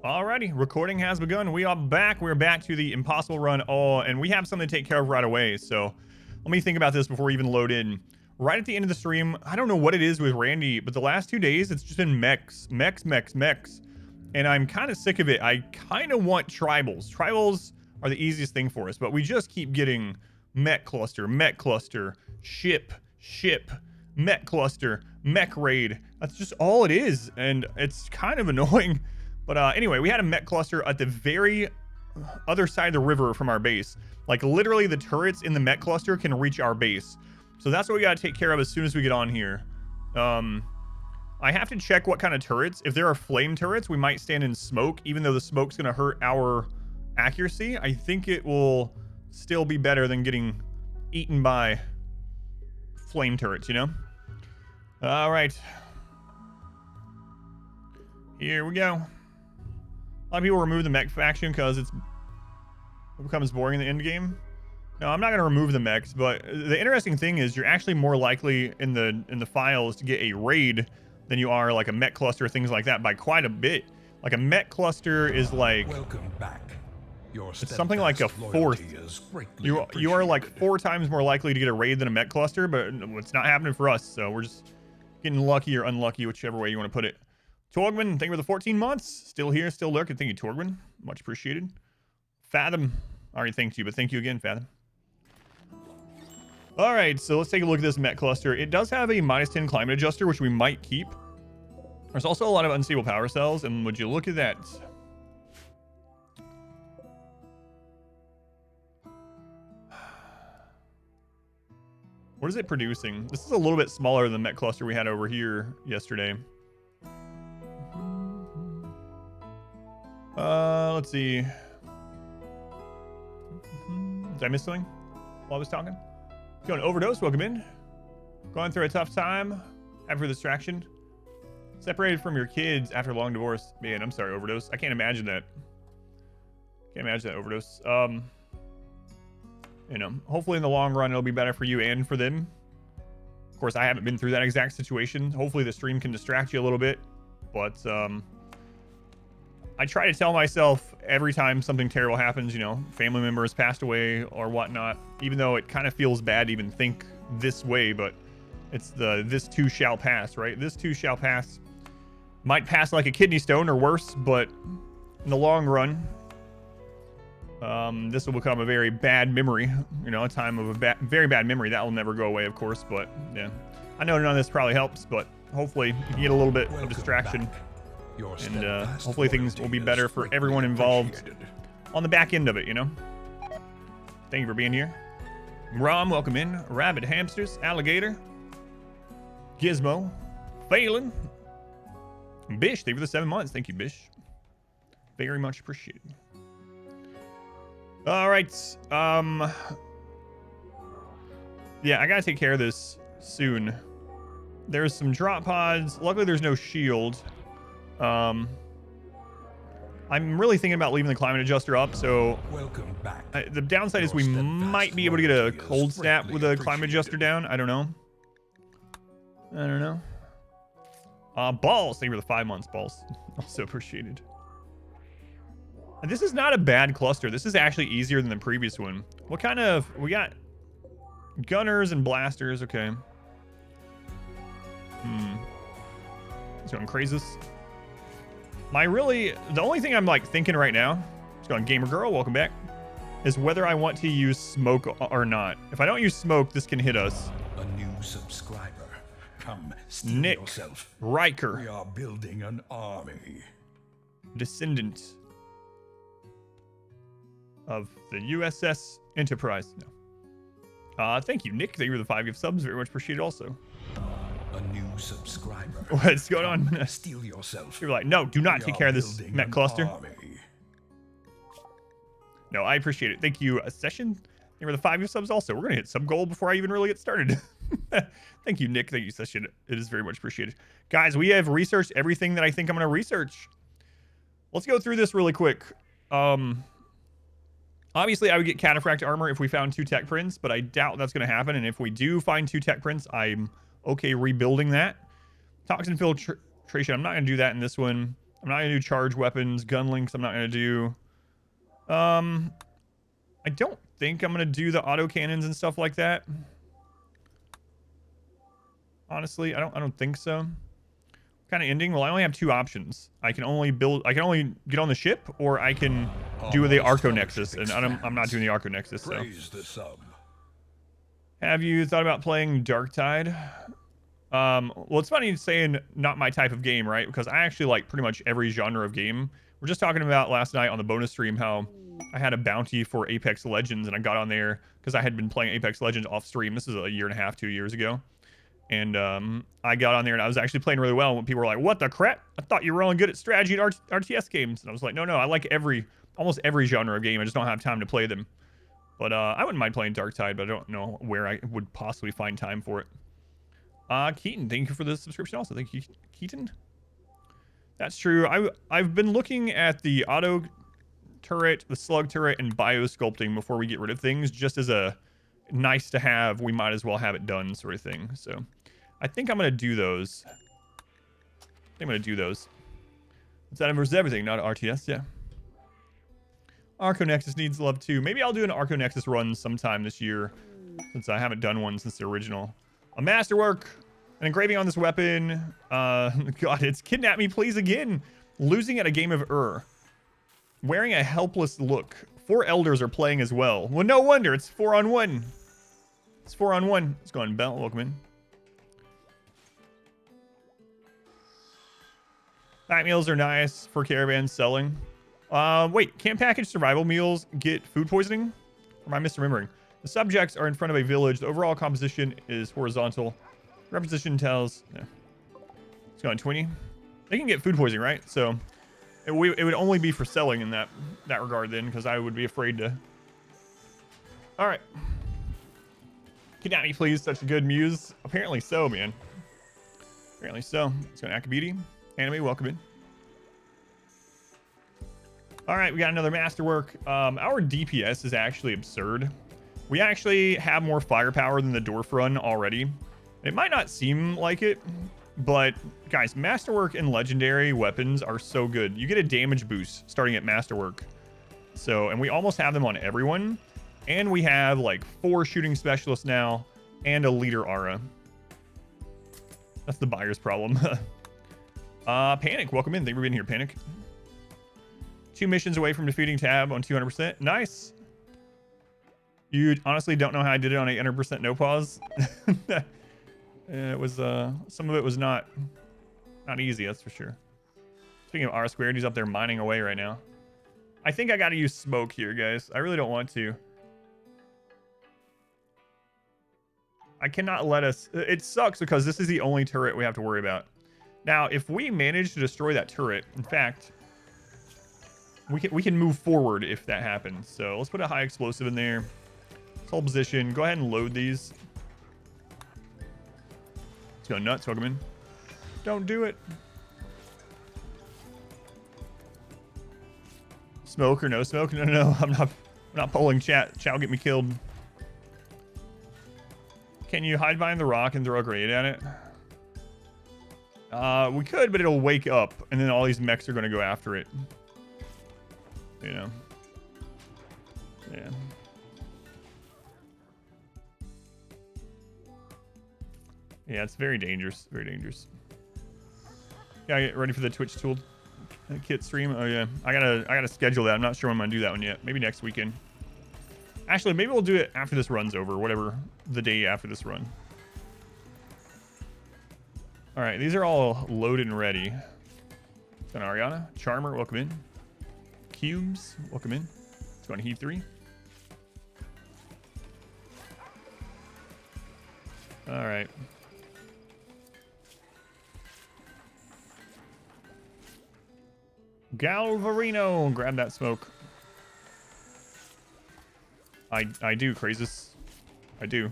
Alrighty, recording has begun. We are back. We're back to the impossible run. Oh, and we have something to take care of right away. So let me think about this before we even load in. Right at the end of the stream, I don't know what it is with Randy, but the last 2 days, it's just been mechs. And I'm kind of sick of it. I kind of want tribals. Tribals are the easiest thing for us, but we just keep getting mech cluster, ship, mech cluster, mech raid. That's just all it is. And it's kind of annoying. But anyway, we had a mech cluster at the very other side of the river from our base. Like literally the turrets in the mech cluster can reach our base. So that's what we got to take care of as soon as we get on here. I have to check what kind of turrets. If there are flame turrets, we might stand in smoke, even though the smoke's going to hurt our accuracy. I think it will still be better than getting eaten by flame turrets, you know? All right. Here we go. A lot of people remove the mech faction because it becomes boring in the end game. No, I'm not going to remove the mechs, but the interesting thing is you're actually more likely in the files to get a raid than you are like a mech cluster, things like that, by quite a bit. Like a mech cluster is like, welcome back. It's something like a fourth. You are like 4 times more likely to get a raid than a mech cluster, but it's not happening for us. So we're just getting lucky or unlucky, whichever way you want to put it. Torgman, thank you for the 14 months. Still here, still lurking. Thank you, Torgman. Much appreciated. Fathom, I already thanked you, but thank you again, Fathom. All right, so let's take a look at this mech cluster. It does have a -10 climate adjuster, which we might keep. There's also a lot of unstable power cells, and would you look at that? What is it producing? This is a little bit smaller than the mech cluster we had over here yesterday. Let's see. Did I miss something while I was talking? Going to overdose, welcome in. Going through a tough time after the distraction. Separated from your kids after a long divorce. Man, I'm sorry, overdose. I can't imagine that. Can't imagine that, overdose. You know, hopefully in the long run, it'll be better for you and for them. Of course, I haven't been through that exact situation. Hopefully the stream can distract you a little bit. But, I try to tell myself every time something terrible happens, you know, family member has passed away or whatnot, even though it kind of feels bad to even think this way, but it's the this too shall pass, right? This too shall pass. Might pass like a kidney stone or worse, but in the long run, this will become a very bad memory, you know, a time of a very bad memory. That will never go away, of course, but yeah. I know none of this probably helps, but hopefully you can get a little bit of distraction. And hopefully things will be better for everyone involved on the back end of it, you know? Thank you for being here. Rom, welcome in. Rabbit, hamsters, alligator, Gizmo, Phelan, Bish, thank you for the 7 months. Thank you, Bish. Very much appreciated. All right. Yeah, I gotta take care of this soon. There's some drop pods. Luckily, there's no shield. I'm really thinking about leaving the climate adjuster up, so welcome back. The downside is we might be able to get a cold snap with a climate adjuster down. I don't know. Balls, thank you for the 5 months, Balls. Also appreciated. And this is not a bad cluster. This is actually easier than the previous one. What kind of, we got gunners and blasters, okay. Let's go and crazy this. The only thing I'm like thinking right now, it's going Gamer Girl, welcome back, is whether I want to use smoke or not. If I don't use smoke, this can hit us. A new subscriber. Come, steal Nick yourself. Riker. We are building an army. Descendant of the USS Enterprise. No. Thank you, Nick. Thank you for the 5 gift subs. Very much appreciated also. A new subscriber. What's going on? Steal yourself. You're like, no, do not take care of this mech cluster. No, I appreciate it. Thank you, Session. Thank you for the 5 gift subs also. We're going to hit sub goal before I even really get started. Thank you, Nick. Thank you, Session. It is very much appreciated. Guys, we have researched everything that I think I'm going to research. Let's go through this really quick. Obviously, I would get cataphract armor if we found 2 tech prints, but I doubt that's going to happen. And if we do find 2 tech prints, I'm okay rebuilding that. Toxin filtration, I'm not going to do that in this one. I'm not gonna do charge weapons, gun links. I'm not gonna do. I don't think I'm gonna do the auto cannons and stuff like that. Honestly, I don't think so. Kind of ending. Well, I only have two options. I can only get on the ship, or I can do the Arco Nexus, and I'm not doing the Arco Nexus. So. Praise the sub. Have you thought about playing Darktide? Well, it's funny saying not my type of game, right? Because I actually like pretty much every genre of game. We're just talking about last night on the bonus stream how I had a bounty for Apex Legends, and I got on there because I had been playing Apex Legends off stream. This is a year and a half, 2 years ago. And I got on there, and I was actually playing really well. When people were like, "What the crap? I thought you were only good at strategy and RTS games." And I was like, "No, I like almost every genre of game. I just don't have time to play them." But I wouldn't mind playing Darktide, but I don't know where I would possibly find time for it. Keaton, thank you for the subscription also. Thank you, Keaton. That's true. I've been looking at the auto turret, the slug turret, and biosculpting before we get rid of things, just as a nice to have, we might as well have it done sort of thing. So I think I'm going to do those. It's Adam versus everything, not RTS, yeah. Arco Nexus needs love too. Maybe I'll do an Arco Nexus run sometime this year, since I haven't done one since the original. A masterwork, an engraving on this weapon. God, it's kidnap me please again. Losing at a game of wearing a helpless look. 4 elders are playing as well. Well, no wonder. It's 4-on-1. It's 4-on-1. Let's go on, Bell. Welcome in. Pack meals are nice for caravans selling. Wait, can't package survival meals get food poisoning? Or am I misremembering? The subjects are in front of a village. The overall composition is horizontal. Reposition tells... Yeah. Let's go on 20. They can get food poisoning, right? So it would only be for selling in that regard then, because I would be afraid to... All right. Kidnap me, please. Such a good muse. Apparently so, man. Apparently so. Let's go to Akabiti. Anime, welcome in. All right, we got another masterwork. Our DPS is actually absurd. We actually have more firepower than the Dwarf Run already. It might not seem like it, but guys, masterwork and legendary weapons are so good. You get a damage boost starting at masterwork. So, and we almost have them on everyone. And we have like 4 shooting specialists now and a leader aura. That's the buyer's problem. Panic, welcome in. Thank you for being here, Panic. 2 missions away from defeating Tab on 200%. Nice. You honestly don't know how I did it on 800% no pause. It was some of it was not easy, that's for sure. Speaking of R-squared, he's up there mining away right now. I think I got to use smoke here, guys. I really don't want to. I cannot let us... It sucks because this is the only turret we have to worry about. Now, if we manage to destroy that turret, in fact, we can move forward if that happens. So let's put a high explosive in there. Hold position. Go ahead and load these. Let's go nuts. Welcome in. Don't do it. Smoke or no smoke? No. I'm not polling chat. Chat will get me killed. Can you hide behind the rock and throw a grenade at it? We could, but it'll wake up, and then all these mechs are going to go after it. You know. Yeah. Yeah, it's very dangerous. Very dangerous. Gotta get ready for the Twitch tool kit stream. Oh yeah, I gotta schedule that. I'm not sure when I'm gonna do that one yet. Maybe next weekend. Actually, maybe we'll do it after this run's over. Whatever the day after this run. All right, these are all loaded and ready. So Ariana, Charmer, welcome in. Cubes, welcome in. Let's go on Heat 3. All right. Galvarino, grab that smoke. I do, Crazus. I do.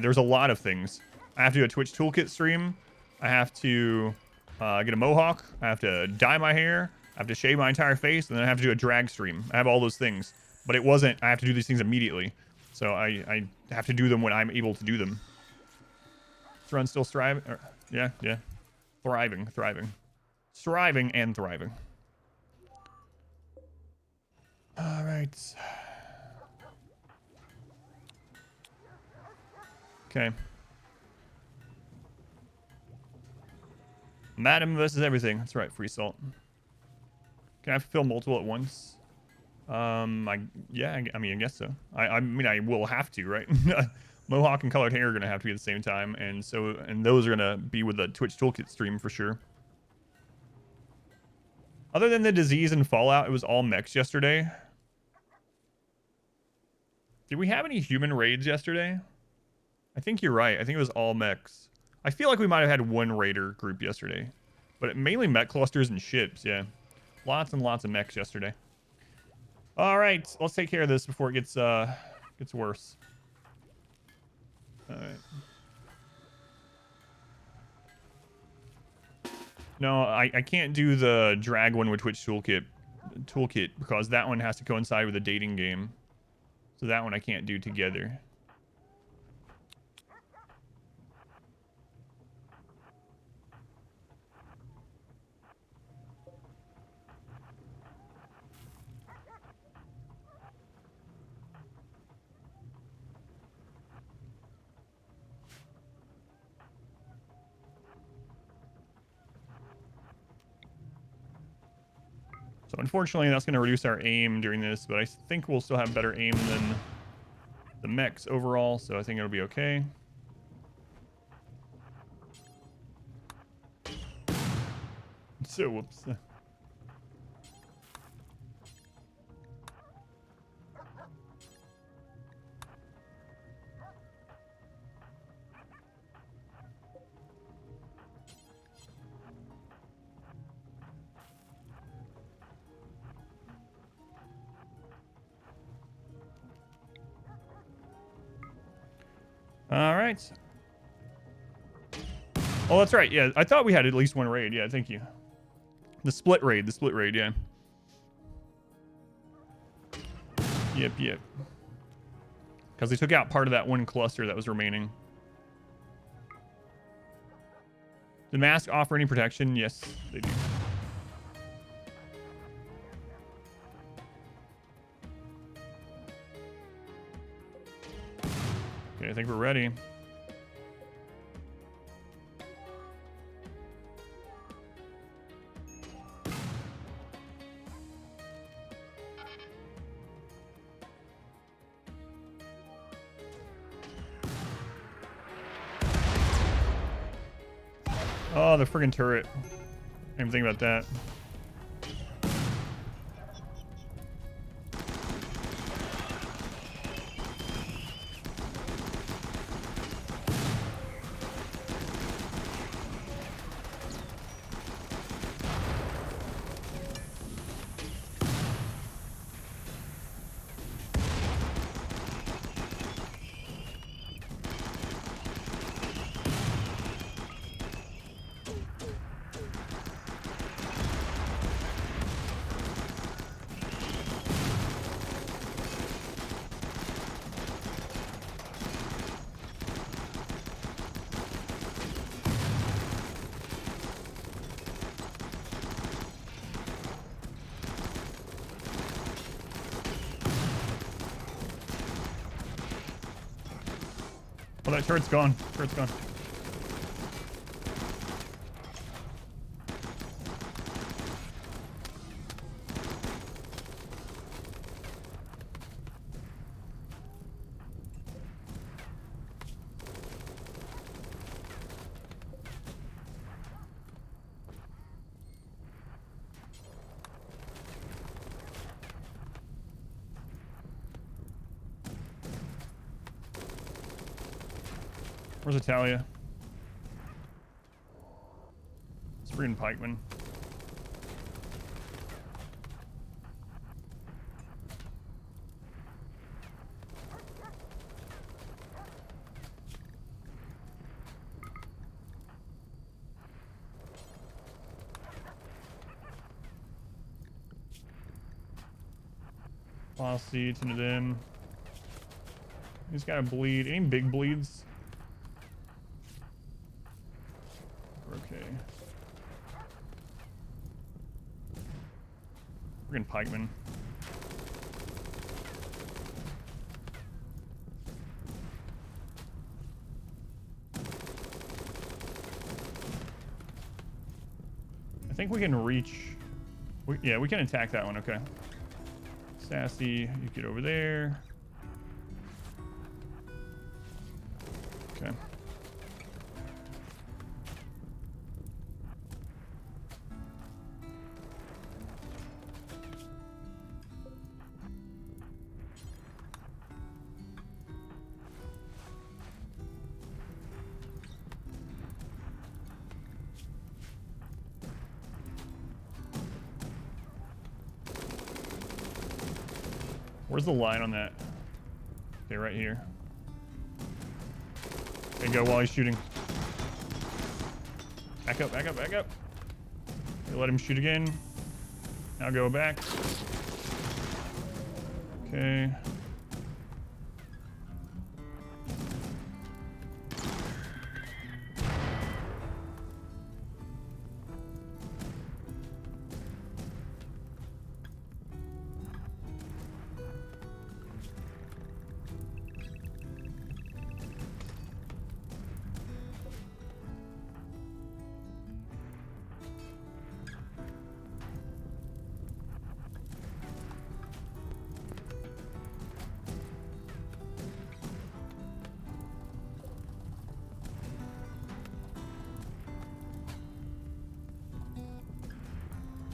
There's a lot of things. I have to do a Twitch toolkit stream. I have to get a mohawk. I have to dye my hair. I have to shave my entire face, and then I have to do a drag stream. I have all those things, but it wasn't. I have to do these things immediately, so I have to do them when I'm able to do them. This run still striving. Yeah, thriving. striving and thriving. All right. Okay. Madam versus everything. That's right, free salt. Can I fill multiple at once? I mean, I guess so. I mean, I will have to, right? Mohawk and colored hair are gonna have to be at the same time, and those are gonna be with the Twitch Toolkit stream for sure. Other than the disease and Fallout, it was all mechs yesterday. Did we have any human raids yesterday? I think you're right. I think it was all mechs. I feel like we might have had one raider group yesterday, but mainly mech clusters and ships. Yeah, lots and lots of mechs yesterday. All right, let's take care of this before it gets worse. All right. No, I can't do the drag one with Twitch toolkit because that one has to coincide with a dating game. So that one I can't do together. So unfortunately, that's going to reduce our aim during this, but I think we'll still have better aim than the mechs overall, so I think it'll be okay. So, whoops. All right. Oh, that's right. Yeah, I thought we had at least one raid. Yeah, thank you. The split raid, yeah. Yep. Because they took out part of that one cluster that was remaining. Did masks offer any protection? Yes, they do. Okay, I think we're ready. Oh, the friggin' turret. I didn't even think about that. Oh, that turret's gone. Turret's gone. Where's Italia? It's freaking pikeman. Lost seats into them. He's got to bleed. Any big bleeds? Okay. Freaking pikeman. I think we can reach. Yeah, we can attack that one. Okay. Sassy, you get over there. Okay. Where's the line on that? Okay, right here. There you go while he's shooting. Back up, back up, back up. Okay, let him shoot again. Now go back. Okay.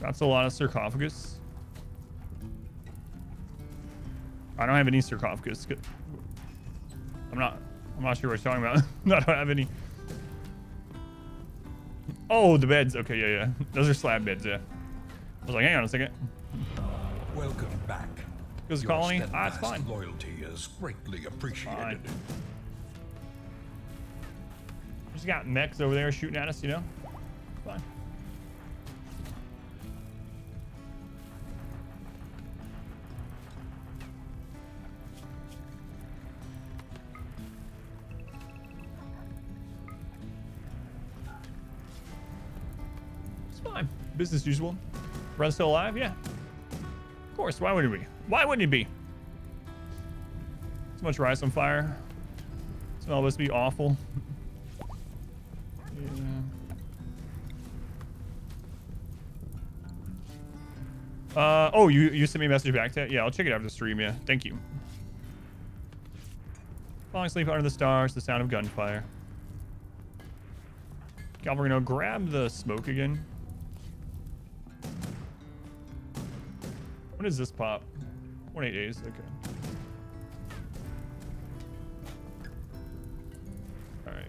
That's a lot of sarcophagus. I don't have any sarcophagus. I'm not sure what you're talking about. I don't have any. Oh, the beds. Okay, yeah. Those are slab beds, yeah. I was like, hang on a second. Welcome back. Goes Your colony. Ah, it's steadfast fine. loyalty is greatly appreciated. Fine. Just got mechs over there shooting at us, you know? Fine. Fine. Business as usual. Run still alive? Yeah. Of course. Why wouldn't it be? Why wouldn't it be? So much rice on fire. Smell must be awful. Yeah. Oh, you sent me a message back to it? Yeah, I'll check it after the stream. Yeah. Thank you. Falling asleep under the stars, the sound of gunfire. Galvarino, grab the smoke again. What is this pop? 1-8 days. Okay. All right.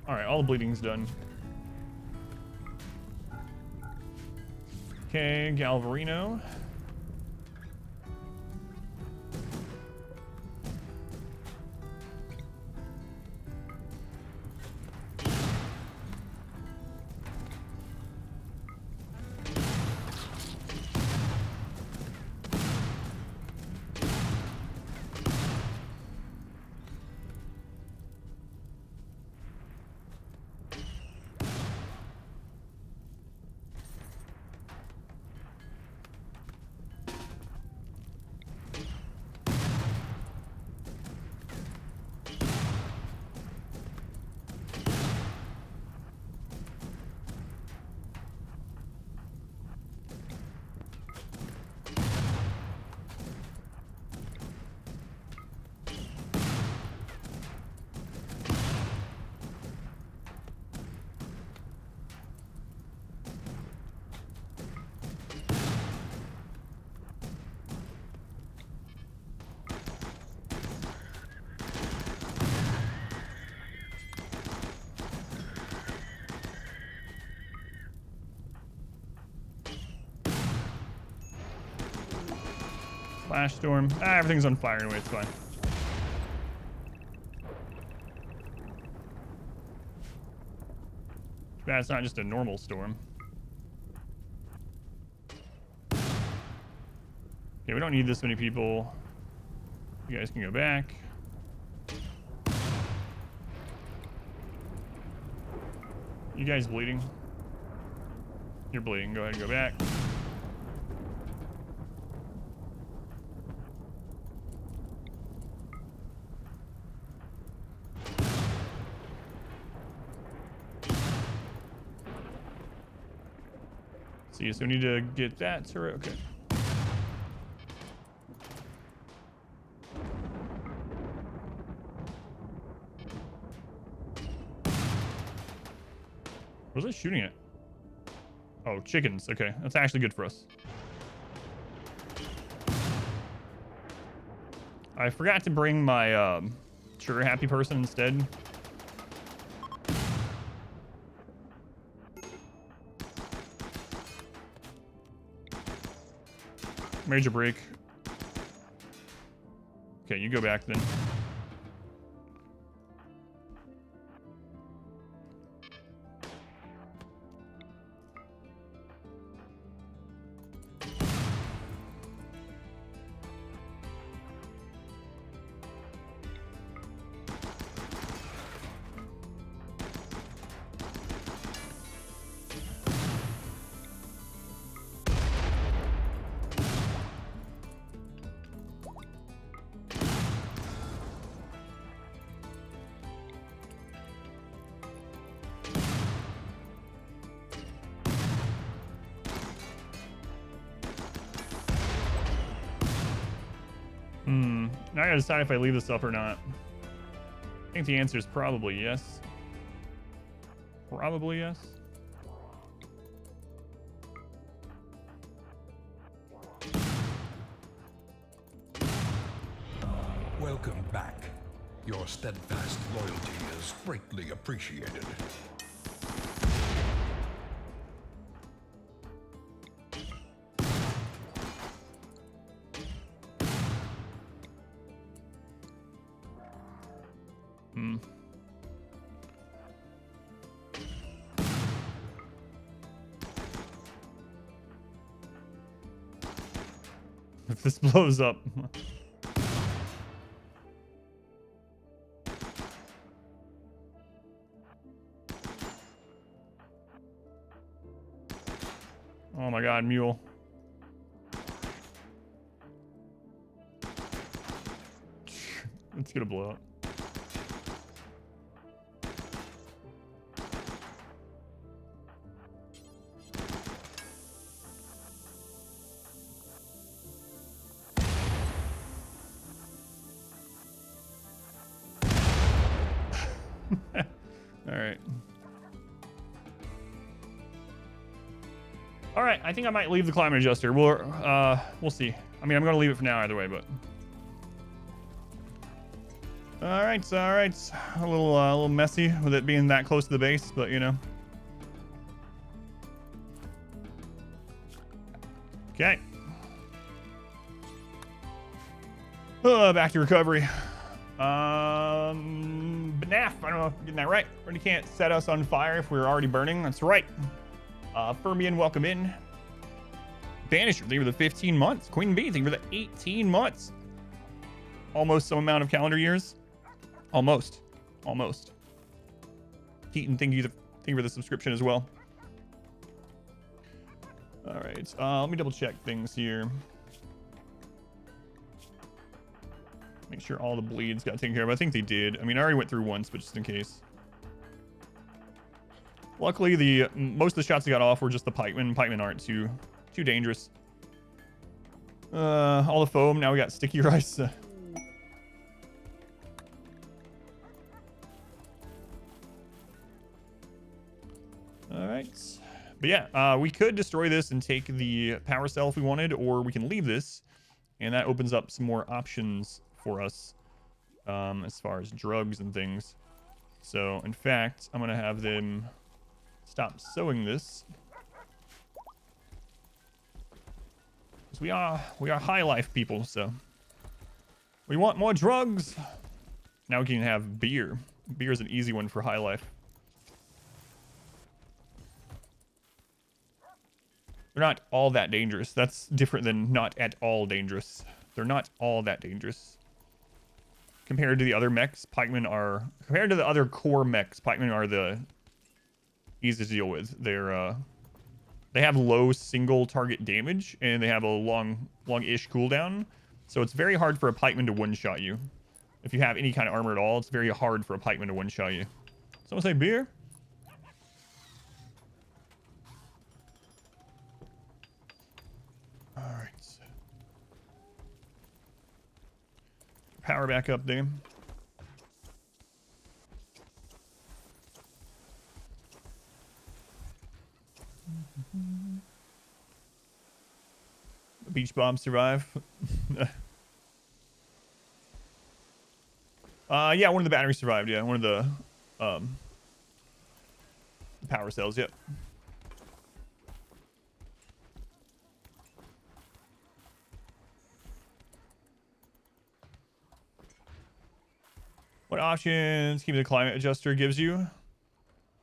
All right. All the bleeding's done. Okay, Galvarino. Flash storm. Ah, everything's on fire anyway, it's fine. Bad, it's not just a normal storm. Okay, we don't need this many people. You guys can go back. You guys bleeding? You're bleeding. Go ahead and go back. See, so we need to get that turret. Okay. What was I shooting at? Oh, chickens. Okay, that's actually good for us. I forgot to bring my sugar happy person instead. Major break. Okay, you go back then. Now I gotta decide if I leave this up or not. I think the answer is probably yes. Probably yes. Welcome back. Your steadfast loyalty is greatly appreciated. If this blows up. Oh my god, mule. It's gonna blow up. All right, I think I might leave the climate adjuster. We'll see. I mean, I'm gonna leave it for now either way, but. All right. A little messy with it being that close to the base, but you know. Okay. Back to recovery. BNAF, I don't know if I'm getting that right. Really can't set us on fire if we're already burning. That's right. Fermian, welcome in. Vanisher, thank you for the 15 months. Queen Bee, thank you for the 18 months. Almost some amount of calendar years. Almost. Keaton, thank you for the subscription as well. All right, let me double check things here. Make sure all the bleeds got taken care of. I think they did. I mean, I already went through once, but just in case. Luckily, most of the shots that got off were just the pikemen. Pikemen aren't too dangerous. All the foam. Now we got sticky rice. All right. But yeah, we could destroy this and take the power cell if we wanted, or we can leave this, and that opens up some more options for us as far as drugs and things. So, in fact, I'm gonna have them stop sewing this. Because we are high life people, so we want more drugs. Now we can have beer. Beer is an easy one for high life. They're not all that dangerous. That's different than not at all dangerous. They're not all that dangerous. Compared to the other mechs, pikemen are... Compared to the other core mechs, pikemen are the easy to deal with. They have low single target damage, and they have a long-ish cooldown. So it's very hard for a pikeman to one-shot you. If you have any kind of armor at all, it's very hard for a pikeman to one-shot you. Someone say beer? All right. Power back up there. The beach bomb survive. Yeah, one of the batteries survived. Yeah, one of the power cells. Yep. What options keep the climate adjuster gives you?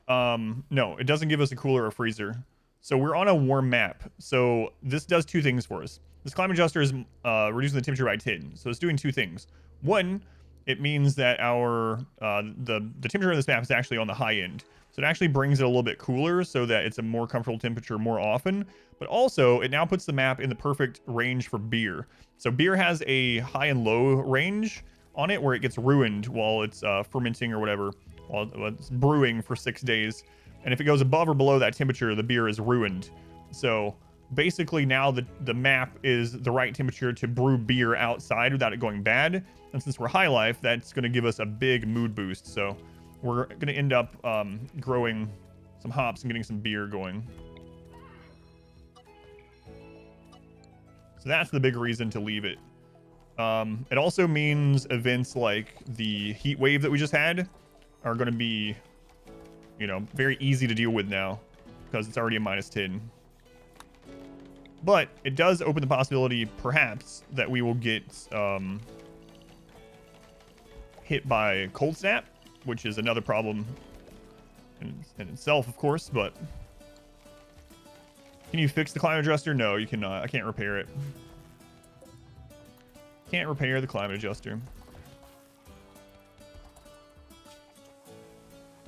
No, it doesn't give us a cooler or freezer. So we're on a warm map. So this does two things for us. This climate adjuster is reducing the temperature by 10. So it's doing two things. One, it means that our the temperature of this map is actually on the high end. So it actually brings it a little bit cooler so that it's a more comfortable temperature more often. But also, it now puts the map in the perfect range for beer. So beer has a high and low range on it where it gets ruined while it's fermenting or whatever, while it's brewing for 6 days. And if it goes above or below that temperature, the beer is ruined. So basically now the map is the right temperature to brew beer outside without it going bad. And since we're high life, that's going to give us a big mood boost. So we're going to end up growing some hops and getting some beer going. So that's the big reason to leave it. It also means events like the heat wave that we just had are going to be, you know, very easy to deal with now because it's already a -10. But it does open the possibility, perhaps, that we will get hit by cold snap, which is another problem in itself, of course. But can you fix the climate adjuster? No, you cannot. I can't repair it. Can't repair the climate adjuster.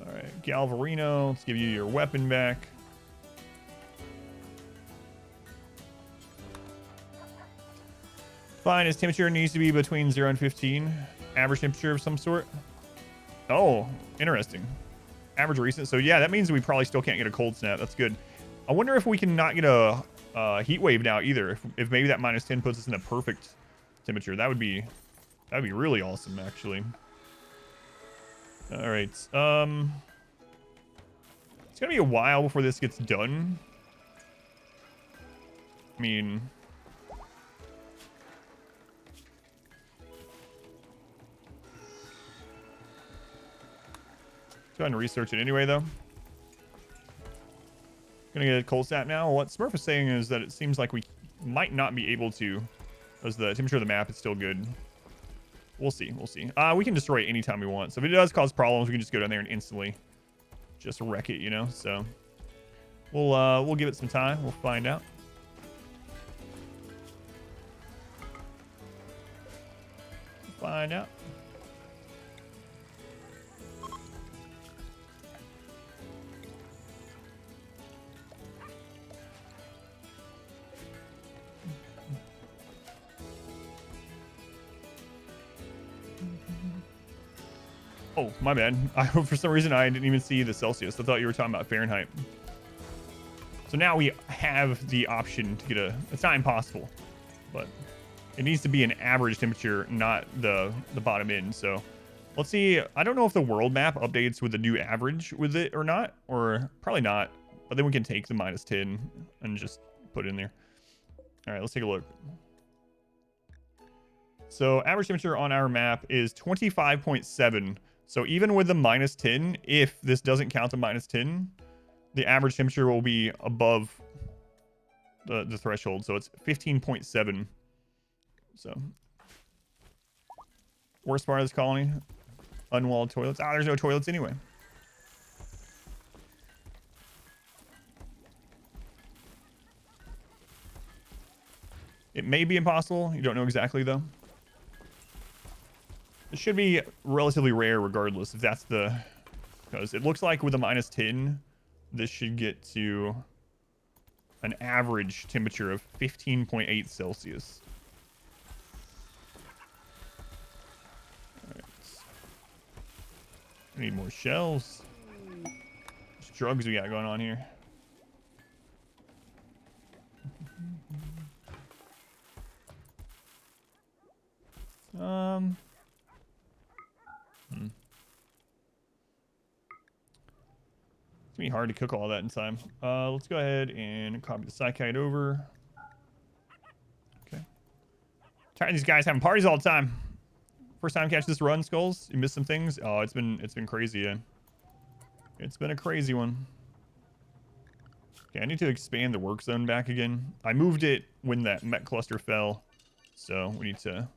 All right, Galvarino, let's give you your weapon back. Fine, his temperature needs to be between 0 and 15. Average temperature of some sort. Oh, interesting. Average recent. So yeah, that means we probably still can't get a cold snap. That's good. I wonder if we can not get a heat wave now either. If maybe that -10 puts us in a perfect temperature. That'd be really awesome, actually. All right. It's gonna be a while before this gets done. I mean, go ahead and research it anyway, though. Gonna get a cold snap now. What Smurf is saying is that it seems like we might not be able to, because the temperature of the map is still good. We'll see. We'll see. We can destroy it anytime we want. So if it does cause problems, we can just go down there and instantly just wreck it, you know? So we'll give it some time. We'll find out. Find out. Oh, my bad. For some reason, I didn't even see the Celsius. I thought you were talking about Fahrenheit. So now we have the option to get it's not impossible, but it needs to be an average temperature, not the bottom end. So let's see. I don't know if the world map updates with the new average with it or not, or probably not. But then we can take the -10 and just put it in there. All right, let's take a look. So average temperature on our map is 25.7. So even with the -10, if this doesn't count the -10, the average temperature will be above the threshold. So it's 15.7. So worst part of this colony, unwalled toilets. There's no toilets anyway. It may be impossible. You don't know exactly, though. It should be relatively rare regardless, if that's because it looks like with the -10, this should get to an average temperature of 15.8 Celsius. All right. I need more shells. There's drugs we got going on here. It's gonna be hard to cook all that in time. Let's go ahead and copy the Psychite over. Okay. Tired of these guys having parties all the time. First time catch this run, Skulls. You missed some things. Oh, it's been crazy, yeah. It's been a crazy one. Okay, I need to expand the work zone back again. I moved it when that mech cluster fell, so we need to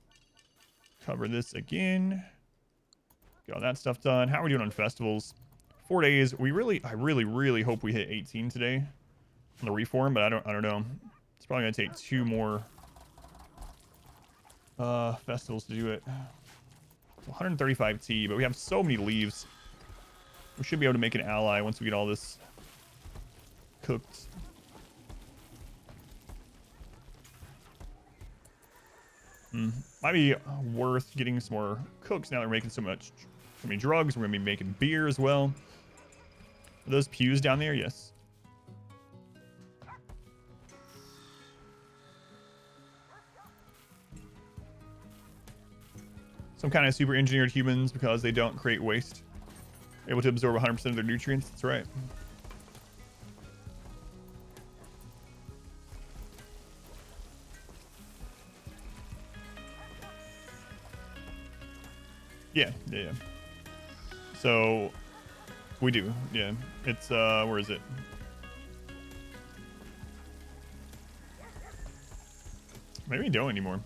cover this again. Get all that stuff done. How are we doing on festivals? 4 days. I really hope we hit 18 today on the reform, but I don't know. It's probably gonna take 2 more festivals to do it. 135 T, but we have so many leaves. We should be able to make an ally once we get all this cooked. Might be worth getting some more cooks now that we're making so many drugs. We're gonna be making beer as well. Are those pews down there? Yes. Some kind of super engineered humans because they don't create waste. Able to absorb 100% of their nutrients. That's right. Yeah. So we do. Yeah. It's where is it? Maybe we don't anymore.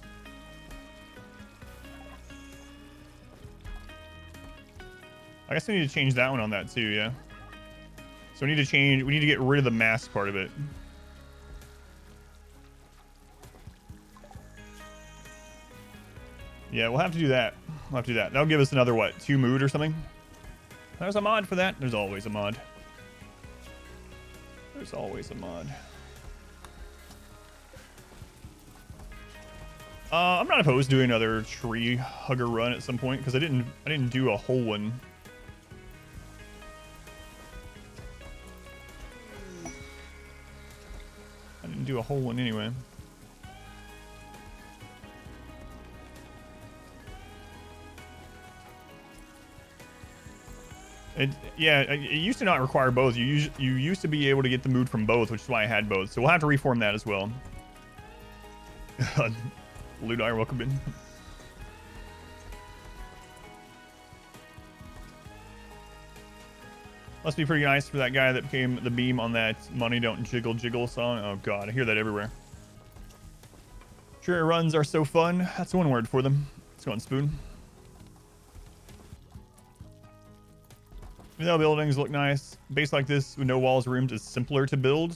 I guess we need to change that one on that too, yeah. So we need to get rid of the mask part of it. Yeah, we'll have to do that. That'll give us another, what, 2 mood or something? There's a mod for that. There's always a mod. I'm not opposed to doing another tree hugger run at some point because I didn't do a whole one. Anyway. It used to not require both. You used to be able to get the mood from both, which is why I had both. So we'll have to reform that as well. Ludar, welcome in. Must be pretty nice for that guy that became the meme on that Money Don't Jiggle Jiggle song. Oh god, I hear that everywhere. Sure, runs are so fun. That's one word for them. Let's go on Spoon. The buildings look nice. Base like this with no walls, rooms is simpler to build.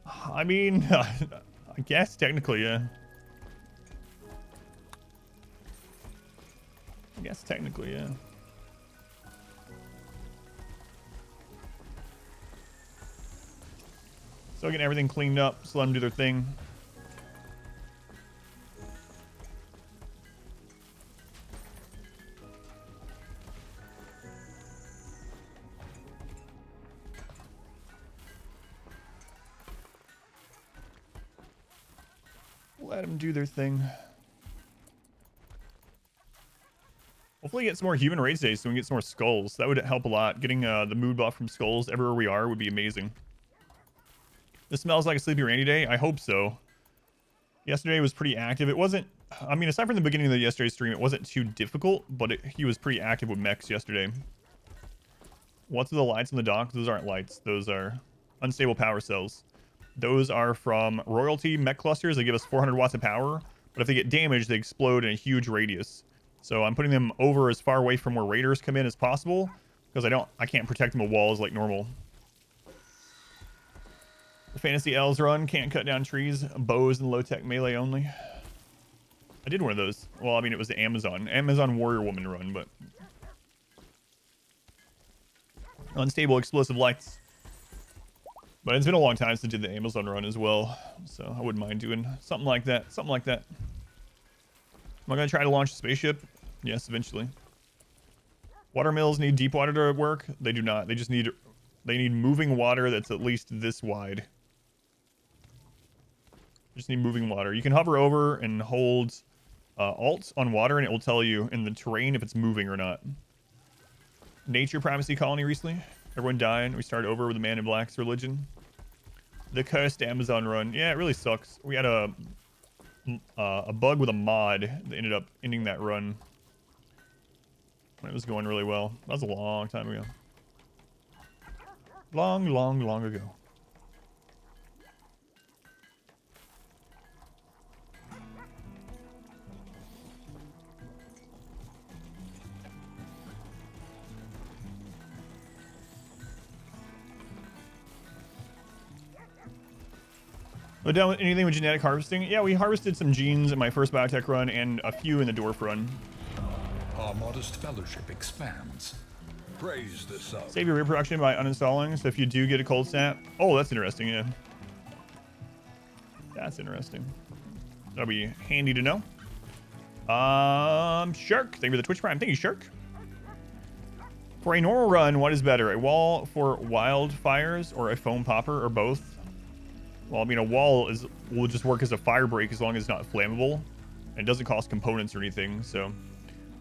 I mean, I guess technically, yeah. So getting everything cleaned up, just let them do their thing. Let them do their thing. Hopefully get some more human raid days so we can get some more skulls. That would help a lot. Getting the mood buff from skulls everywhere we are would be amazing. This smells like a Sleepy Randy day. I hope so. Yesterday was pretty active. It wasn't, I mean, aside from the beginning of the yesterday stream, it wasn't too difficult, but he was pretty active with mechs yesterday. What's the lights on the dock? Those aren't lights. Those are unstable power cells. Those are from royalty mech clusters. They give us 400 watts of power, but if they get damaged, they explode in a huge radius. So I'm putting them over as far away from where raiders come in as possible because I can't protect them with walls like normal. The Fantasy Elves run, can't cut down trees, bows and low-tech melee only. I did one of those. Well, I mean, it was the Amazon Warrior Woman run, but... Unstable explosive lights. But it's been a long time since I did the Amazon run as well, so I wouldn't mind doing something like that. Something like that. Am I gonna try to launch a spaceship? Yes, eventually. Water mills need deep water to work. They do not. They need moving water that's at least this wide. Just need moving water. You can hover over and hold Alt on water, and it will tell you in the terrain if it's moving or not. Nature primacy colony recently. Everyone died. We started over with the Man in Black's religion. The cursed Amazon run. Yeah, it really sucks. We had a bug with a mod that ended up ending that run when it was going really well. That was a long time ago. Long, long, long ago. But done with anything with genetic harvesting? Yeah, we harvested some genes in my first biotech run and a few in the dwarf run. Our modest fellowship expands. Praise the sun. Save your reproduction by uninstalling, so if you do get a cold snap... Oh, that's interesting, yeah. That's interesting. That'll be handy to know. Shark. Thank you for the Twitch Prime. Thank you, Shark. For a normal run, what is better? A wall for wildfires or a foam popper or both? Well, I mean, a wall will just work as a fire break as long as it's not flammable. And it doesn't cost components or anything, so...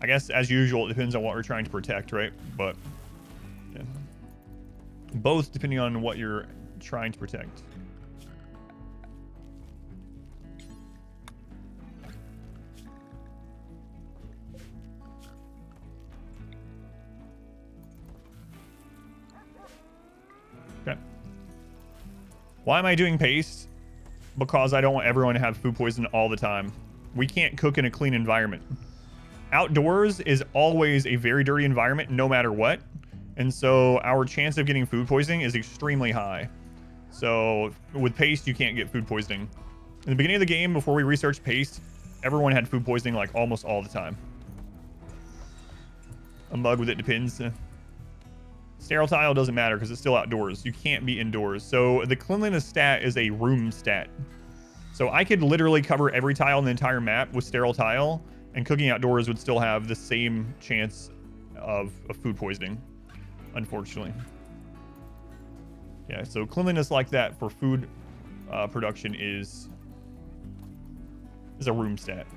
I guess, as usual, it depends on what we're trying to protect, right? But, yeah. Both depending on what you're trying to protect. Okay. Why am I doing paste? Because I don't want everyone to have food poisoning all the time. We can't cook in a clean environment. Outdoors is always a very dirty environment, no matter what. And so our chance of getting food poisoning is extremely high. So with paste, you can't get food poisoning. In the beginning of the game, before we researched paste, everyone had food poisoning like almost all the time. A mug with it depends. Sterile tile doesn't matter because it's still outdoors. You can't be indoors. So the cleanliness stat is a room stat. So I could literally cover every tile in the entire map with sterile tile, and cooking outdoors would still have the same chance of food poisoning, unfortunately. Yeah, so cleanliness like that for food production is a room stat.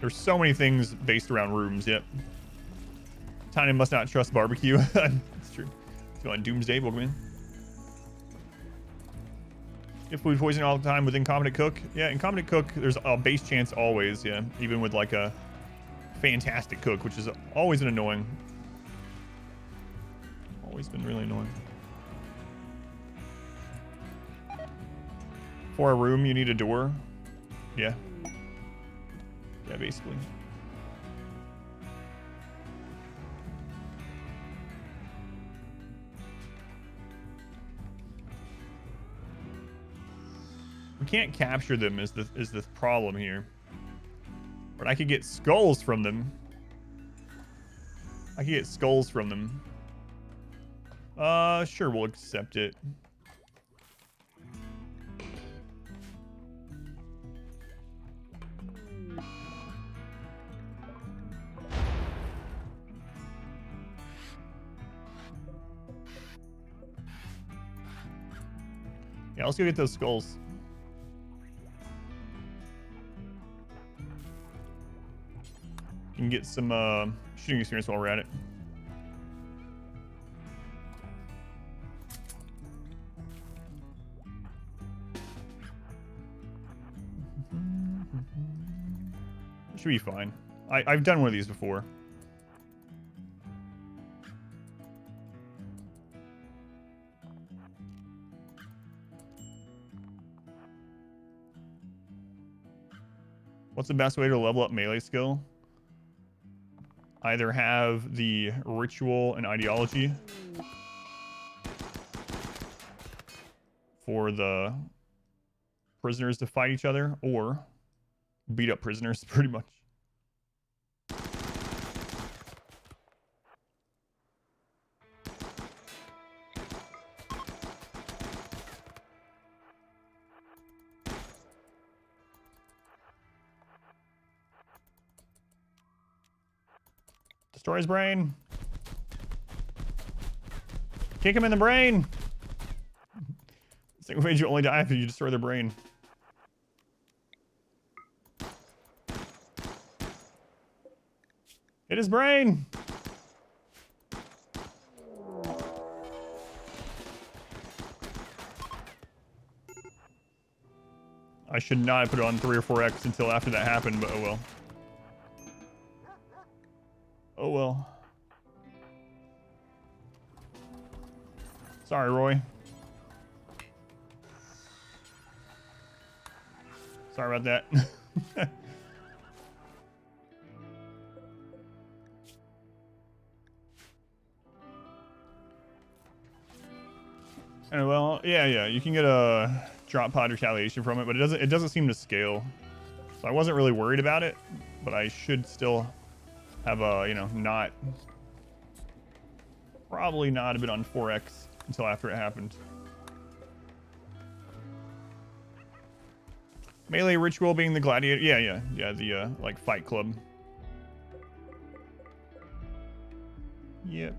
There's so many things based around rooms, yep. Tiny must not trust barbecue. That's true. Let's go on Doomsday, welcome in. Get food poisoning all the time with Incompetent Cook. Yeah, Incompetent Cook, there's a base chance always, yeah. Even with like a Fantastic Cook, which is always been annoying. Always been really annoying. For a room, you need a door. Yeah. Yeah, basically. We can't capture them is the problem here. But I could get skulls from them. I could get skulls from them. Sure, we'll accept it. Yeah, let's go get those skulls. You can get some shooting experience while we're at it. Should be fine. I've done one of these before. What's the best way to level up melee skill? Either have the ritual and ideology for the prisoners to fight each other, or beat up prisoners, pretty much. Destroy his brain. Kick him in the brain. Single phase, you only die if you destroy their brain. Hit his brain. I should not have put it on 3 or 4x until after that happened, but oh well. Oh well. Sorry, Roy. Sorry about that. And well, yeah, you can get a drop pod retaliation from it, but it doesn't seem to scale. So I wasn't really worried about it, but I should still have a, you know, probably not a bit on 4x until after it happened. Melee ritual being the gladiator. Yeah, the like fight club. Yep.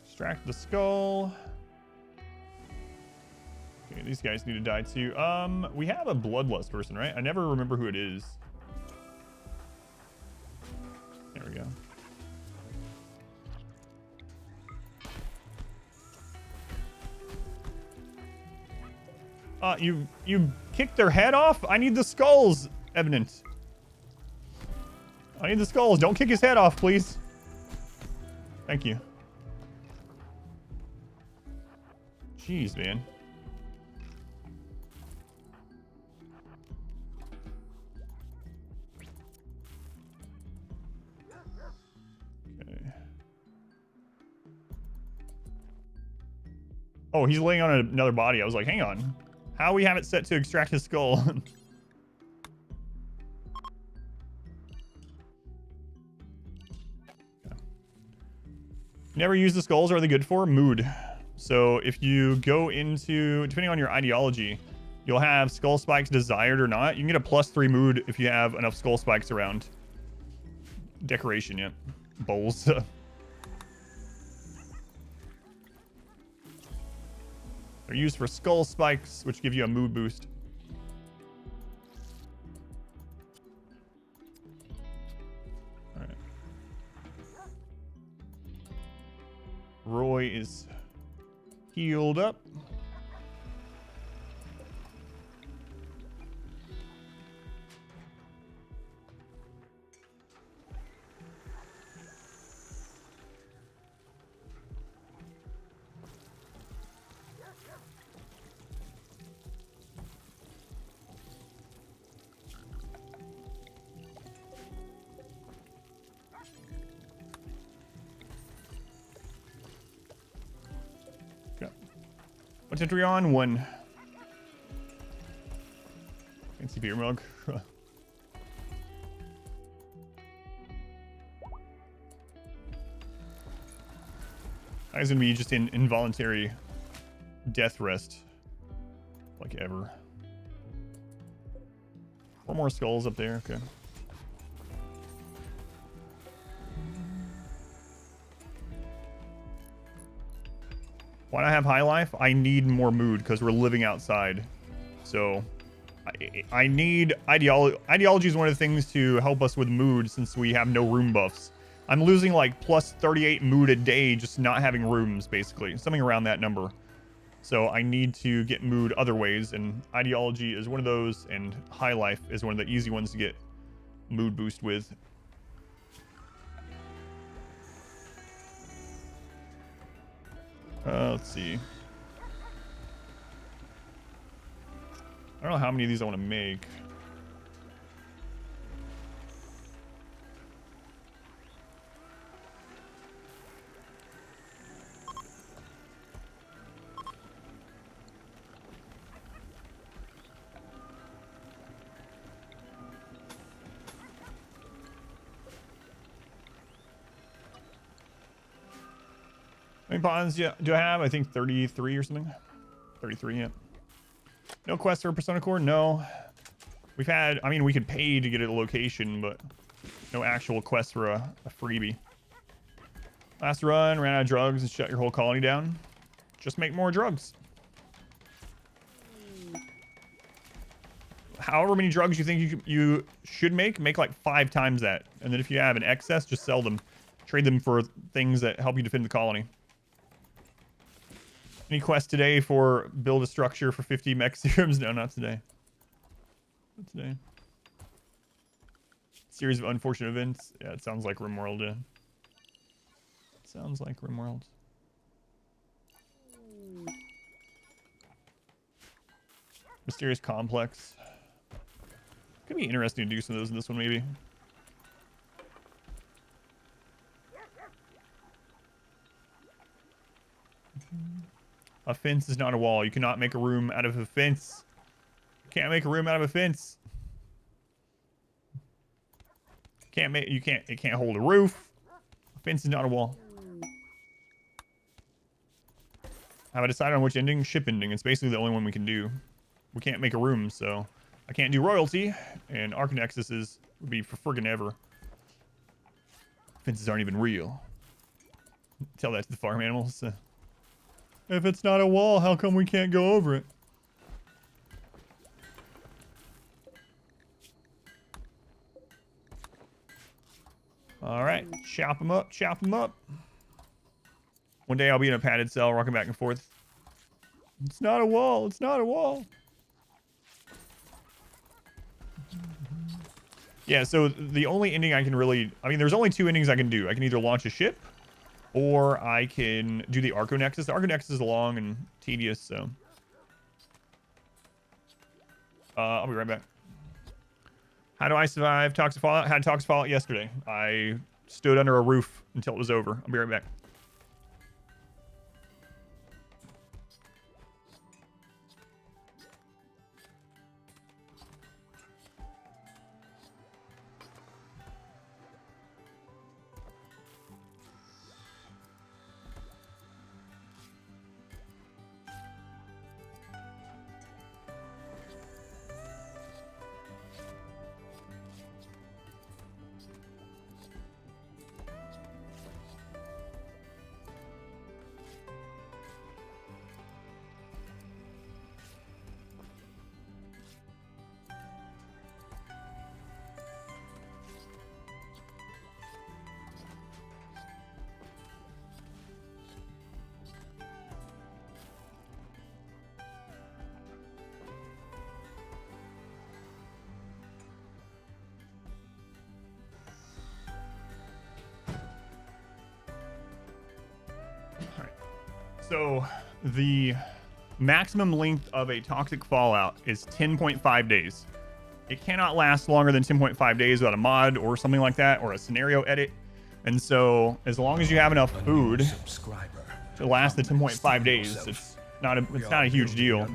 Extract the skull. Okay, these guys need to die too. We have a bloodlust person, right? I never remember who it is. There we go. You kicked their head off? I need the skulls, Evident. I need the skulls. Don't kick his head off, please. Thank you. Jeez, man. Okay. Oh, he's laying on another body. I was like, hang on. How we have it set to extract his skull? Never use the skulls. What are they good for? Mood. So if you go into, depending on your ideology, you'll have skull spikes desired or not. You can get a +3 mood if you have enough skull spikes around. Decoration, yeah. Bowls. They're used for skull spikes, which give you a mood boost. All right. Roy is healed up. What's entry on? 1. Fancy beer mug. Guy's gonna be just in involuntary death rest. Like ever. 4 more skulls up there, okay. Why do I have high life? I need more mood because we're living outside. So I need ideology. Ideology is one of the things to help us with mood since we have no room buffs. I'm losing like +38 mood a day just not having rooms, basically. Something around that number. So I need to get mood other ways, and ideology is one of those, and high life is one of the easy ones to get mood boost with. Let's see. I don't know how many of these I want to make. How many bonds do I have? I think 33 or something. 33, yeah. No quest for Persona Core? No. We've had, I mean, we could pay to get a location, but no actual quest for a freebie. Last run, ran out of drugs and shut your whole colony down. Just make more drugs. However many drugs you think you should make like 5 times that. And then if you have an excess, just sell them. Trade them for things that help you defend the colony. Any quest today for build a structure for 50 mech serums? No, not today. Not today. Series of unfortunate events. Yeah, it sounds like RimWorld. Yeah. Sounds like RimWorld. Mysterious complex. Could be interesting to do some of those in this one, maybe. A fence is not a wall. You cannot make a room out of a fence. You can't make a room out of a fence. It can't hold a roof. A fence is not a wall. Have I decided on which ending? Ship ending. It's basically the only one we can do. We can't make a room, so I can't do royalty, and Arcanexus would be for friggin' ever. Fences aren't even real. Tell that to the farm animals. If it's not a wall, how come we can't go over it? All right, chop them up, chop them up. One day I'll be in a padded cell, rocking back and forth. It's not a wall. It's not a wall. Yeah, so the only ending I can really... I mean, there's only 2 endings I can do. I can either launch a ship, or I can do the Arcanexus. The Arcanexus is long and tedious, so... I'll be right back. How do I survive Toxic Fallout? Had Toxic Fallout yesterday. I stood under a roof until it was over. I'll be right back. So the maximum length of a Toxic Fallout is 10.5 days. It cannot last longer than 10.5 days without a mod or something like that, or a scenario edit. And so as long as you have enough food to last the 10.5 days, it's not a huge deal.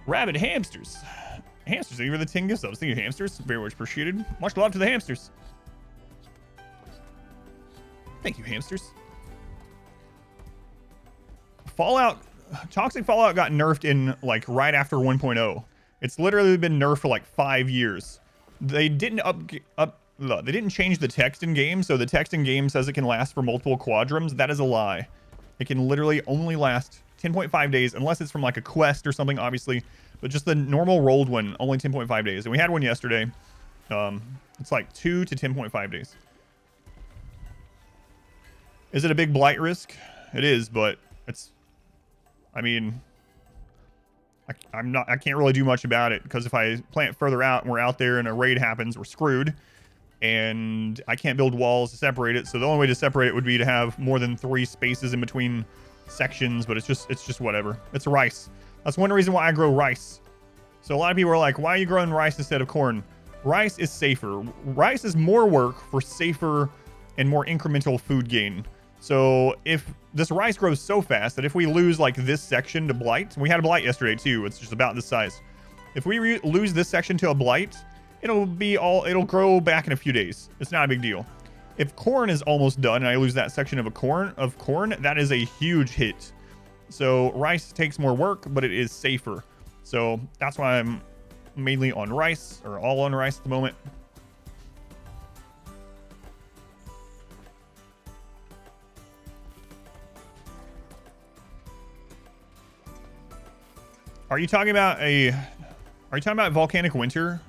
Rabid hamsters. Hamsters, thank you for the 10 gifts. I was thinking hamsters. Very much appreciated. Much love to the hamsters. Thank you, hamsters. Toxic Fallout got nerfed in like right after 1.0. It's literally been nerfed for like 5 years. They didn't they didn't change the text in game, so the text in game says it can last for multiple quadrums. That is a lie. It can literally only last 10.5 days unless it's from like a quest or something, obviously. But just the normal rolled one, only 10.5 days. And we had one yesterday. It's like 2 to 10.5 days. Is it a big blight risk? It is, but it's... I mean, I can't really do much about it, because if I plant further out and we're out there and a raid happens, we're screwed. And I can't build walls to separate it. So the only way to separate it would be to have more than 3 spaces in between sections, but it's just whatever. It's rice. That's one reason why I grow rice. So a lot of people are like, why are you growing rice instead of corn? Rice is safer. Rice is more work for safer and more incremental food gain. So if this rice grows so fast that if we lose like this section to blight, we had a blight yesterday too. It's just about this size. If we lose this section to a blight, it'll grow back in a few days. It's not a big deal. If corn is almost done and I lose that section of corn, that is a huge hit. So rice takes more work, but it is safer. So that's why I'm mainly on rice, or all on rice at the moment. Are you talking about volcanic winter?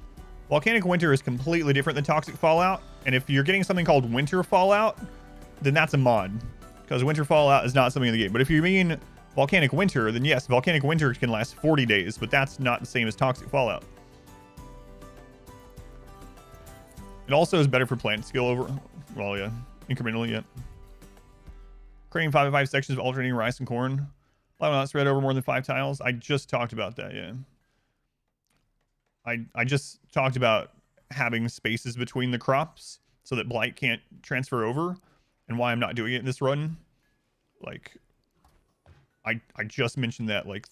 Volcanic winter is completely different than toxic fallout. And if you're getting something called winter fallout, then that's a mod, because winter fallout is not something in the game. But if you mean volcanic winter, then yes, volcanic winter can last 40 days, but that's not the same as toxic fallout. It also is better for plant skill over, well, yeah, incrementally, yeah. Creating 5 by 5 sections of alternating rice and corn. Blight will not spread over more than 5 tiles. I just talked about that, yeah. I just talked about having spaces between the crops so that blight can't transfer over, and why I'm not doing it in this run. Like, I just mentioned that like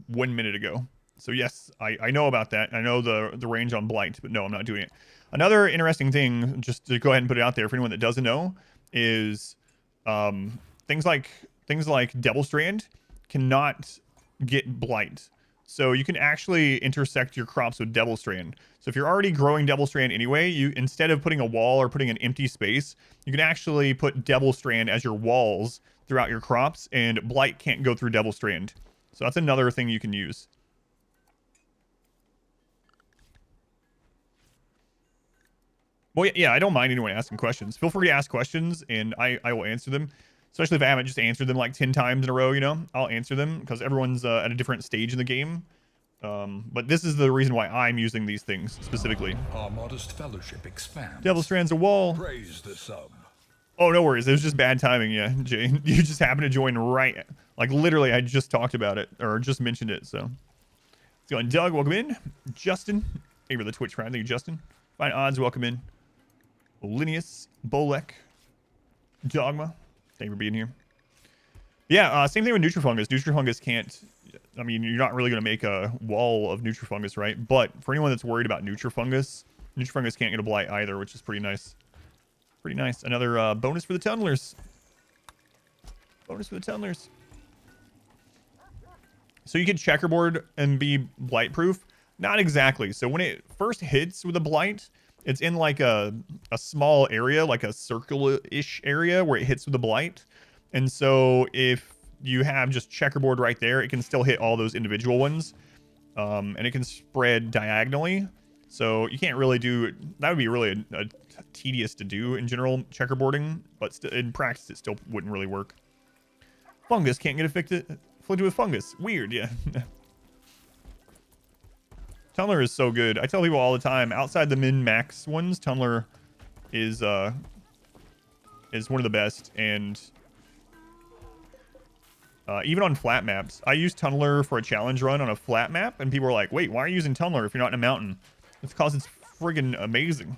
1 minute ago. So yes, I know about that. I know the range on blight, but no, I'm not doing it. Another interesting thing, just to go ahead and put it out there for anyone that doesn't know, is things like Devil Strand cannot get blight. So you can actually intersect your crops with Devil Strand. So if you're already growing Devil Strand anyway, you, instead of putting a wall or putting an empty space, you can actually put Devil Strand as your walls throughout your crops, and blight can't go through Devil Strand. So that's another thing you can use. Well, yeah, I don't mind anyone asking questions. Feel free to ask questions, and I will answer them. Especially if I haven't just answered them like 10 times in a row, you know? I'll answer them, because everyone's at a different stage in the game. But this is the reason why I'm using these things, specifically. Our modest fellowship expands. Devil Strand's a wall. Praise the sub. Oh, no worries. It was just bad timing, yeah, Jay. You just happened to join right... Like, literally, I just talked about it, or just mentioned it, so... Let's go on. Doug, welcome in. Justin. Thank you for the Twitch Prime. Thank you, Justin. Fine Odds, welcome in. Linnaeus, Bolek, Dogma. Thank you for being here. Yeah, same thing with Nutrifungus. Nutrifungus can't... I mean, you're not really going to make a wall of Nutrifungus, right? But for anyone that's worried about Nutrifungus can't get a blight either, which is pretty nice. Pretty nice. Another bonus for the tunnelers. Bonus for the tunnelers. So you can checkerboard and be blight proof? Not exactly. So when it first hits with a blight, it's in like a small area, like a circle-ish area where it hits with a blight. And so if you have just checkerboard right there, it can still hit all those individual ones. And it can spread diagonally. So you can't really do... That would be really a tedious to do in general, checkerboarding. But in practice, it still wouldn't really work. Fungus can't get afflicted with fungus. Weird, yeah. Tunneler is so good. I tell people all the time, outside the min-max ones, Tunneler is one of the best. And even on flat maps, I use Tunneler for a challenge run on a flat map, and people are like, wait, why are you using Tunneler if you're not in a mountain? It's because it's friggin' amazing.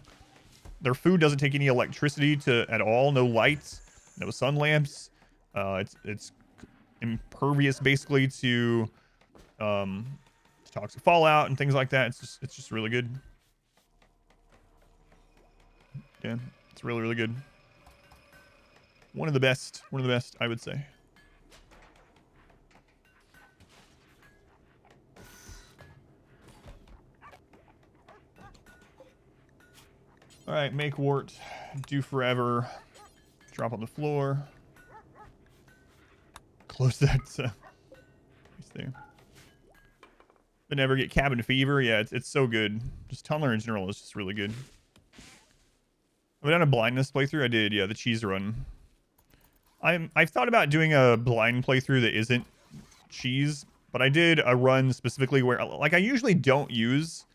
Their food doesn't take any electricity at all. No lights, no sun lamps. It's impervious basically to toxic fallout and things like that. It's just really good. Yeah, it's really, really good. One of the best, I would say. All right, make wart, do forever, drop on the floor, close that there. But never get cabin fever. Yeah, it's so good. Just Tunneler in general is just really good. Have I done a blindness playthrough? I did, yeah, the cheese run. I've thought about doing a blind playthrough that isn't cheese, but I did a run specifically where, like, I usually don't use...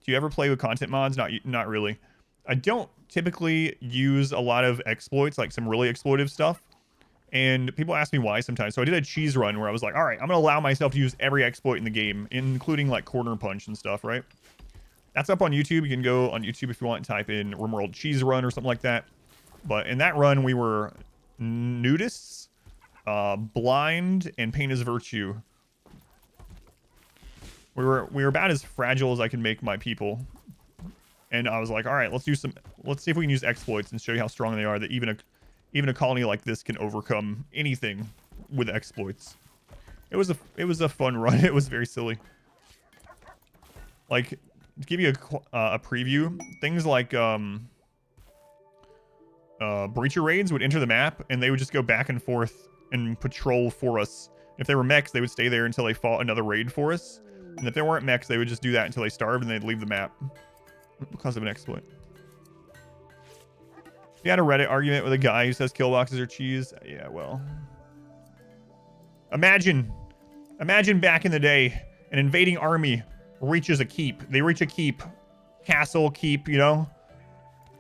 Do you ever play with content mods? Not really. I don't typically use a lot of exploits, like some really exploitive stuff. And people ask me why sometimes. So I did a cheese run where I was like, all right, I'm going to allow myself to use every exploit in the game, including like corner punch and stuff, right? That's up on YouTube. You can go on YouTube if you want and type in RimWorld cheese run or something like that. But in that run, we were nudists, blind, and pain is virtue. We were about as fragile as I can make my people. And I was like, all right, let's see if we can use exploits and show you how strong they are, that even a colony like this can overcome anything with exploits. it was a fun run. It was very silly. Like, to give you a preview, things like breacher raids would enter the map, and they would just go back and forth and patrol for us. If they were mechs, they would stay there until they fought another raid for us. And if they weren't mechs, they would just do that until they starved, and they'd leave the map because of an exploit. You had a Reddit argument with a guy who says kill boxes are cheese. Yeah, well, imagine back in the day, an invading army reaches a keep. They reach a keep, castle, keep, you know,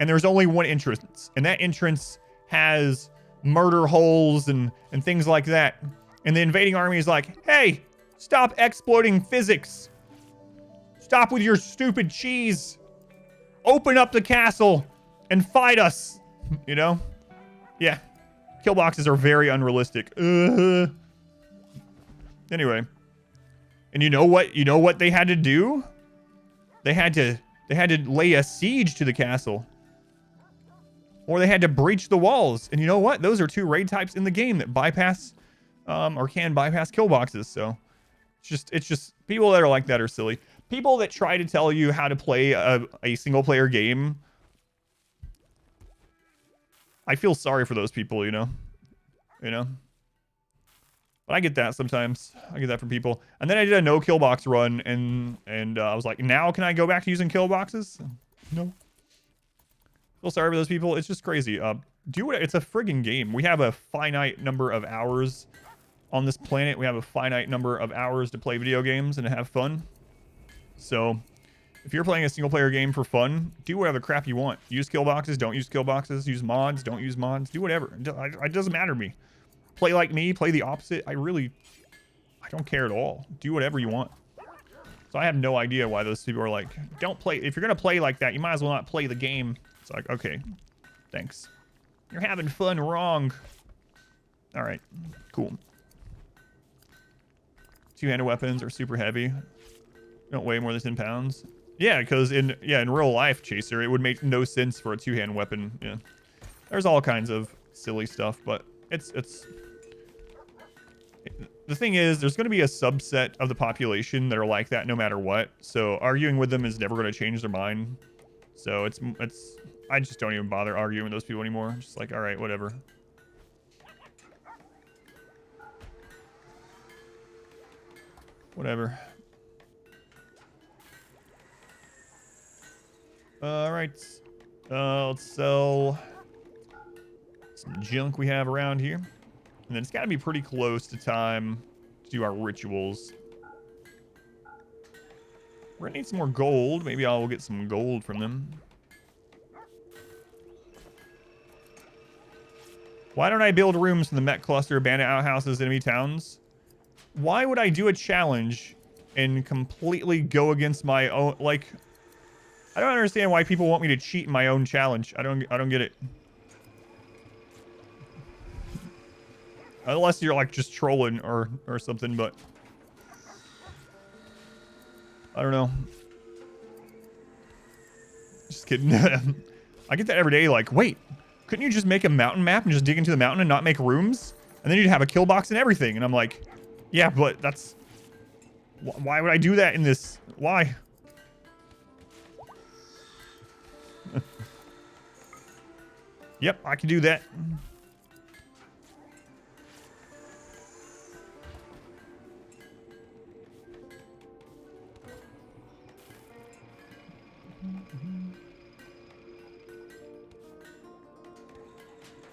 and there's only one entrance, and that entrance has murder holes and things like that. And the invading army is like, hey, stop exploiting physics. Stop with your stupid cheese. Open up the castle and fight us. You know? Yeah. Kill boxes are very unrealistic. Anyway. And you know what? You know what they had to do? They had to lay a siege to the castle. Or they had to breach the walls. And you know what? Those are two raid types in the game that bypass or can bypass kill boxes. So it's just people that are like that are silly. People that try to tell you how to play a single player game, I feel sorry for those people, you know? But I get that sometimes. I get that from people. And then I did a no kill box run, and I was like, now can I go back to using kill boxes? No. Feel sorry for those people. It's just crazy. Do it. It's a friggin' game. We have a finite number of hours on this planet. We have a finite number of hours to play video games and to have fun. So if you're playing a single player game for fun, do whatever crap you want. Use kill boxes, don't use kill boxes, use mods, don't use mods, do whatever. It doesn't matter to me. Play like me, play the opposite. I don't care at all. Do whatever you want. So I have no idea why those people are like, don't play. If you're going to play like that, you might as well not play the game. It's like, okay, thanks. You're having fun wrong. All right, cool. Two-handed weapons are super heavy. Don't weigh more than 10 pounds. Yeah, because in real life, Chaser, it would make no sense for a two-hand weapon. Yeah, there's all kinds of silly stuff, but it's the thing is, there's going to be a subset of the population that are like that no matter what. So arguing with them is never going to change their mind. So I just don't even bother arguing with those people anymore. I'm just like, all right, whatever. Whatever. All right. Let's sell some junk we have around here. And then it's got to be pretty close to time to do our rituals. We're gonna need some more gold. Maybe I'll get some gold from them. Why don't I build rooms from the mech cluster, abandoned outhouses, enemy towns? Why would I do a challenge and completely go against my own, like, I don't understand why people want me to cheat in my own challenge. I don't get it. Unless you're like just trolling or something, but I don't know. Just kidding. I get that every day, like, wait, couldn't you just make a mountain map and just dig into the mountain and not make rooms? And then you'd have a kill box and everything. And I'm like, yeah, but that's... Why would I do that in this? Why? Yep, I can do that.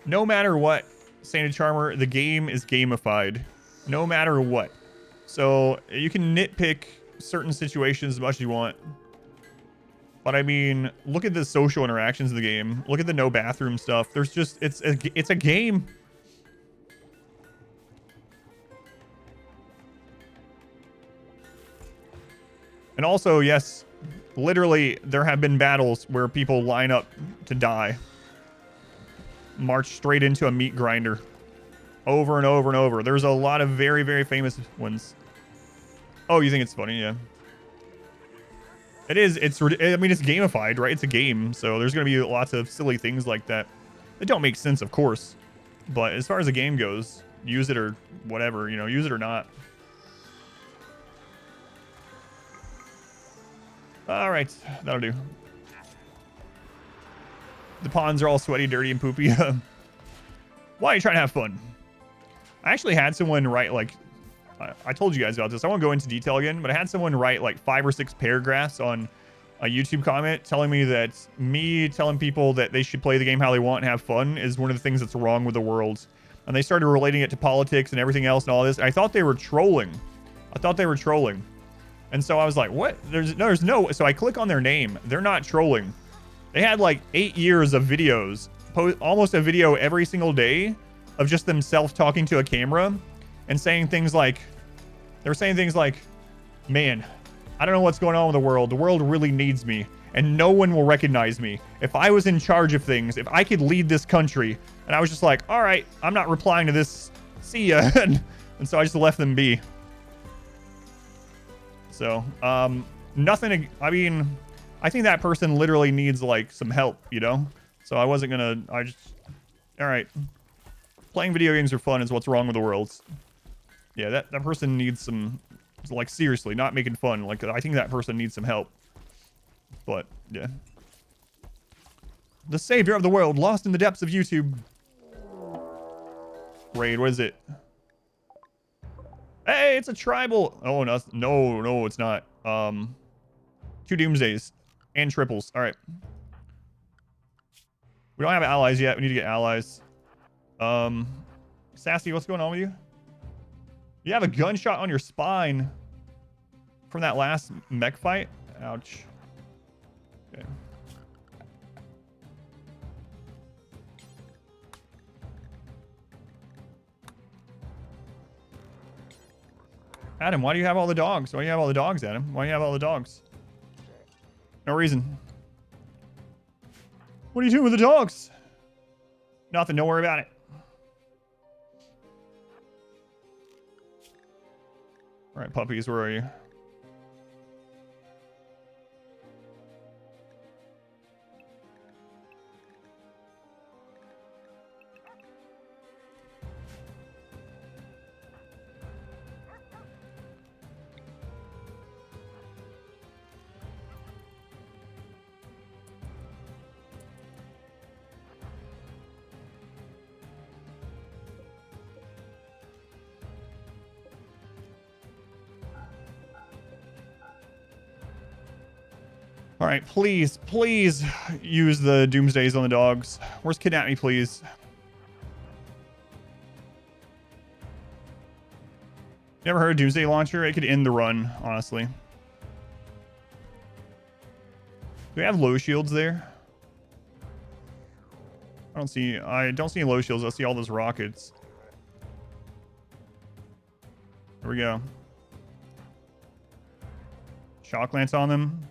No matter what, Sainted Charmer, the game is gamified. No matter what. So you can nitpick certain situations as much as you want. But I mean, look at the social interactions of the game. Look at the no bathroom stuff. There's just, it's a game. And also, yes, literally there have been battles where people line up to die. March straight into a meat grinder. Over and over and over. There's a lot of very, very famous ones. Oh, you think it's funny? Yeah. It is. I mean, it's gamified, right? It's a game. So there's going to be lots of silly things like that. That don't make sense, of course. But as far as the game goes, use it or whatever, you know, use it or not. All right, that'll do. The ponds are all sweaty, dirty, and poopy. Why are you trying to have fun? I actually had someone write, like, I told you guys about this. I won't go into detail again, but I had someone write like 5 or 6 paragraphs on a YouTube comment telling me that me telling people that they should play the game how they want and have fun is one of the things that's wrong with the world. And they started relating it to politics and everything else and all this. And I thought they were trolling. And so I was like, what? There's no. So I click on their name. They're not trolling. They had like 8 years of videos, almost a video every single day of just themselves talking to a camera and saying things like, man, I don't know what's going on with the world. The world really needs me and no one will recognize me. If I was in charge of things, if I could lead this country. And I was just like, all right, I'm not replying to this. See ya. And so I just left them be. So, nothing, I mean, I think that person literally needs like some help, you know? So I wasn't gonna, all right. Playing video games are fun is what's wrong with the world. Yeah, that person needs some, like, seriously, not making fun. Like, I think that person needs some help. But, yeah. The savior of the world, lost in the depths of YouTube. Raid, what is it? Hey, it's a tribal. Oh, no, it's not. 2 doomsdays and triples. All right. We don't have allies yet. We need to get allies. Sassy, what's going on with you? You have a gunshot on your spine from that last mech fight. Ouch. Okay. Adam, why do you have all the dogs? Why do you have all the dogs, Adam? Why do you have all the dogs? No reason. What are you doing with the dogs? Nothing. Don't worry about it. All right, puppies, where are you? All right, please use the doomsdays on the dogs. Where's Kidnap Me, please? You ever heard of Doomsday Launcher? It could end the run, honestly. Do we have low shields there? I don't see any low shields. I see all those rockets. There we go. Shock lance on them.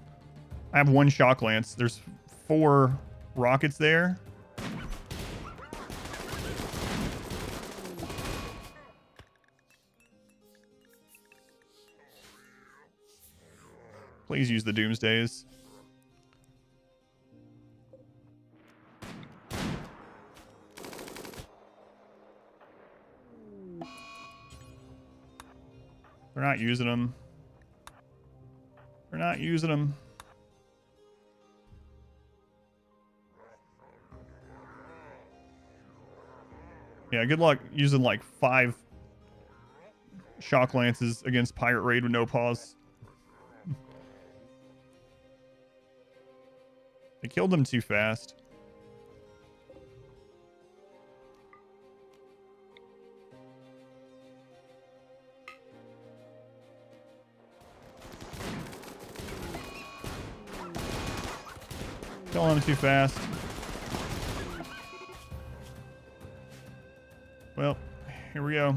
I have 1 shock lance. There's 4 rockets there. Please use the doomsdays. They're not using them. They're not using them. Yeah, good luck using like 5 shock lances against Pirate Raid with no pause. They killed them too fast. Killing them too fast. Well, here we go.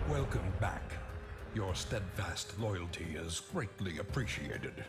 Welcome back. Your steadfast loyalty is greatly appreciated.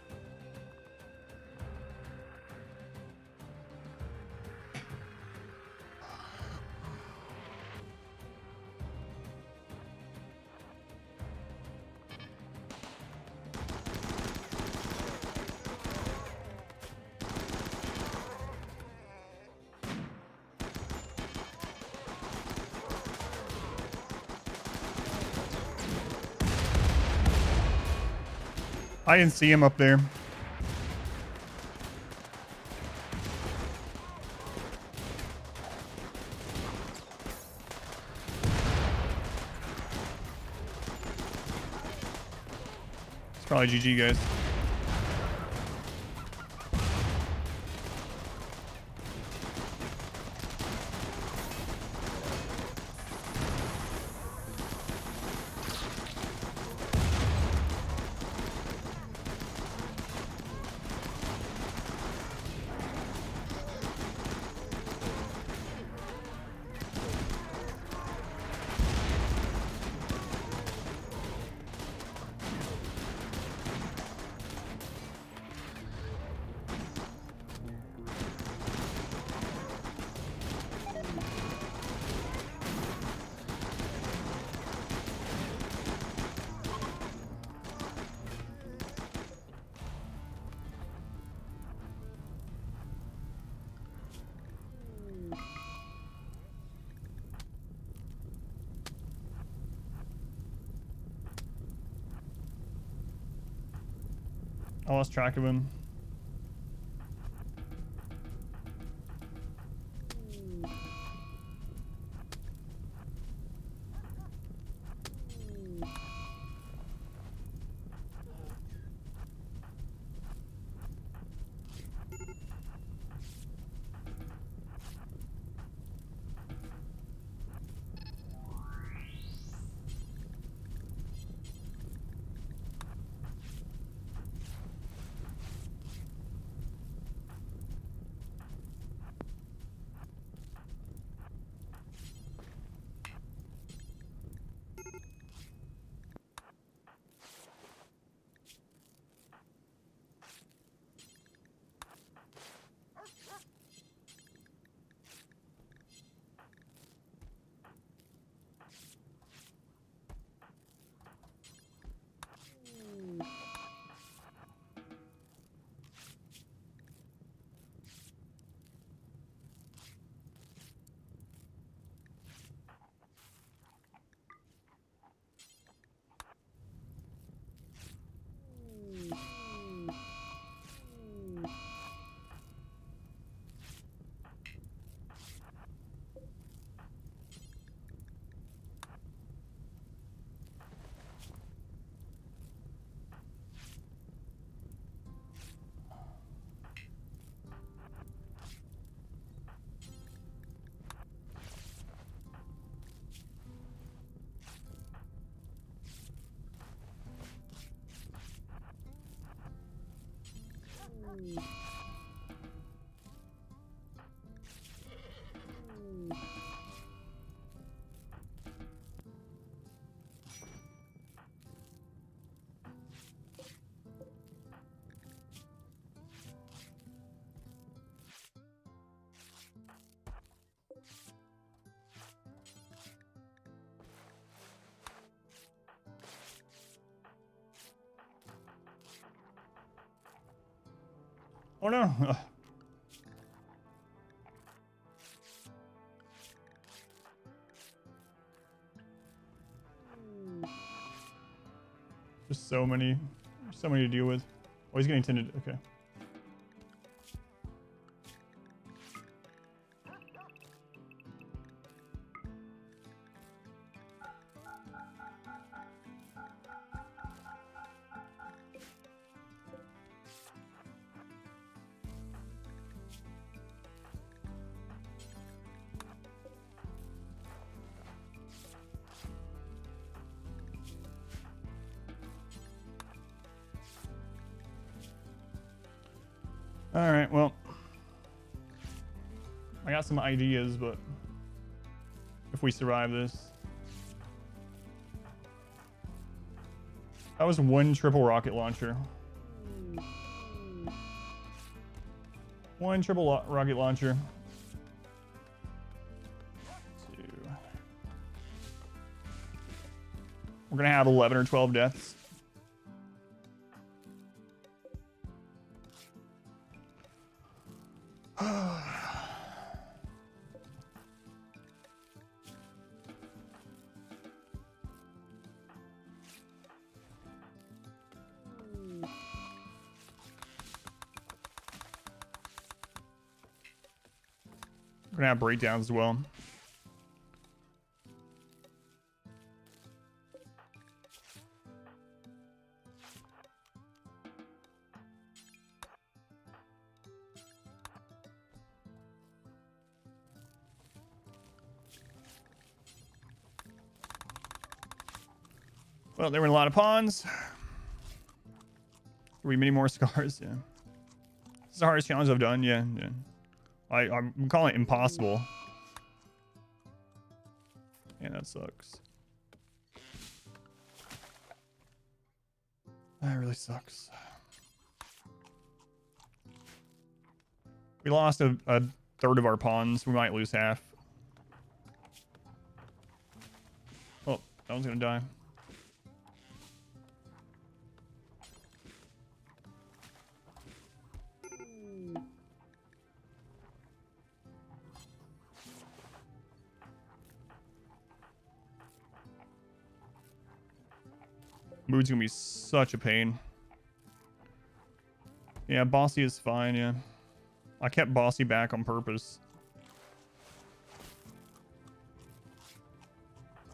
I didn't see him up there. It's probably GG, guys. I lost track of him. Oh no. Ugh. Just so many to deal with. Oh, he's getting tinted. Okay. All right, well, I got some ideas, but if we survive this. That was one triple rocket launcher. One triple rocket launcher. Two. We're gonna have 11 or 12 deaths. gonna have breakdowns as well. Well, there were a lot of pawns. We many more scars. Yeah, this is the hardest challenge I've done. Yeah, yeah. I'm calling it impossible. Yeah, that sucks. That really sucks. We lost a third of our pawns. We might lose half. Oh, that one's gonna die. Mood's gonna be such a pain. Yeah, Bossy is fine, yeah. I kept Bossy back on purpose.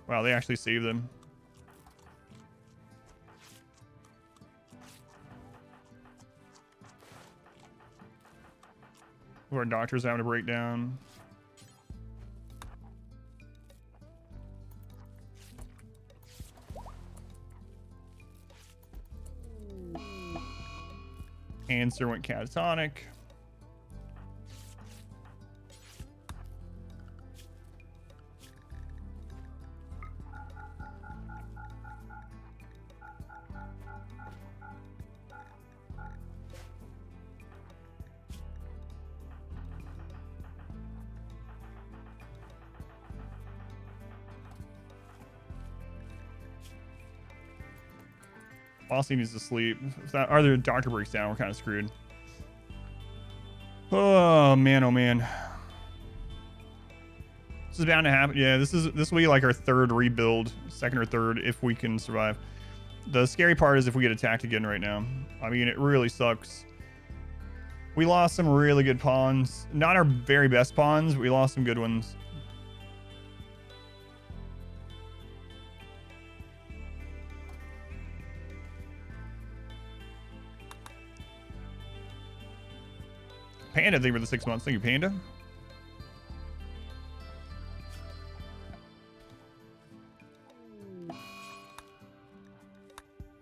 Wow, they actually saved them. Our doctor's having a breakdown. Answer went catatonic. Bossy needs to sleep. If that other doctor breaks down, we're kind of screwed. Oh man, oh man. This is bound to happen. Yeah, this will be like our third rebuild, second or third, if we can survive. The scary part is if we get attacked again right now. I mean, it really sucks. We lost some really good pawns. Not our very best pawns, but we lost some good ones. Panda, thank you for the 6 months. Thank you, Panda.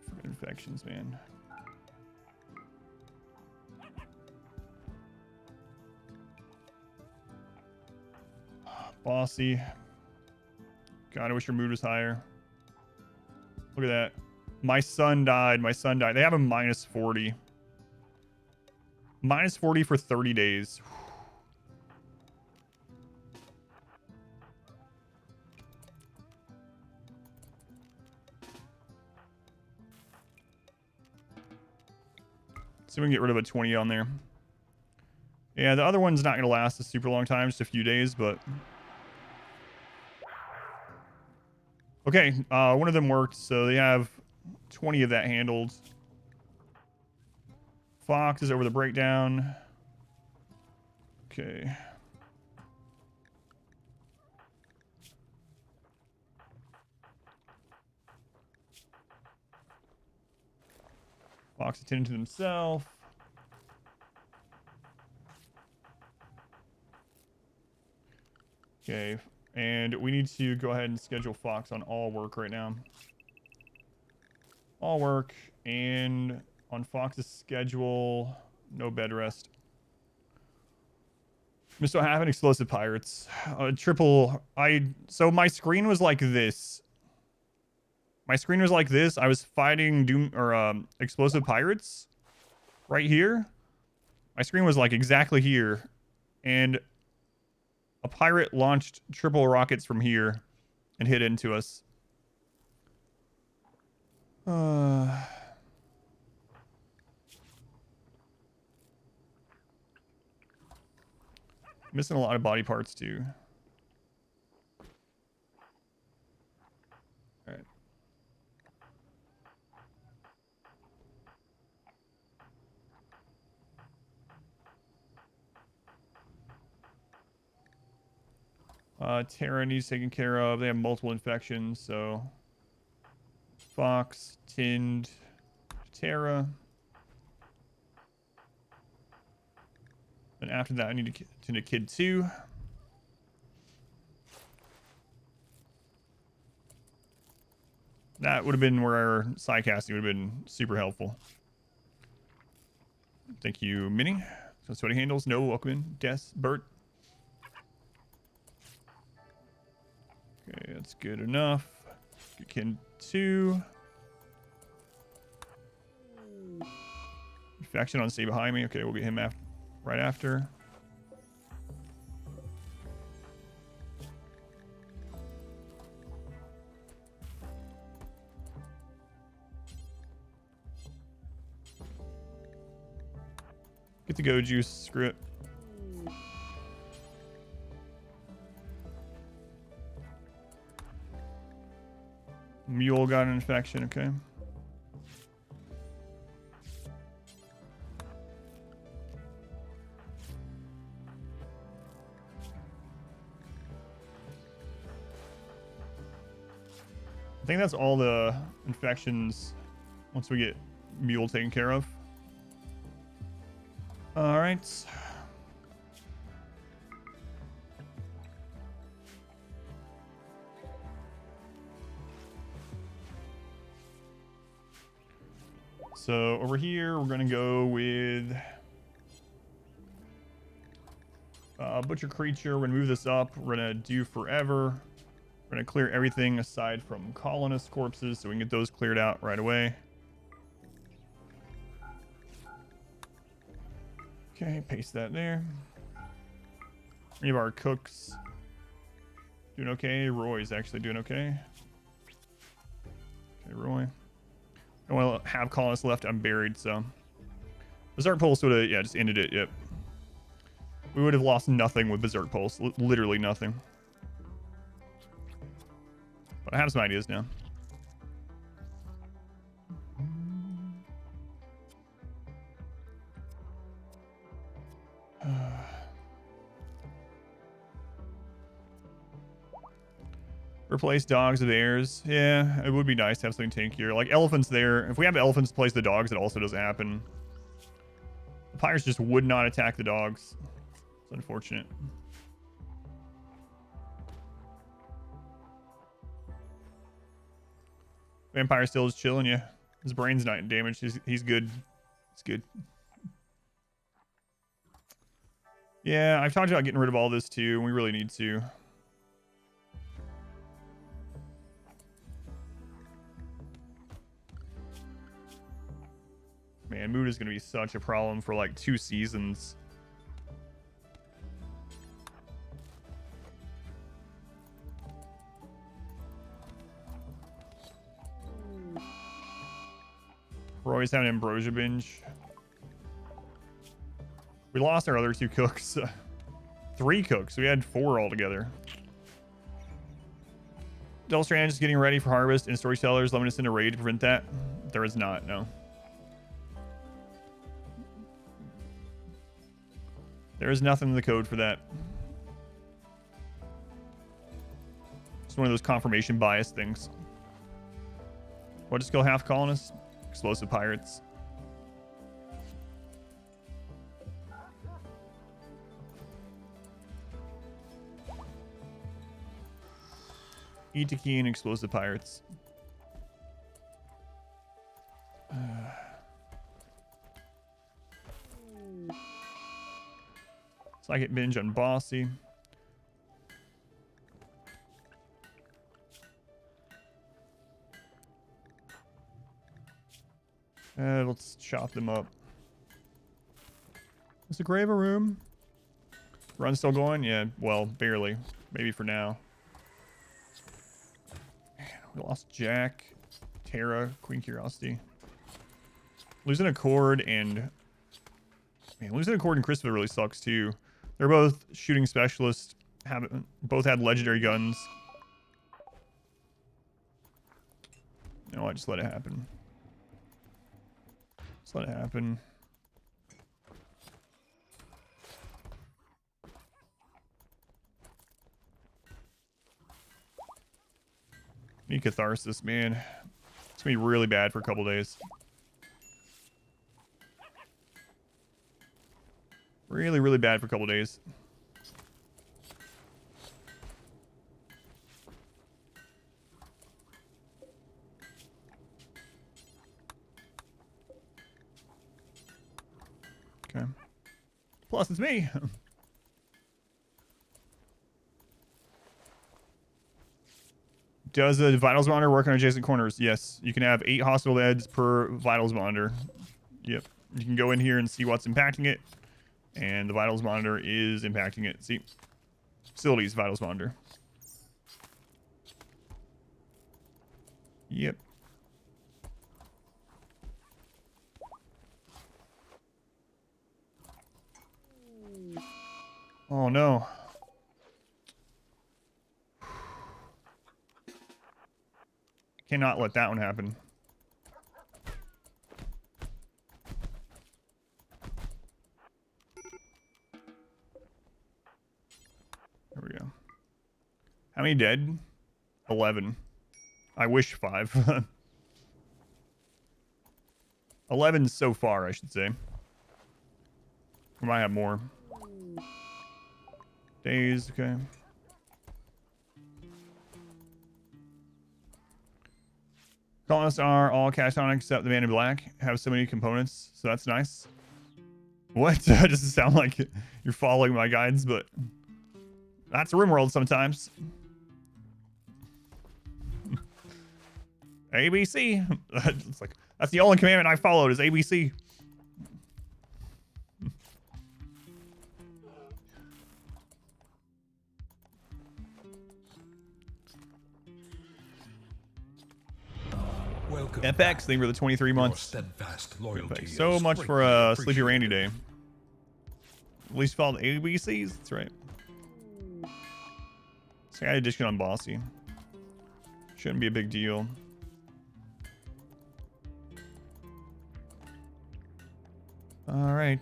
Freaking infections, man. Bossy. God, I wish your mood was higher. Look at that. My son died. My son died. They have a minus 40. Minus 40 for 30 days. So we can get rid of a 20 on there. Yeah, the other one's not going to last a super long time, just a few days, but... Okay, one of them worked, so they have 20 of that handled. Fox is over the breakdown. Okay. Fox attending to himself. Okay, and we need to go ahead and schedule Fox on all work right now. All work, and on Fox's schedule, no bed rest. Mr. Having explosive pirates. So my screen was like this. My screen was like this. I was fighting explosive pirates right here. My screen was like exactly here. And a pirate launched triple rockets from here and hit into us. Missing a lot of body parts too. All right. Terra needs taken care of. They have multiple infections, so Fox, Tinned, Terra. And after that, I need to tend to Kid 2. That would have been where our side casting would have been super helpful. Thank you, Minnie. So sweaty handles, no, welcome in. Des, Bert. Okay, that's good enough. Get Kid 2. Infection on stay behind me. Okay, we'll get him right after. Get the go juice, screw it. Mule got an infection, okay. I think that's all the infections once we get Mule taken care of. All right. So over here, we're gonna go with Butcher Creature. We're gonna move this up. We're gonna do Forever. We're gonna clear everything aside from colonist corpses so we can get those cleared out right away. Okay, paste that there. We have our cooks doing okay. Roy's actually doing okay. Okay, Roy. I want to have colonists left unburied, so Berserk Pulse would have, yeah, just ended it. Yep. We would have lost nothing with Berserk Pulse. Literally nothing. But I have some ideas now. Replace dogs with heirs. Yeah, it would be nice to have something tankier. Like elephants there. If we have elephants to place the dogs, it also doesn't happen. The pirates just would not attack the dogs. It's unfortunate. Vampire still is chilling, yeah. His brain's not damaged. He's good. He's good. Yeah, I've talked about getting rid of all this too, and we really need to. Man, mood is going to be such a problem for like 2 seasons. We're always having ambrosia binge. We lost our other 2 cooks. 3 cooks. We had 4 altogether. Delstrand is getting ready for harvest, and storytellers limiting us in a raid to prevent that. There is not, no. There is nothing in the code for that. It's one of those confirmation bias things. What just kill half colonists? Explosive pirates. Itaki and explosive pirates. Psychic binge on Bossy. Let's chop them up. Is the grave a room? Run still going? Yeah, well, barely. Maybe for now. Man, we lost Jack, Terra, Queen Curiosity. Losing a cord and... Man, losing a cord and Christopher really sucks too. They're both shooting specialists. Both had legendary guns. No, I just let it happen. Just let it happen. Need catharsis, man. It's gonna be really bad for a couple days. Really, really bad for a couple days. Okay. Plus, it's me. Does the vitals monitor work on adjacent corners? Yes. You can have 8 hospital beds per vitals monitor. Yep. You can go in here and see what's impacting it. And the vitals monitor is impacting it. See? Facilities vitals monitor. Yep. Oh no. Cannot let that one happen. There we go. How many dead? 11. I wish 5. 11 so far, I should say. We might have more. Days, okay. Colonists are all catatonic except the man in black. Have so many components, so that's nice. What? That doesn't sound like you're following my guides, but that's RimWorld sometimes. ABC. It's like, that's the only commandment I followed is ABC. Welcome FX, back. thank you for the 23 months. Steadfast loyalty Thanks so is much for greatly Sleepy Randy appreciated. Day. At least followed ABCs. That's right. So I got addition on Bossy. Shouldn't be a big deal. All right.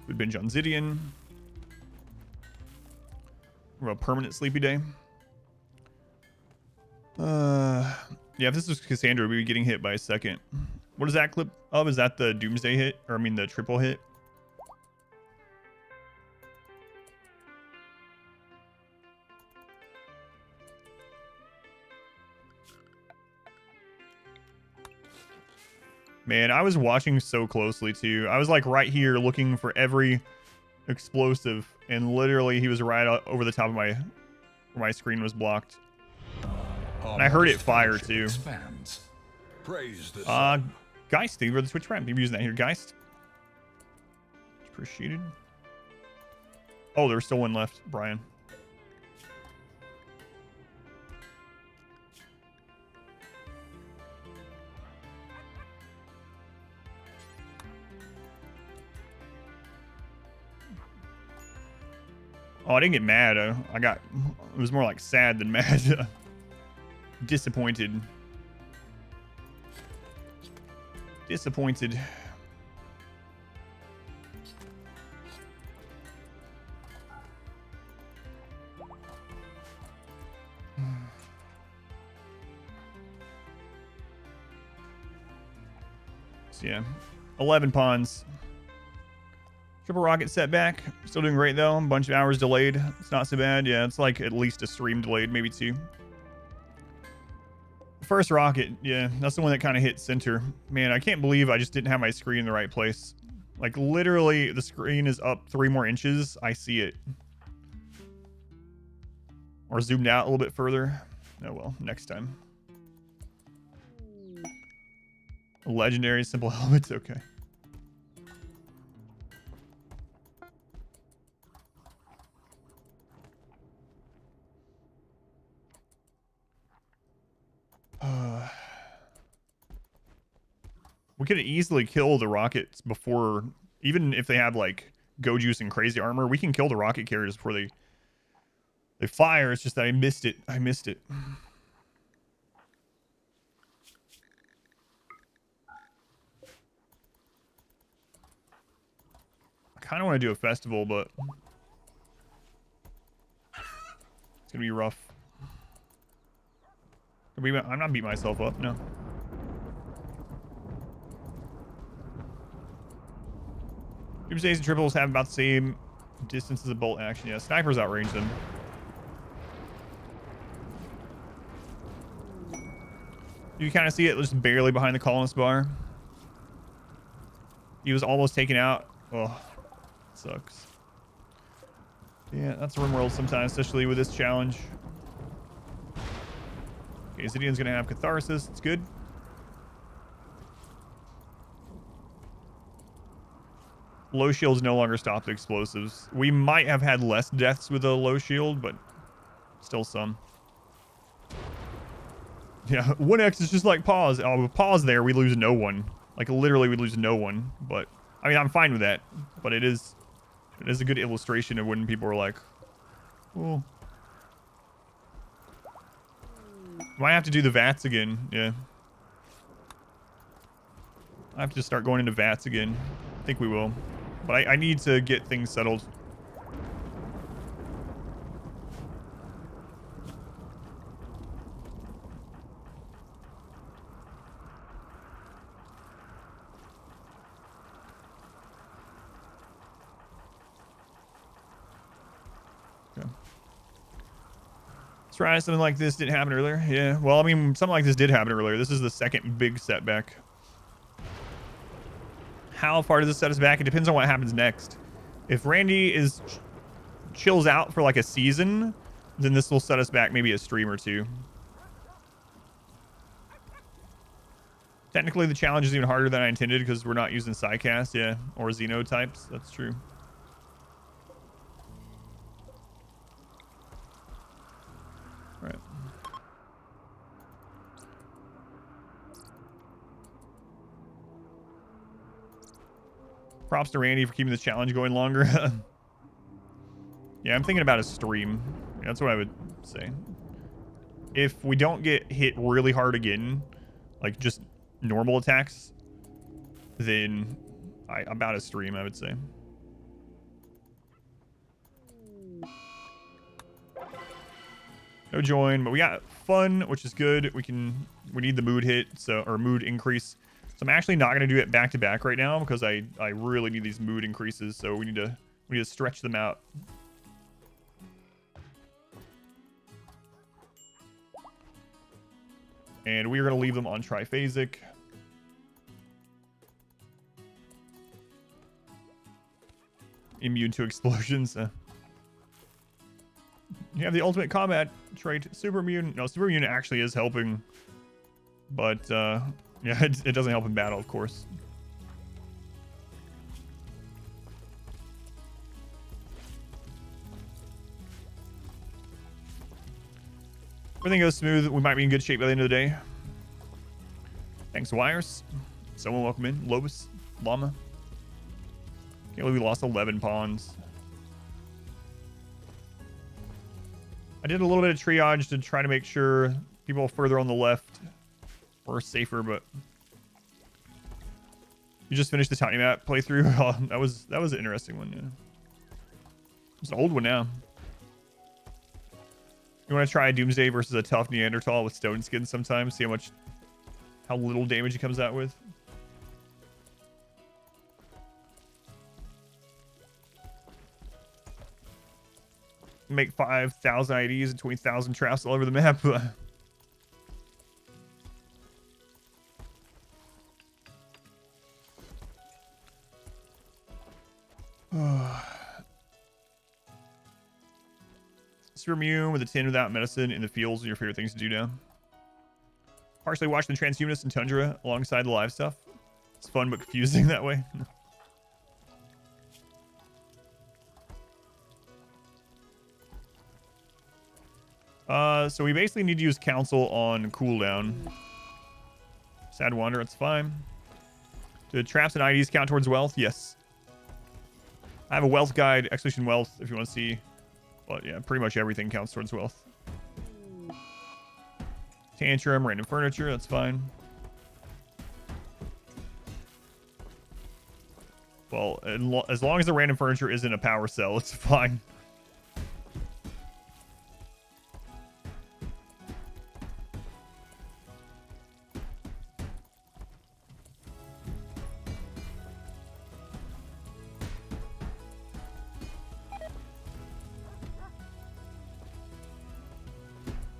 We binge on Zidian. We're a permanent sleepy day. Yeah, if this was Cassandra, we'd be getting hit by a second. What is that clip of? Is that the Doomsday hit? Or I mean the triple hit? Man, I was watching so closely too. I was like right here looking for every explosive, and literally he was right over the top of my, where my screen was blocked. And I heard it fire too. Expands. Praise the Geist, thank you for the Twitch Prime. Thank you for using that here, Geist. Appreciated. Oh, there's still one left, Brian. Oh, I didn't get mad. It was more like sad than mad. Disappointed. Disappointed. So yeah, 11 pawns. Triple rocket setback. Still doing great though. A bunch of hours delayed. It's not so bad. Yeah, it's like at least a stream delayed, maybe 2. First rocket, yeah, that's the one that kind of hit center. Man, I can't believe I just didn't have my screen in the right place. Like literally, the screen is up 3 more inches. I see it. Or zoomed out a little bit further. Oh well, next time. Legendary simple helmets, okay. We could easily kill the rockets before, even if they have like go juice and crazy armor, we can kill the rocket carriers before they fire. It's just that I missed it. I missed it. kind of want to do a festival, but it's gonna be rough. I'm not beating myself up, no. Doomsdays and triples have about the same distance as a bolt action. Yeah, snipers outrange them. You kind of see it just barely behind the colonist bar. He was almost taken out. Oh, sucks. Yeah, that's RimWorld sometimes, especially with this challenge. Okay, Zidian's gonna have Catharsis. It's good. Low shields no longer stop the explosives. We might have had less deaths with a low shield, but still some. Yeah, 1x is just like pause. Oh, with pause there, we lose no one. Like, literally, we lose no one. But, I mean, I'm fine with that. But it is a good illustration of when people are like, oh. Might have to do the VATS again. Yeah. I have to start going into VATS again. I think we will. But I need to get things settled. Okay. Let's try something like this. Didn't happen earlier. Yeah. Well, I mean, something like this did happen earlier. This is the second big setback. How far does this set us back? It depends on what happens next. If Randy chills out for like a season, then this will set us back maybe a stream or two. Technically, the challenge is even harder than I intended because we're not using Psycast, yeah, or Xenotypes. That's true. All right. Props to Randy for keeping this challenge going longer. Yeah, I'm thinking about a stream. That's what I would say. If we don't get hit really hard again, like just normal attacks, then about a stream, I would say. No join, but we got fun, which is good. We need the mood hit, or mood increase. So I'm actually not going to do it back to back right now because I really need these mood increases. So we need to stretch them out. And we are going to leave them on triphasic. Immune to explosions. You have the ultimate combat trait, super immune. No, super immune actually is helping. But, yeah, it doesn't help in battle, of course. Everything goes smooth. We might be in good shape by the end of the day. Thanks, Wires. Someone welcome in. Lobus. Llama. Can't believe we lost 11 pawns. I did a little bit of triage to try to make sure people further on the left were safer, but you just finished the Tiny Map playthrough. Oh, that was an interesting one. Yeah. It's an old one now. You want to try a Doomsday versus a tough Neanderthal with stone skin sometimes? See how little damage he comes out with. Make 5,000 IDs and 20,000 traps all over the map. Super immune with a 10 without medicine in the fields are your favorite things to do now. Partially watching the Transhumanist and Tundra alongside the live stuff. It's fun but confusing that way. So we basically need to use Council on cooldown. Sad Wander, it's fine. Do traps and IDs count towards wealth? Yes. I have a wealth guide, Execution Wealth, if you want to see. But yeah, pretty much everything counts towards wealth. Tantrum, random furniture, that's fine. Well, as long as the random furniture isn't a power cell, it's fine.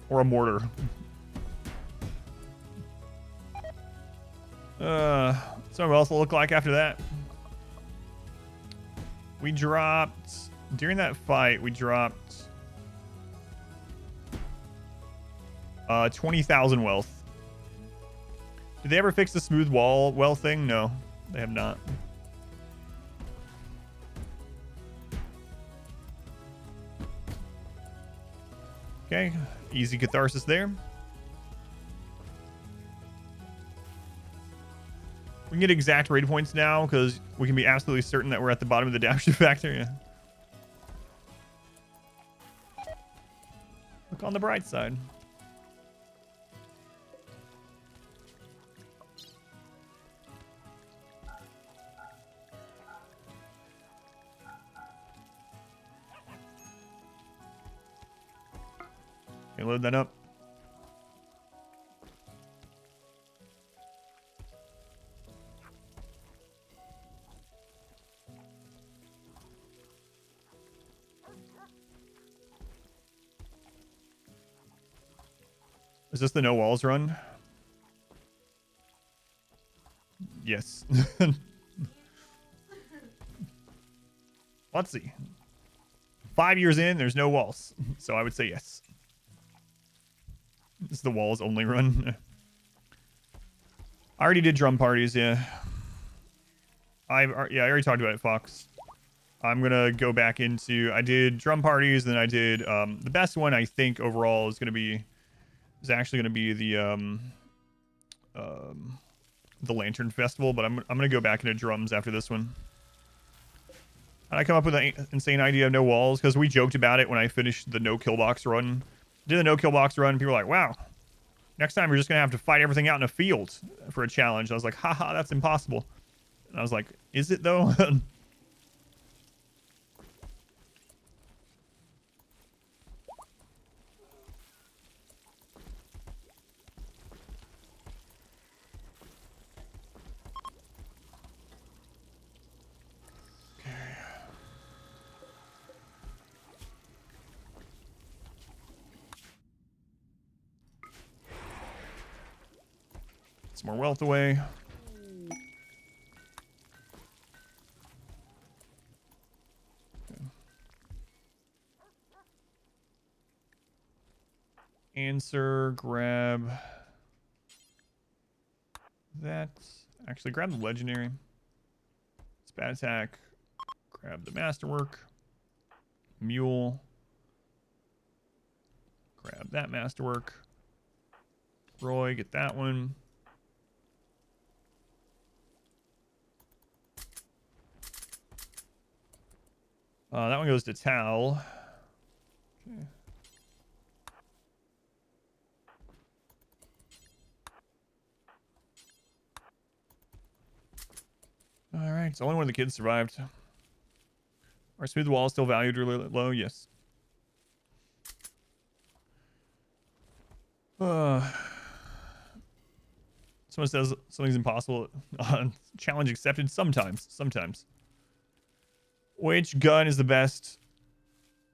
Or a mortar. So what else will look like after that? We dropped, during that fight, we dropped 20,000 wealth. Did they ever fix the smooth well thing? No, they have not. Okay, easy catharsis there. We can get exact raid points now because we can be absolutely certain that we're at the bottom of the downshift factor. Yeah. Look on the bright side. Okay, load that up. Is this the no walls run? Yes. Let's see. 5 years in, there's no walls. So I would say yes. This is the walls only run. I already did drum parties, yeah. I already talked about it, Fox. I'm gonna go back into, I did drum parties, then I did the best one I think overall is actually gonna be the Lantern Festival, but I'm gonna go back into drums after this one. And I come up with an insane idea of no walls because we joked about it when I finished the no kill box run. Did the no kill box run, people were like, wow, next time you're just gonna have to fight everything out in a field for a challenge. I was like, haha, that's impossible. And I was like, is it though? Some more wealth away. Okay. Answer, grab that. Actually, grab the legendary. Spat attack. Grab the masterwork. Mule. Grab that masterwork. Roy, get that one. That one goes to Tal. Okay. All right, it's only one of the kids survived. Are smooth walls still valued really low? Yes. Someone says something's impossible. Challenge accepted. Sometimes. Which gun is the best?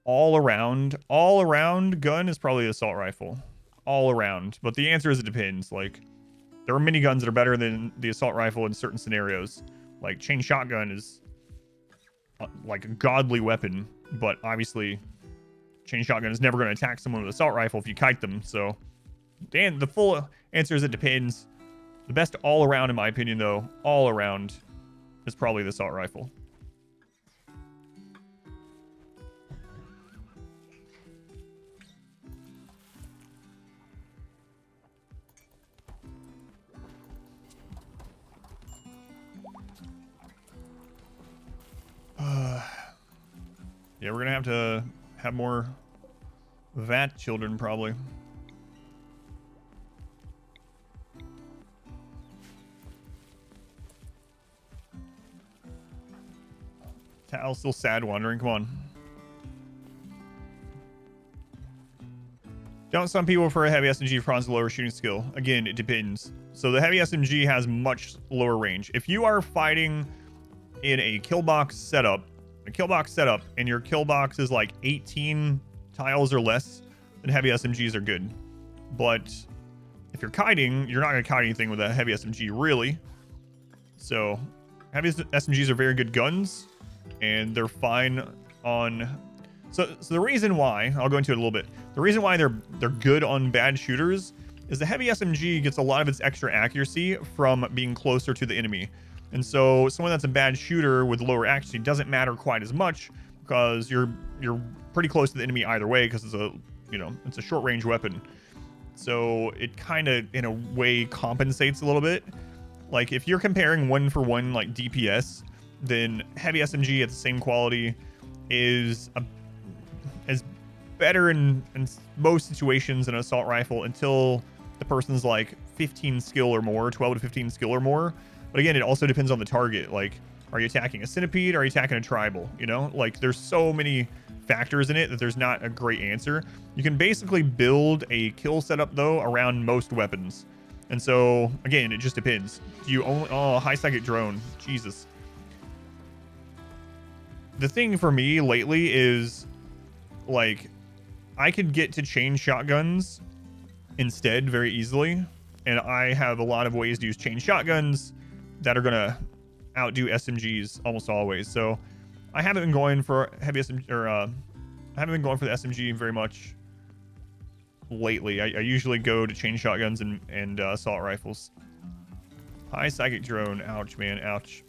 All around gun is probably assault rifle. All around. But the answer is it depends. Like, there are miniguns that are better than the assault rifle in certain scenarios. Like, chain shotgun is like a godly weapon, but obviously chain shotgun is never going to attack someone with assault rifle if you kite them. So, Dan, the full answer is it depends. The best all around, in my opinion, though, all around, is probably the assault rifle. Yeah, we're gonna have to have more VAT children, probably. Tal's still sad wandering. Come on. Don't some people for a heavy SMG prawns lower shooting skill? Again, it depends. So the heavy SMG has much lower range. If you are fighting in a kill box setup, and your kill box is like 18 tiles or less, then heavy SMGs are good. But if you're kiting, you're not going to kite anything with a heavy SMG, really. So heavy SMGs are very good guns, and they're fine on... So the reason why, I'll go into it a little bit. The reason why they're good on bad shooters is the heavy SMG gets a lot of its extra accuracy from being closer to the enemy. And so someone that's a bad shooter with lower accuracy doesn't matter quite as much because you're pretty close to the enemy either way because it's a short range weapon. So it kind of in a way compensates a little bit. Like if you're comparing 1-for-1 like DPS, then heavy SMG at the same quality is better in most situations than an assault rifle until the person's like 15 skill or more, 12 to 15 skill or more. But again, it also depends on the target. Like, are you attacking a centipede? Or are you attacking a tribal? You know, like there's so many factors in it that there's not a great answer. You can basically build a kill setup though around most weapons. And so again, it just depends. Do you only, high psychic drone, Jesus. The thing for me lately is like, I could get to chain shotguns instead very easily. And I have a lot of ways to use chain shotguns that are going to outdo SMGs almost always. So I haven't been going for heavy SMG, or I haven't been going for the SMG very much lately. I usually go to chain shotguns and assault rifles. High psychic drone. Ouch, man. Ouch.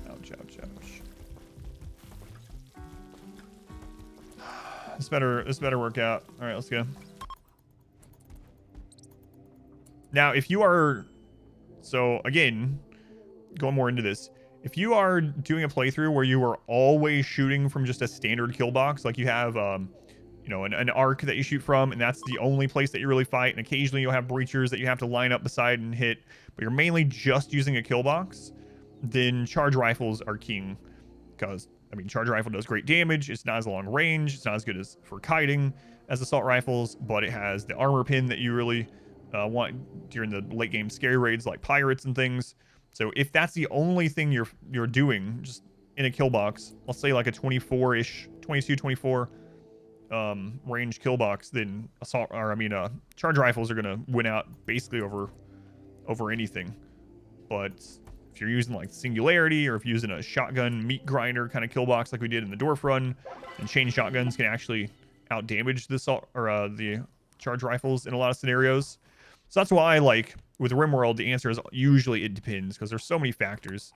Ouch, ouch, ouch. This better work out. All right, let's go. Now, if you are, so again, going more into this, if you are doing a playthrough where you are always shooting from just a standard kill box, like you have, you know, an arc that you shoot from, and that's the only place that you really fight, and occasionally you'll have breachers that you have to line up beside and hit, but you're mainly just using a kill box, then charge rifles are king, because I mean, charge rifle does great damage. It's not as long range. It's not as good as for kiting as assault rifles, but it has the armor pin that you really want during the late game scary raids like pirates and things. So if that's the only thing you're doing just in a kill box, let's say like a 24-ish, 22, 24 range kill box, then charge rifles are gonna win out basically over anything. But if you're using like Singularity, or if you're using a shotgun meat grinder kind of kill box like we did in the Dwarf run, and chain shotguns can actually out damage the charge rifles in a lot of scenarios. So that's why, like with RimWorld, the answer is usually it depends, because there's so many factors.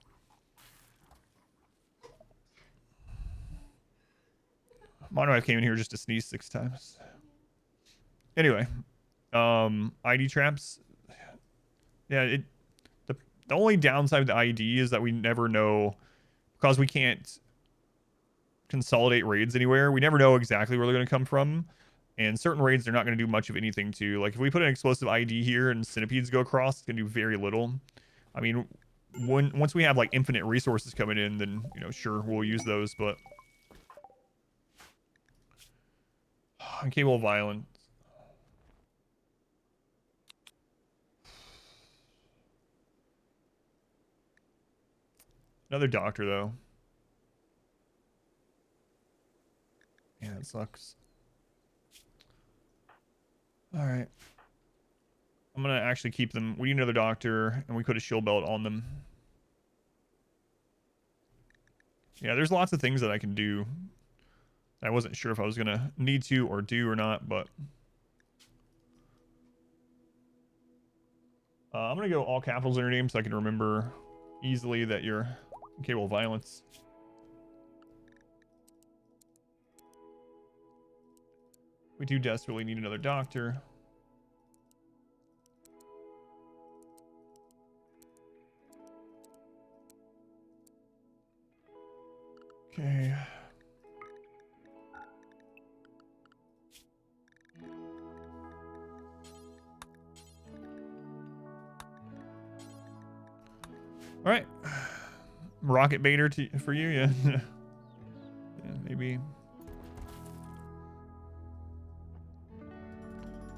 Monowave came in here just to sneeze 6 times. Anyway, ID traps. Yeah, the only downside of the ID is that we never know, because we can't consolidate raids anywhere. We never know exactly where they're going to come from. And certain raids, they're not going to do much of anything to. Like, if we put an explosive ID here and centipedes go across, it's going to do very little. I mean, once we have, like, infinite resources coming in, then, you know, sure, we'll use those, but... Incapable violence. Another doctor, though. Yeah, it sucks. All right. I'm going to actually keep them. We need another doctor, and we put a shield belt on them. Yeah, there's lots of things that I can do. I wasn't sure if I was going to need to or do or not, but... I'm going to go all capitals in your name so I can remember easily that you're incapable of violence. We do desperately need another doctor. Okay. All right. Rocket baiter for you, yeah. Yeah, maybe.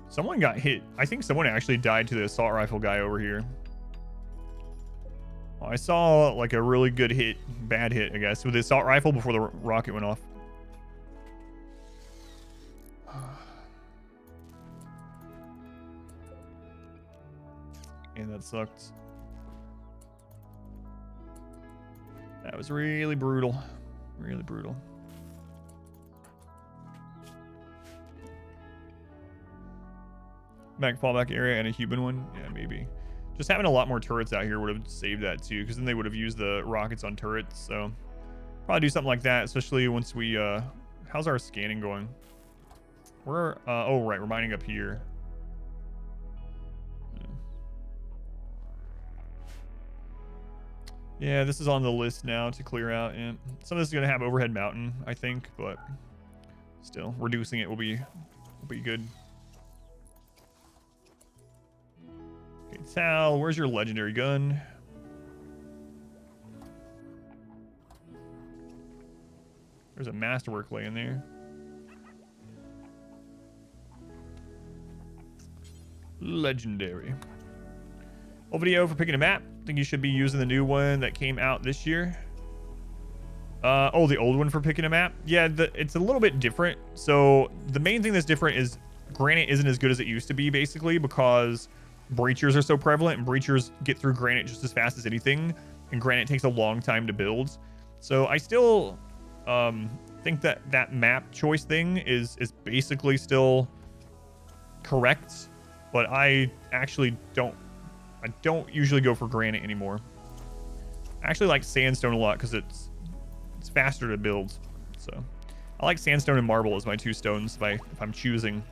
Someone got hit. I think someone actually died to the assault rifle guy over here. Oh, I saw like a really good hit, bad hit, I guess, with the assault rifle before the rocket went off. And that sucked. That was really brutal. Really brutal. Back fallback area and a human one? Yeah, maybe. Just having a lot more turrets out here would have saved that too, because then they would have used the rockets on turrets. So probably do something like that, especially once we how's our scanning going? We're oh right, we're mining up here. Yeah, this is on the list now to clear out. And some of this is gonna have overhead mountain, I think, but still reducing it will be good. Okay, Sal, where's your legendary gun? There's a masterwork laying there. Legendary. Whole video for picking a map. I think you should be using the new one that came out this year. Oh, the old one for picking a map. Yeah, it's a little bit different. So the main thing that's different is granite isn't as good as it used to be, basically, because breachers are so prevalent, and breachers get through granite just as fast as anything, and granite takes a long time to build. So I still think that map choice thing is basically still correct, but I actually don't usually go for granite anymore. I actually like sandstone a lot because it's faster to build. So I like sandstone and marble as my two stones if I'm choosing.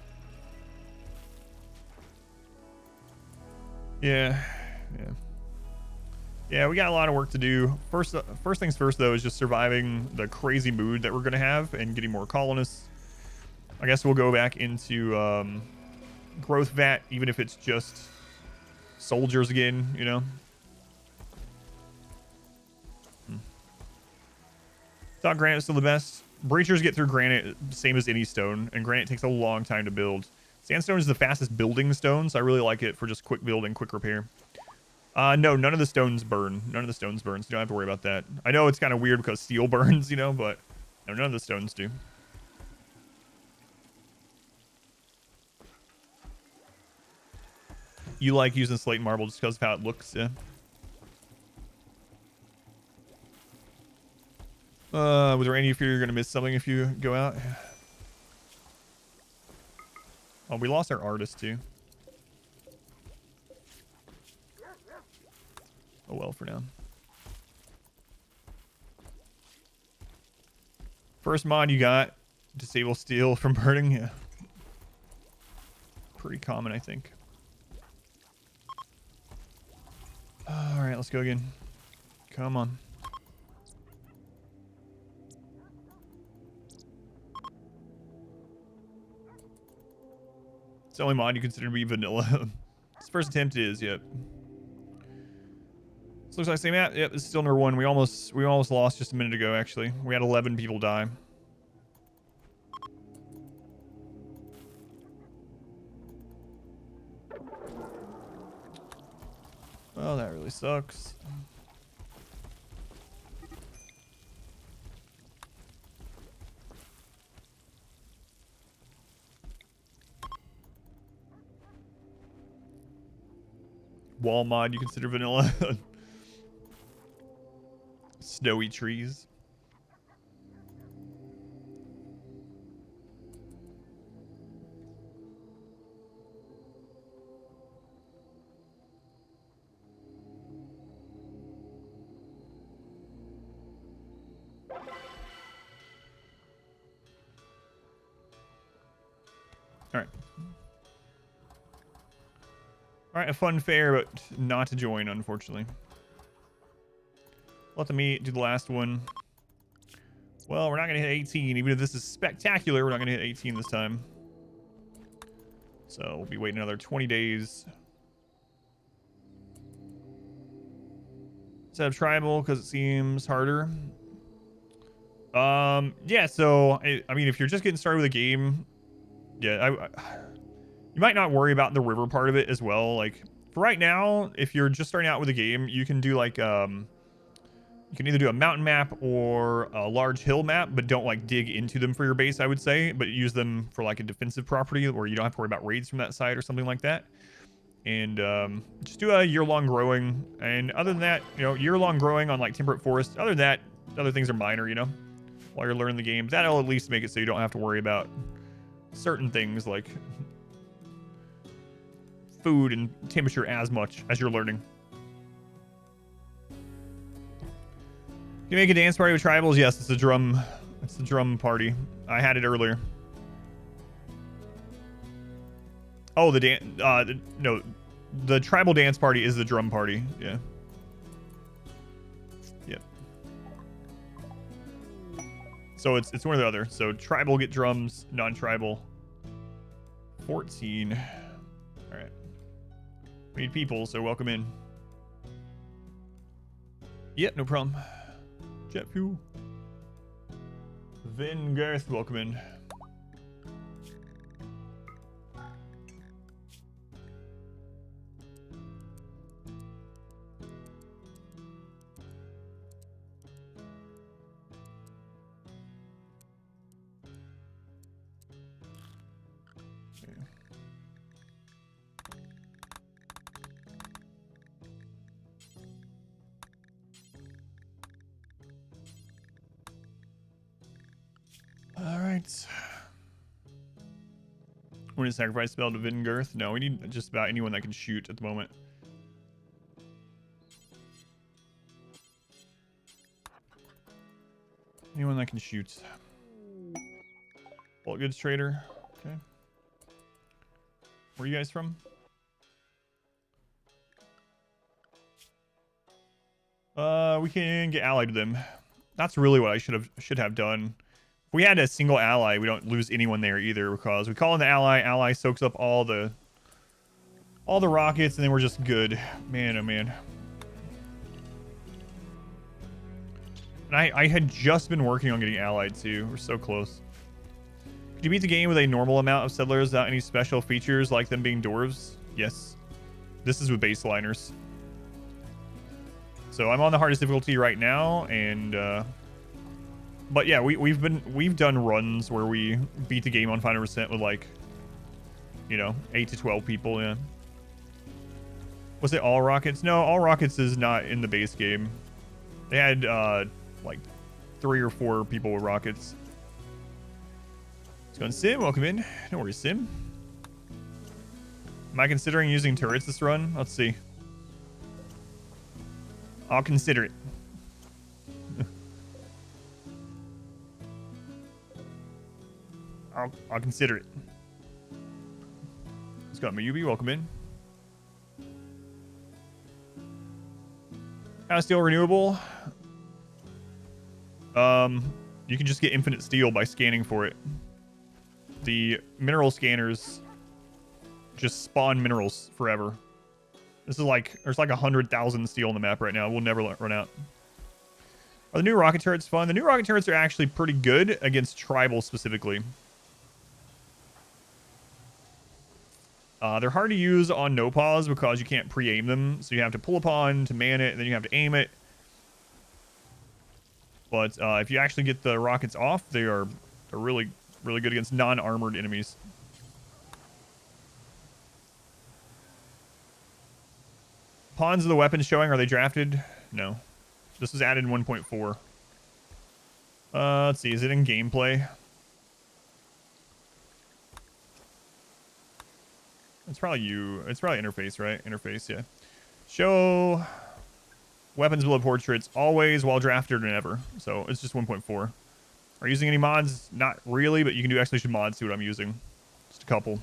Yeah, we got a lot of work to do. First things first, though, is just surviving the crazy mood that we're gonna have and getting more colonists. I guess we'll go back into growth vat, even if it's just soldiers again, you know. Thought granite's still the best. Breachers get through granite same as any stone, and granite takes a long time to build. Sandstone is the fastest building stone, so I really like it for just quick build and quick repair. No, none of the stones burn. None of the stones burn, so you don't have to worry about that. I know it's kind of weird because steel burns, you know, but no, none of the stones do. You like using slate and marble just because of how it looks, yeah. Was there any fear you're gonna miss something if you go out? Oh, we lost our artist too. Oh well, for now. First mod you got, disable steel from burning. Yeah, pretty common, I think. All right, let's go again. Come on. It's the only mod you consider to be vanilla. This first attempt is, yep. This looks like the same map. Yep, this is still number one. We almost lost just a minute ago, actually. We had 11 people die. Oh, that really sucks. Wall mod you consider vanilla. Snowy trees. All right, a fun fair, but not to join, unfortunately. Let the meat do the last one. Well, we're not going to hit 18. Even if this is spectacular, we're not going to hit 18 this time. So we'll be waiting another 20 days. Instead of tribal because it seems harder. Yeah, so I mean, if you're just getting started with a game, yeah, you might not worry about the river part of it as well. Like for right now, if you're just starting out with a game, you can do like you can either do a mountain map or a large hill map, but don't like dig into them for your base, I would say, but use them for like a defensive property where you don't have to worry about raids from that side or something like that. And just do a year-long growing. And other than that, you know, year-long growing on like temperate forest. Other than that, other things are minor, you know, while you're learning the game. That'll at least make it so you don't have to worry about certain things like food and temperature as much as you're learning. Can you make a dance party with tribals? Yes, it's a drum. It's the drum party. I had it earlier. Oh, the dance. No, the tribal dance party is the drum party. Yeah. Yep. So it's one or the other. So tribal get drums, non-tribal 14. All right. We need people, so welcome in. Yep, no problem. Jet fuel. Vin Garth, welcome in. All right. We need to sacrifice spell to Vingirth. No, we need just about anyone that can shoot at the moment. Anyone that can shoot. Bolt goods trader. Okay. Where are you guys from? We can get allied to them. That's really what I should have done. If we had a single ally, we don't lose anyone there either, because we call in the ally soaks up all the rockets, and then we're just good. Man, oh man. And I had just been working on getting allied too. We're so close. Could you beat the game with a normal amount of settlers without any special features like them being dwarves? Yes. This is with baseliners. So I'm on the hardest difficulty right now, and but yeah, we've done runs where we beat the game on 500% with like, you know, 8 to 12 people. Yeah. Was it all rockets? No, all rockets is not in the base game. They had like 3 or 4 people with rockets. Let's go on Sim. Welcome in. No worries, Sim. Am I considering using turrets this run? Let's see. I'll consider it. I'll consider it. Let's go, Mayubi. Welcome in. Steel renewable. You can just get infinite steel by scanning for it. The mineral scanners just spawn minerals forever. This is like, there's like 100,000 steel on the map right now. We'll never run out. Are the new rocket turrets fun? The new rocket turrets are actually pretty good against tribal specifically. They're hard to use on no pause because you can't pre-aim them. So you have to pull upon to man it, and then you have to aim it. But if you actually get the rockets off, they're really, really good against non-armored enemies. Pawns of the weapons showing, are they drafted? No. This was added in 1.4. Let's see, is it in gameplay? It's probably you. It's probably interface, right? Interface, yeah. Show weapons below portraits always while drafted or never. So it's just 1.4. Are you using any mods? Not really, but you can do exclamation mods. See what I'm using. Just a couple.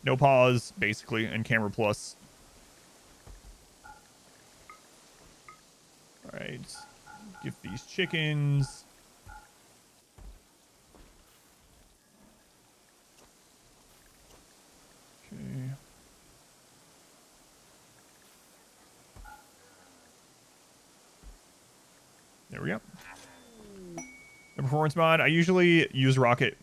No pause, basically, and camera plus. All right. Give these chickens. Okay. we go. The performance mod, I usually use Rocket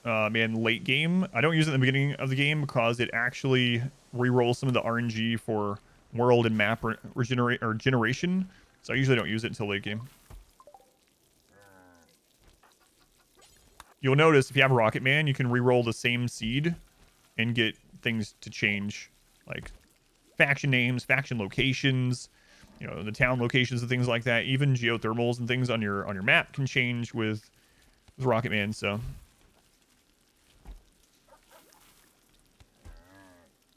Man late game. I don't use it in the beginning of the game because it actually re-rolls some of the RNG for world and map generation. So I usually don't use it until late game. You'll notice if you have Rocket Man, you can re-roll the same seed and get things to change, like faction names, faction locations, you know, the town locations and things like that. Even geothermals and things on your map can change with Rocket Man. So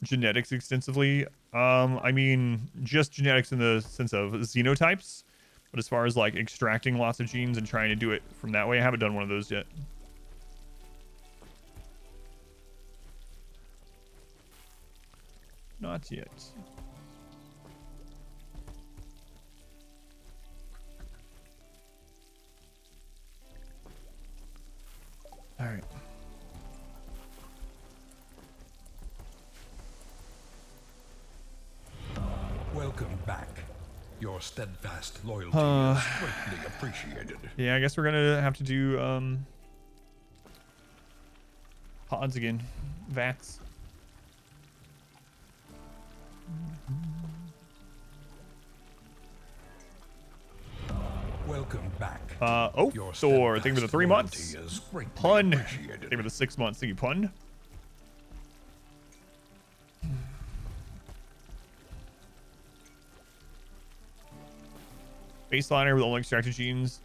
genetics extensively. I mean, just genetics in the sense of xenotypes. But as far as like extracting lots of genes and trying to do it from that way, I haven't done one of those yet. Not yet. All right. Welcome back. Your steadfast loyalty is greatly appreciated. Yeah, I guess we're gonna have to do pods again. Vats. Welcome back. Thor, thank you for the 3 months. Pun. Thank you for the 6 months. Thank you, Pun. Baseliner with only extracted genes.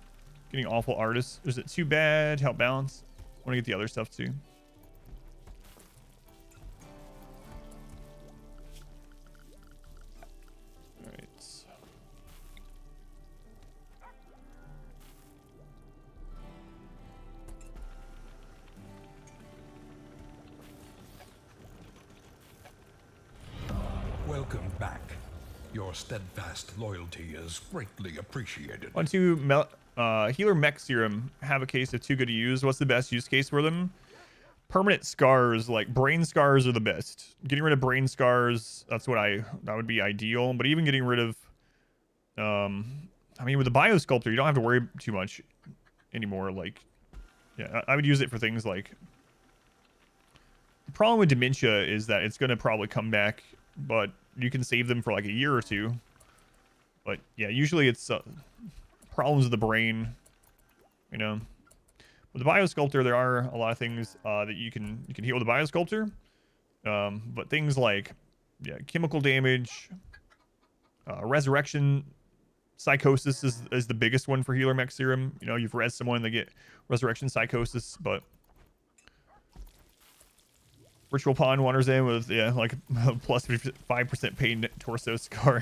Getting awful artists. Is it too bad? Help balance. I want to get the other stuff too. Alright. Welcome back. Your steadfast loyalty is greatly appreciated. On to healer mech serum. Have a case of too good to use. What's the best use case for them? Permanent scars, like brain scars, are the best. Getting rid of brain scars, that would be ideal. But even getting rid of, I mean, with the biosculptor, you don't have to worry too much anymore. Like, yeah, I would use it for things like. The problem with dementia is that it's gonna probably come back, but you can save them for like a year or two. But yeah, usually it's problems with the brain, you know. With the biosculptor, there are a lot of things that you can heal with the biosculptor. But things like, yeah, chemical damage, resurrection, psychosis is the biggest one for healer mech serum. You know, you've res someone, they get resurrection psychosis, but Ritual Pawn wanders in with, yeah, like plus 5% pain torso scar.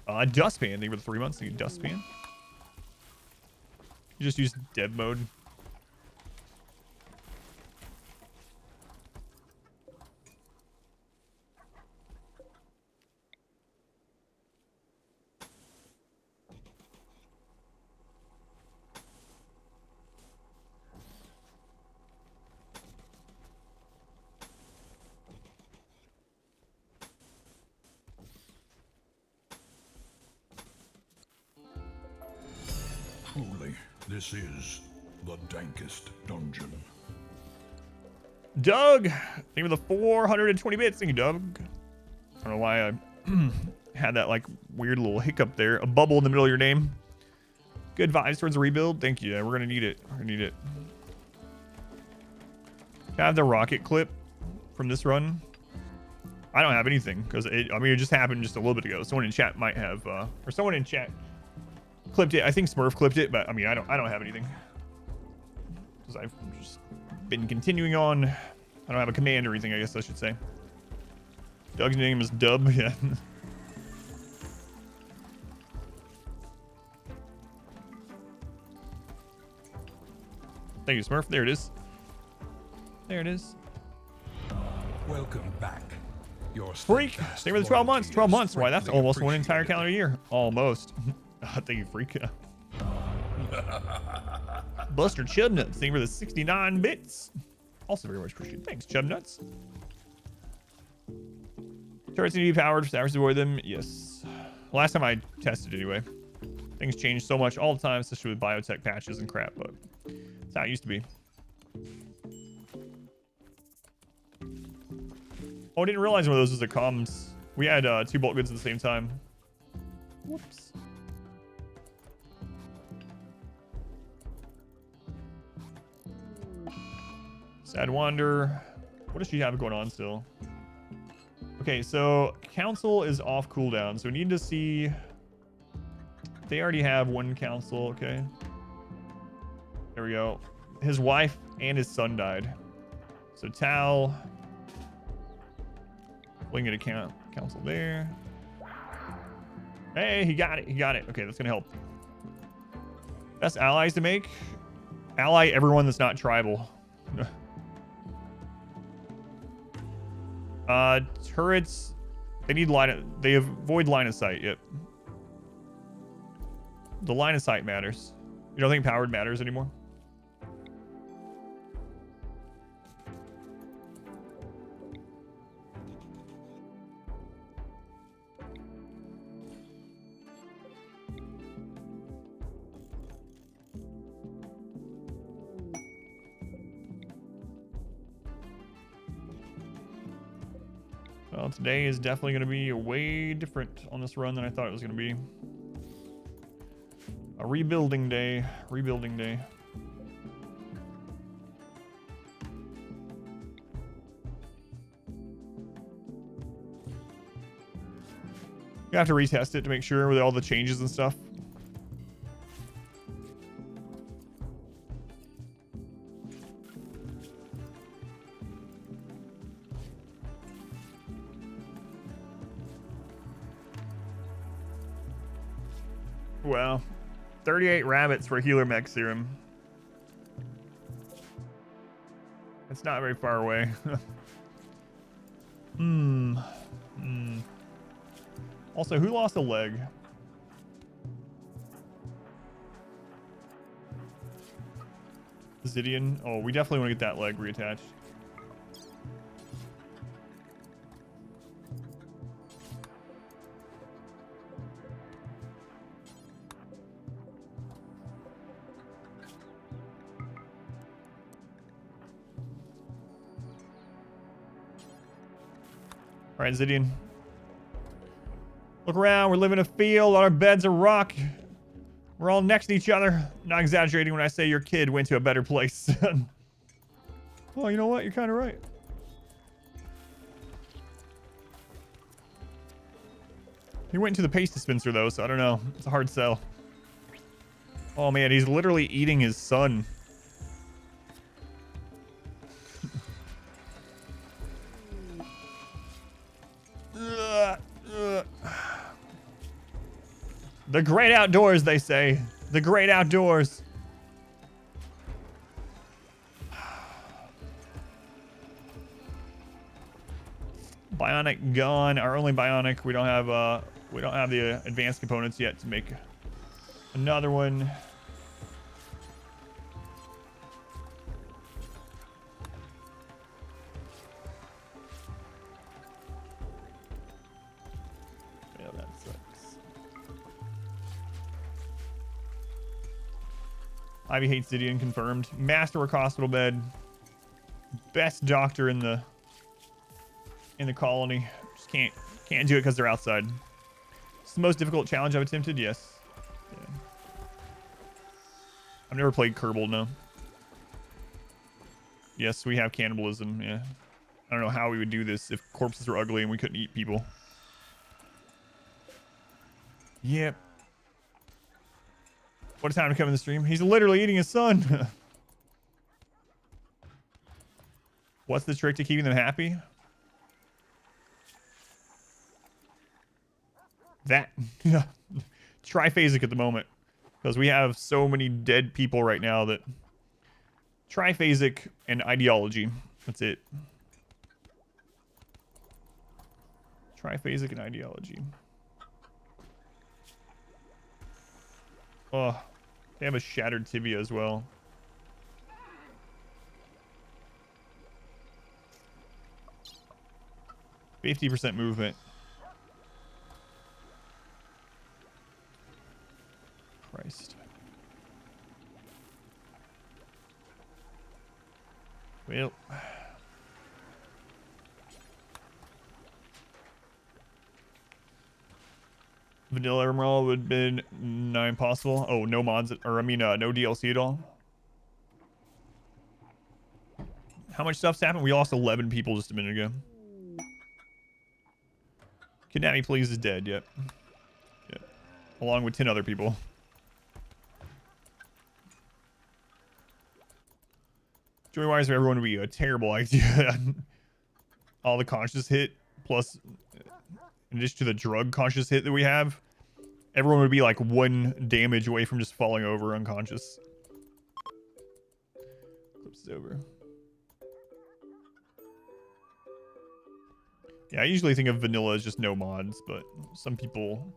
Dustpan, thank you for the 3 months. Thank you, Dustpan. You just use dev mode. Truly, this is the dankest dungeon. Doug, thank you for the 420 bits. Thank you, Doug. I don't know why I had that like weird little hiccup there. A bubble in the middle of your name. Good vibes towards a rebuild. Thank you. Yeah, we're gonna need it. We're gonna need it. Can I have the rocket clip from this run? I don't have anything because it just happened just a little bit ago. Someone in chat might have, or someone in chat clipped it. I think Smurf clipped it, but I mean, I don't have anything because I've just been continuing on. I don't have a command or anything, I guess I should say. Doug's name is Dub. Yeah. Thank you, Smurf. There it is. There it is. Welcome back. Your Freak. Stay for the 12 months. 12 months. Why, that's almost one entire calendar year. Almost. Thank you, Freak. Buster Chubnuts. Thank you for the 69 bits. Also very much appreciated. Thanks, Chubnuts. Turrets need to be powered for towers to avoid them. Yes. Last time I tested anyway. Things change so much all the time, especially with biotech patches and crap, but that's how it used to be. Oh, I didn't realize one of those was a comms. We had 2 bulk goods at the same time. Whoops. Sad Wander. What does she have going on still? Okay, so council is off cooldown, so we need to see. They already have 1 council. Okay. There we go. His wife and his son died. So Tal. We can get a council there. Hey, he got it. He got it. Okay, that's gonna help. Best allies to make. Ally everyone that's not tribal. Turrets. They need they avoid line of sight. Yep. The line of sight matters. You don't think powered matters anymore? Well, today is definitely going to be way different on this run than I thought it was going to be. A rebuilding day. Rebuilding day. You have to retest it to make sure with all the changes and stuff. Well, 38 rabbits for healer mech serum. It's not very far away. Also, who lost a leg? Zidian. Oh, we definitely want to get that leg reattached. All right, Zidian. Look around. We're living in a field. Our beds are rock. We're all next to each other. Not exaggerating when I say your kid went to a better place. Well, you know what? You're kind of right. He went to the paste dispenser, though, so I don't know. It's a hard sell. Oh, man. He's literally eating his son. The great outdoors, they say. The great outdoors. Bionic gun, our only bionic. We don't have the advanced components yet to make another one. Yeah, that sucks. Ivy hates Zidian, confirmed. Masterwork hospital bed. Best doctor in the colony. Just can't do it because they're outside. It's the most difficult challenge I've attempted. Yes. Yeah. I've never played Kerbal. No. Yes, we have cannibalism. Yeah. I don't know how we would do this if corpses were ugly and we couldn't eat people. Yep. What a time to come in the stream. He's literally eating his son. What's the trick to keeping them happy? That. Triphasic at the moment. Because we have so many dead people right now that... Triphasic and ideology. That's it. Triphasic and ideology. Oh. They have a shattered tibia as well. %50 movement. Well. Vanilla RimWorld would have been not impossible. Oh, no mods, or I mean, no DLC at all. How much stuff's happened? We lost 11 people just a minute ago. Kidnap Me Please is dead, yep. Yep. Along with 10 other people. Joey wires for everyone would be a terrible idea. All the conscious hit, plus, in addition to the drug conscious hit that we have, everyone would be like 1 damage away from just falling over unconscious. Clips over. Yeah, I usually think of vanilla as just no mods, but some people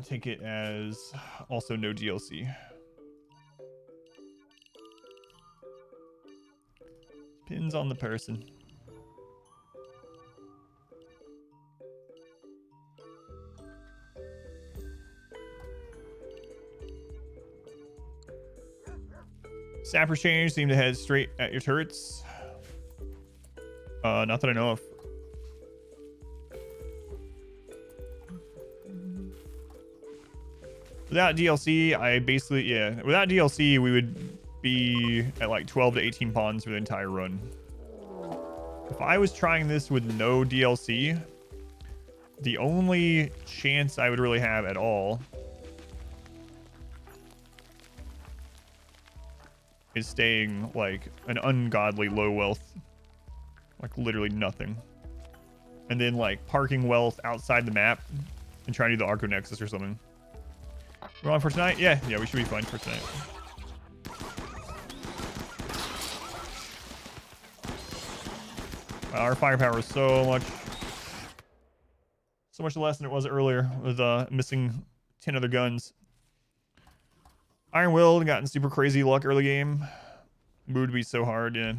take it as also no DLC. Depends on the person. Sapper change seem to head straight at your turrets. Not that I know of. Without DLC, without DLC, we would be at like 12 to 18 pawns for the entire run. If I was trying this with no DLC, the only chance I would really have at all is staying like an ungodly low wealth. Like literally nothing. And then like parking wealth outside the map and trying to do the Arco Nexus or something. We're on for tonight? Yeah, we should be fine for tonight. Our firepower is so much less than it was earlier with missing 10 other guns. Iron Willed gotten super crazy luck early game. Would be so hard, yeah.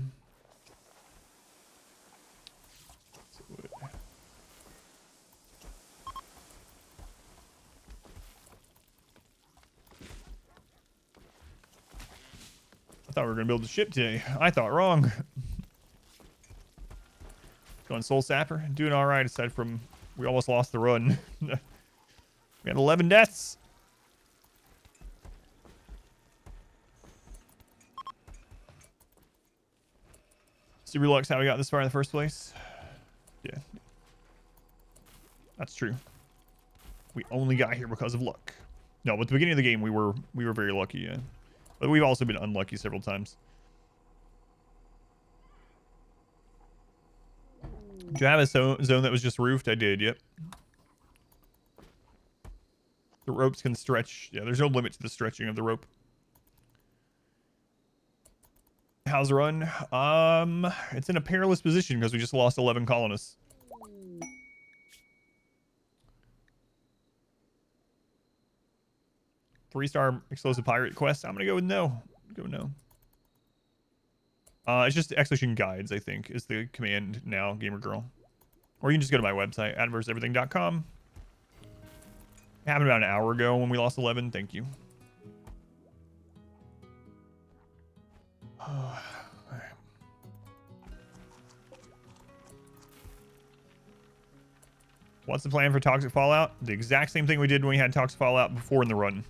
I thought we were gonna build a ship today. I thought wrong. Going Soul Sapper, doing all right aside from we almost lost the run. We had 11 deaths. Super Lux, how we got this far in the first place? Yeah, that's true. We only got here because of luck. No, but at the beginning of the game we were very lucky, yeah. But we've also been unlucky several times. Do you have a zone that was just roofed? I did, yep. The ropes can stretch. Yeah, there's no limit to the stretching of the rope. How's the run? It's in a perilous position because we just lost 11 colonists. Three-star explosive pirate quest. I'm gonna go with no. Go with no. It's just execution guides, I think, is the command now, gamer girl. Or you can just go to my website, adamverseverything.com. It happened about an hour ago when we lost 11. Thank you. What's the plan for Toxic Fallout? The exact same thing we did when we had Toxic Fallout before in the run.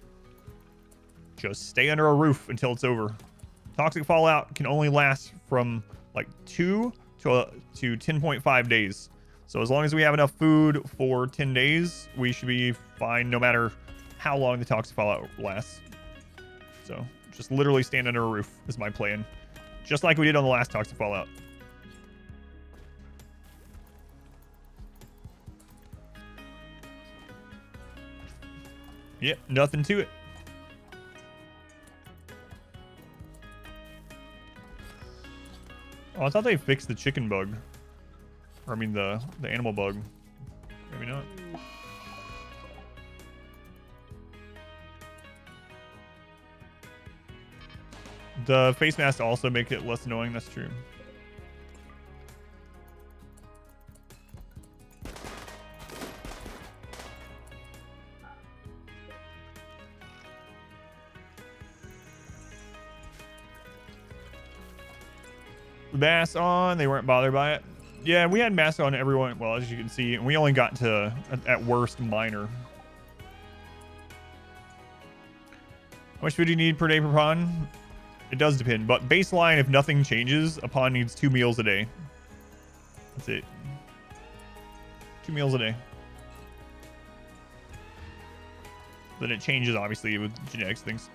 Just stay under a roof until it's over. Toxic Fallout can only last from like 2 to 10.5 days. So as long as we have enough food for 10 days, we should be fine no matter how long the Toxic Fallout lasts. So just literally stand under a roof is my plan. Just like we did on the last Toxic Fallout. Yep, nothing to it. Oh, I thought they fixed the chicken bug. Or I mean the animal bug. Maybe not. The face mask also make it less annoying, that's true. Mass on. They weren't bothered by it. Yeah, we had mass on everyone. Well, as you can see, and we only got to, at worst, minor. How much food do you need per day per pawn? It does depend, but baseline, if nothing changes, a pawn needs 2 meals a day. That's it. 2 meals a day. Then it changes, obviously, with genetics things.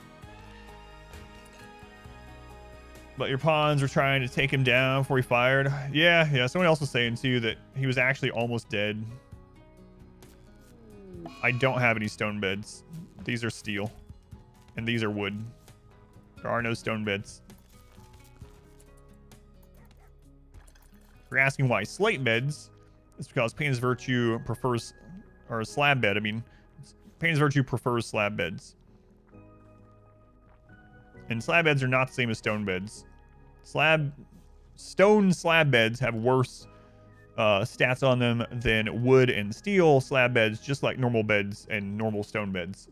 But your pawns were trying to take him down before he fired. Yeah. Someone else was saying, too, that he was actually almost dead. I don't have any stone beds. These are steel. And these are wood. There are no stone beds. If you're asking why slate beds, it's because Pain's Virtue prefers, or a slab bed, I mean, Pain's Virtue prefers slab beds. And slab beds are not the same as stone beds. Stone slab beds have worse stats on them than wood and steel slab beds, just like normal beds and normal stone beds.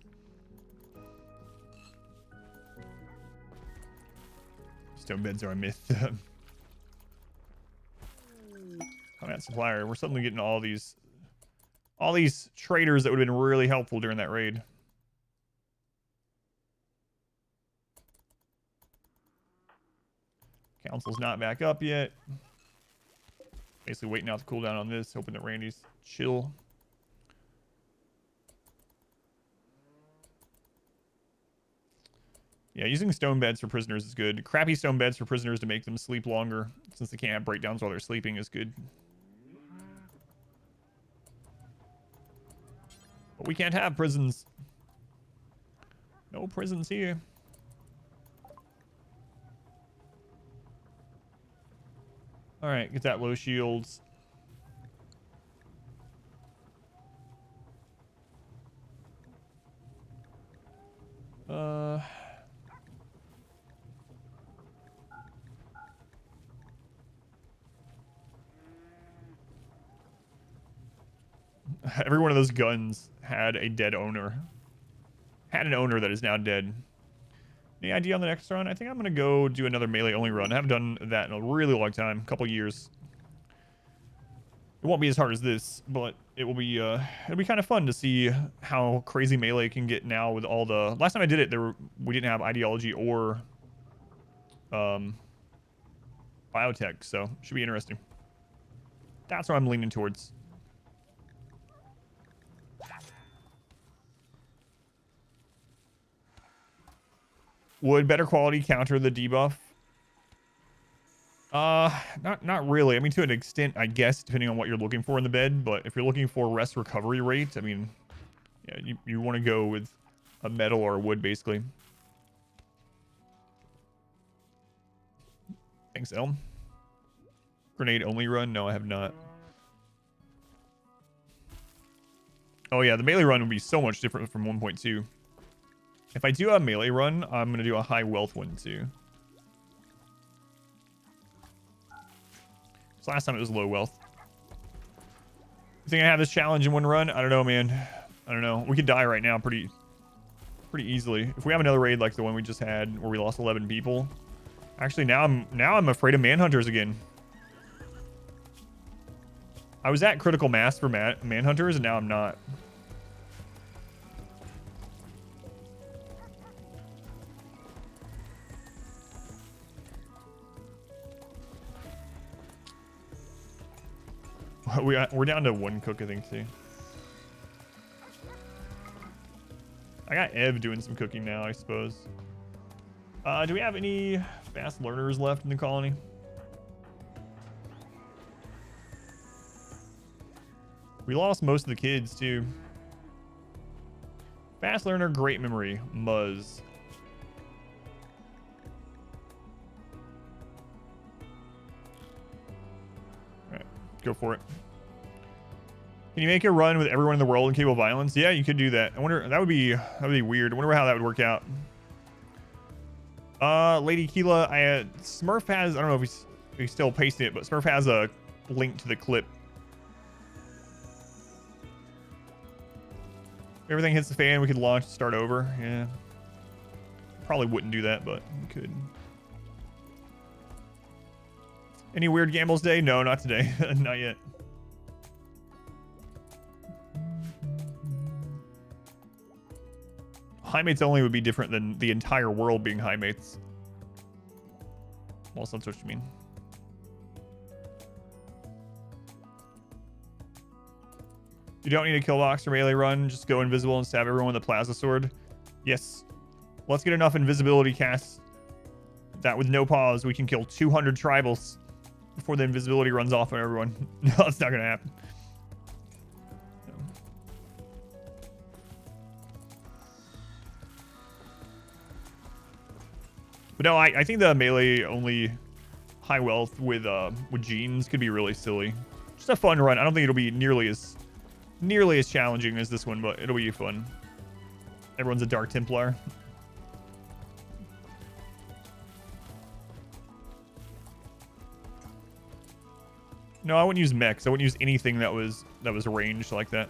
Stone beds are a myth. Combat supplier. We're suddenly getting all these traders that would have been really helpful during that raid. Council's not back up yet. Basically waiting out the cooldown on this, hoping that Randy's chill. Yeah, using stone beds for prisoners is good. Crappy stone beds for prisoners to make them sleep longer, since they can't have breakdowns while they're sleeping, is good. But we can't have prisons. No prisons here. Alright, get that low shields. Every one of those guns had a dead owner. Had an owner that is now dead. Any idea on the next run? I think I'm going to go do another melee only run. I haven't done that in a really long time. A couple years. It won't be as hard as this, but it will be it'll be kind of fun to see how crazy melee can get now with all the... Last time I did it, we didn't have ideology or biotech, so should be interesting. That's what I'm leaning towards. Would better quality counter the debuff? Not really. I mean, to an extent, I guess, depending on what you're looking for in the bed. But if you're looking for rest recovery rate, I mean, yeah, you want to go with a metal or a wood, basically. Thanks, Elm. Grenade only run? No, I have not. Oh yeah, the melee run would be so much different from 1.2. If I do a melee run, I'm going to do a high wealth one too. So last time it was low wealth. You think I have this challenge in one run? I don't know, man. I don't know. We could die right now pretty easily. If we have another raid like the one we just had where we lost 11 people. Actually, now I'm afraid of manhunters again. I was at critical mass for manhunters, and now I'm not. We're down to 1 cook, I think, too. I got Ev doing some cooking now, I suppose. Do we have any fast learners left in the colony? We lost most of the kids, too. Fast learner, great memory. Muzz. Alright, go for it. Can you make a run with everyone in the world in capable violence? Yeah, you could do that. I wonder, that would be weird. I wonder how that would work out. Lady Keela, Smurf has, I don't know if he's still pasting it, but Smurf has a link to the clip. If everything hits the fan, we could launch and start over. Yeah. Probably wouldn't do that, but we could. Any weird gambles day? No, not today. Not yet. High mates only would be different than the entire world being high mates. Well, that's what you mean. You don't need a kill box or melee run. Just go invisible and stab everyone with a plasma sword. Yes. Let's get enough invisibility casts that with no pause we can kill 200 tribals before the invisibility runs off on everyone. No, that's not gonna happen. But no, I think the melee only high wealth with genes could be really silly. Just a fun run. I don't think it'll be nearly as challenging as this one, but it'll be fun. Everyone's a Dark Templar. No, I wouldn't use mechs. I wouldn't use anything that was ranged like that.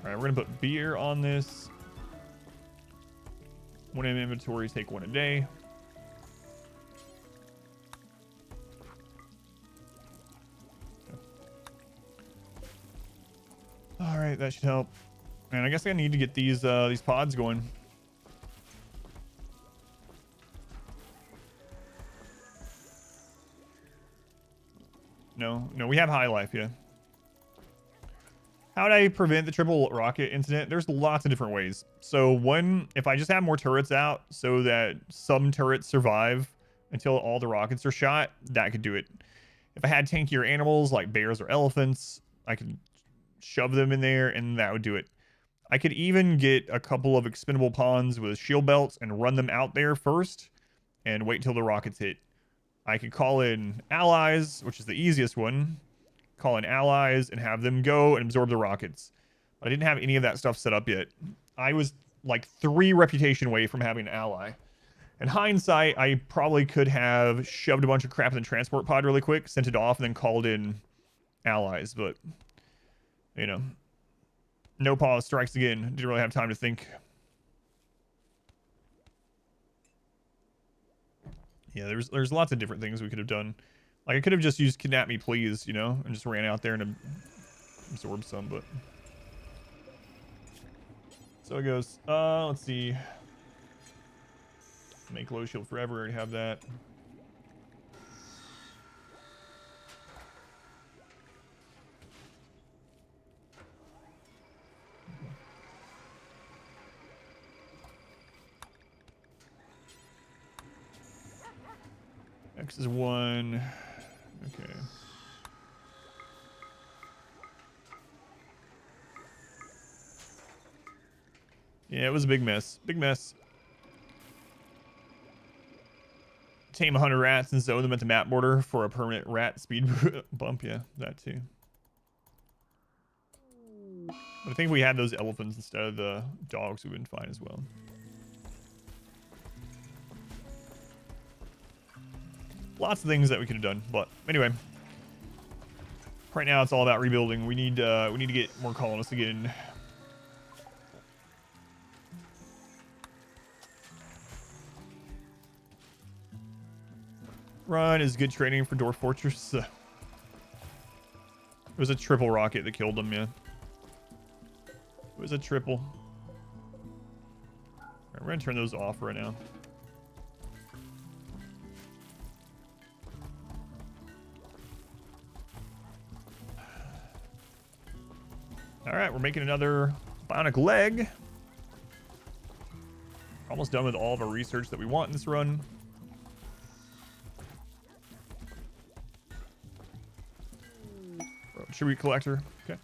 All right, we're gonna put beer on this. One in inventory, take one a day. All right, that should help. And I guess I need to get these pods going. No, we have high life, yeah. How would I prevent the triple rocket incident? There's lots of different ways. So one, if I just have more turrets out so that some turrets survive until all the rockets are shot, that could do it. If I had tankier animals like bears or elephants, I could shove them in there and that would do it. I could even get a couple of expendable pawns with shield belts and run them out there first and wait till the rockets hit. I could call in allies, which is the easiest one. Call in allies and have them go and absorb the rockets. But I didn't have any of that stuff set up yet. I was like 3 reputation away from having an ally. In hindsight, I probably could have shoved a bunch of crap in the transport pod really quick, sent it off, and then called in allies. But, you know, no pause strikes again. Didn't really have time to think. Yeah, there's lots of different things we could have done. Like, I could have just used Kidnap Me Please, you know, and just ran out there and absorbed some, but... So it goes. Let's see. Make low shield forever. I already have that. X is 1. Okay. Yeah, it was a big mess. Big mess. Tame 100 rats and zone them at the map border for a permanent rat speed bump. Yeah, that too. But I think if we had those elephants instead of the dogs, we would have been fine as well. Lots of things that we could have done, but anyway. Right now, it's all about rebuilding. We need to get more colonists again. Run is good training for Dwarf Fortress. It was a triple rocket that killed them, yeah. It was a triple. All right, we're gonna turn those off right now. All right, we're making another bionic leg. Almost done with all of our research that we want in this run. Tribute collector. Okay.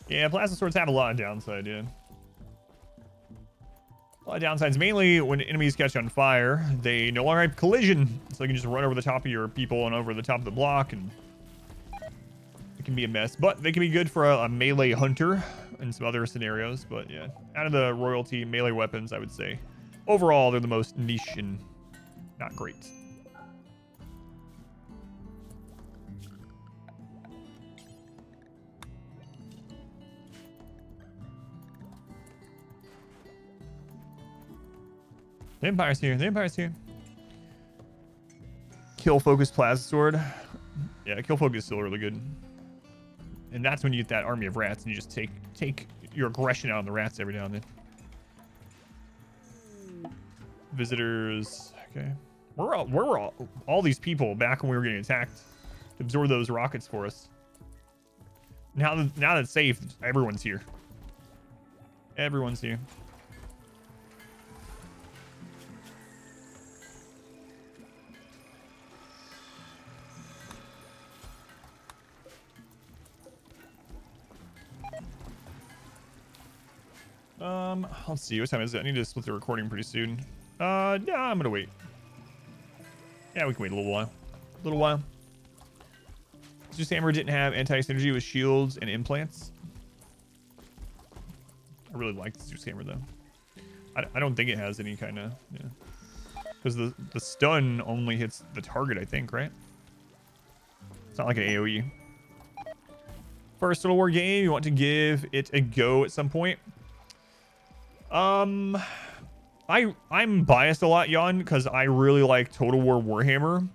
Yeah, plasma swords have a lot of downside, yeah. A lot of downsides, mainly when enemies catch on fire, they no longer have collision. So you can just run over the top of your people and over the top of the block, and it can be a mess. But they can be good for a melee hunter in some other scenarios. But yeah, out of the royalty melee weapons, I would say overall they're the most niche and Not great. The Empire's here. The Empire's here. Kill focus plasma sword. Yeah, kill focus is still really good. And that's when you get that army of rats and you just take your aggression out on the rats every now and then. Visitors. Okay. Where were all these people back when we were getting attacked to absorb those rockets for us? Now that it's safe, everyone's here. Everyone's here. Let's see. What time is it? I need to split the recording pretty soon. Yeah, I'm gonna wait. Yeah, we can wait a little while. A little while. Zeus Hammer didn't have anti-synergy with shields and implants. I really like the Zeus Hammer though. I don't think it has any kind of, yeah. Because the stun only hits the target, I think, right? It's not like an AoE. First Total War game, you want to give it a go at some point? I'm biased a lot, Jan, because I really like Total War Warhammer,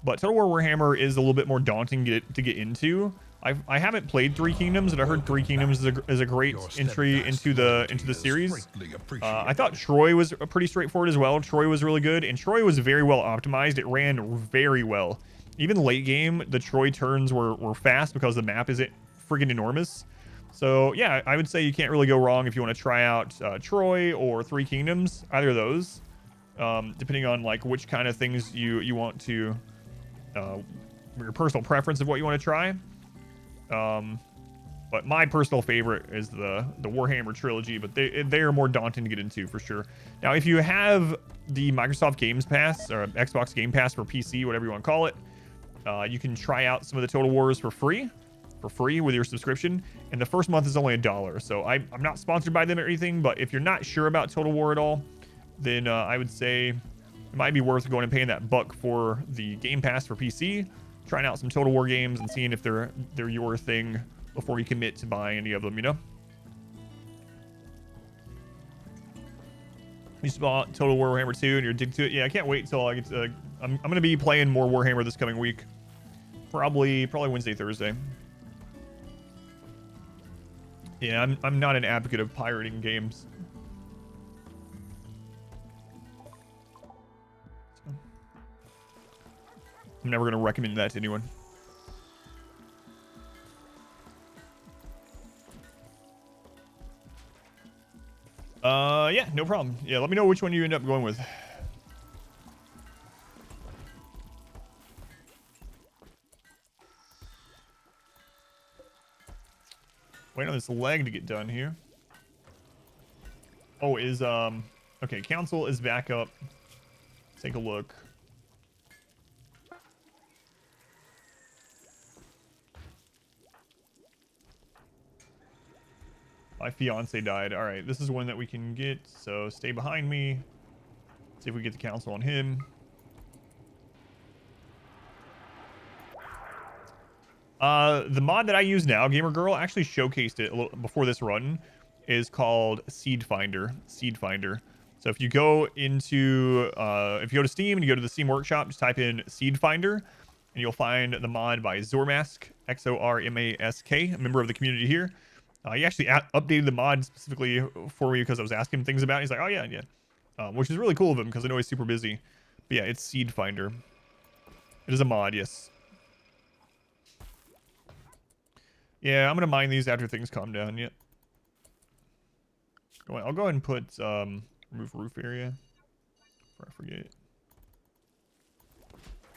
but Total War Warhammer is a little bit more daunting to get into. I haven't played Three Kingdoms, and I heard Three Kingdoms is a great entry into the series. I thought Troy was pretty straightforward as well. Troy was really good, and Troy was very well optimized. It ran very well. Even late game, the Troy turns were fast because the map isn't freaking enormous. So yeah, I would say you can't really go wrong if you want to try out Troy or Three Kingdoms, either of those, depending on like which kind of things you want to, your personal preference of what you want to try. But my personal favorite is the Warhammer trilogy, but they are more daunting to get into for sure. Now, if you have the Microsoft Games Pass or Xbox Game Pass for PC, whatever you want to call it, you can try out some of the Total Wars for free with your subscription, and the first month is only $1. So I'm not sponsored by them or anything, but if you're not sure about Total War at all, then I would say it might be worth going and paying that $1 for the Game Pass for PC, trying out some Total War games and seeing if they're your thing before you commit to buying any of them, you know? You bought Total War Warhammer 2 and you're addicted to it. Yeah, I can't wait till I get to, I'm going to be playing more Warhammer this coming week. Probably Wednesday, Thursday. Yeah, I'm not an advocate of pirating games. So, I'm never going to recommend that to anyone. Yeah, no problem. Yeah, let me know which one you end up going with. Wait on this leg to get done here. Oh, okay, council is back up. Let's take a look. My fiance died. All right, this is one that we can get, so stay behind me. See if we get the council on him. The mod that I use now, Gamer Girl, actually showcased it a little before this run, is called Seed Finder. Seed Finder. So if you go into, if you go to Steam and you go to the Steam Workshop, just type in Seed Finder, and you'll find the mod by Zormask, Xormask, a member of the community here. He actually updated the mod specifically for me because I was asking him things about it. He's like, oh yeah, which is really cool of him because I know he's super busy. But yeah, it's Seed Finder. It is a mod, yes. Yeah, I'm gonna mine these after things calm down. Yep. I'll go ahead and put remove roof area before I forget.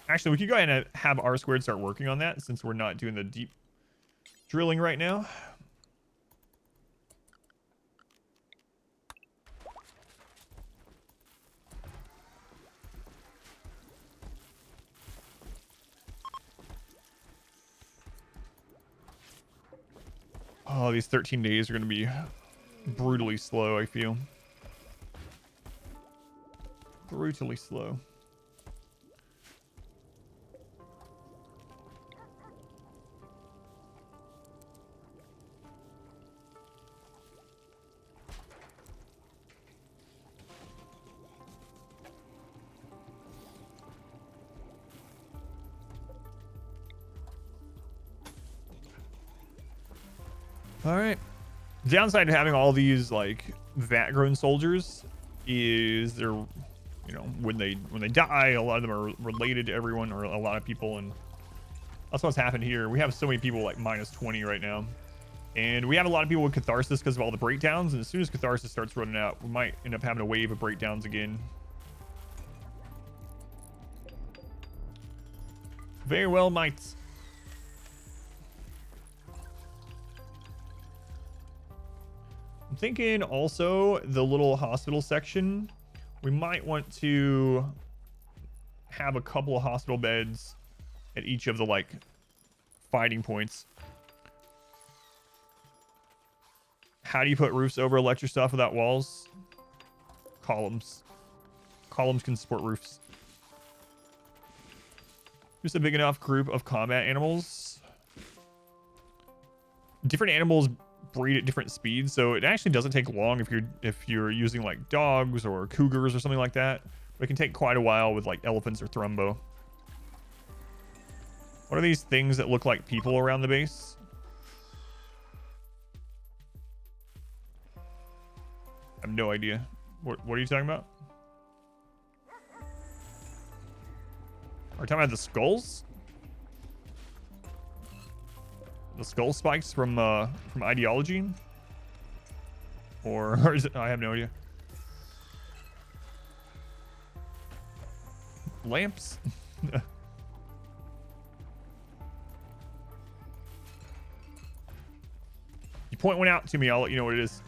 Actually, we could go ahead and have R squared start working on that since we're not doing the deep drilling right now. Oh, these 13 days are going to be brutally slow, I feel. Brutally slow. All right. The downside to having all these like vat-grown soldiers is they're, you know, when they die, a lot of them are related to everyone or a lot of people, and that's what's happened here. We have so many people like minus 20 right now, and we have a lot of people with catharsis because of all the breakdowns. And as soon as catharsis starts running out, we might end up having a wave of breakdowns again. Very well, might. I'm thinking also the little hospital section, we might want to have a couple of hospital beds at each of the like fighting points. How do you put roofs over electric stuff without walls? Columns. Columns can support roofs. Just a big enough group of combat animals. Different animals breed at different speeds, so it actually doesn't take long if you're using like dogs or cougars or something like that. But it can take quite a while with like elephants or thrumbo. What are these things that look like people around the base? I have no idea. What are you talking about? Are we talking about the skulls? The skull spikes from Ideology? Or is it, I have no idea. Lamps? You point one out to me, I'll let you know what it is.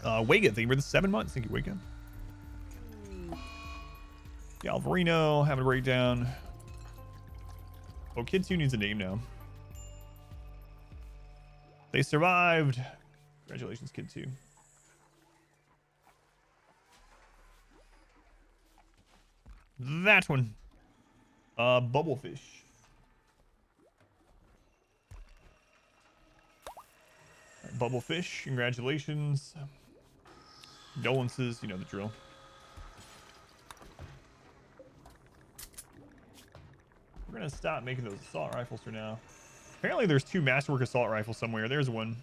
Wega, thank you for the 7 months. Thank you, Wega. Galvarino, having a breakdown. Oh, Kid 2 needs a name now. They survived. Congratulations, Kid 2. That one. Bubblefish. Right, Bubblefish, congratulations. Condolences, you know the drill. We're gonna stop making those assault rifles for now. Apparently there's 2 masterwork assault rifles somewhere. There's one.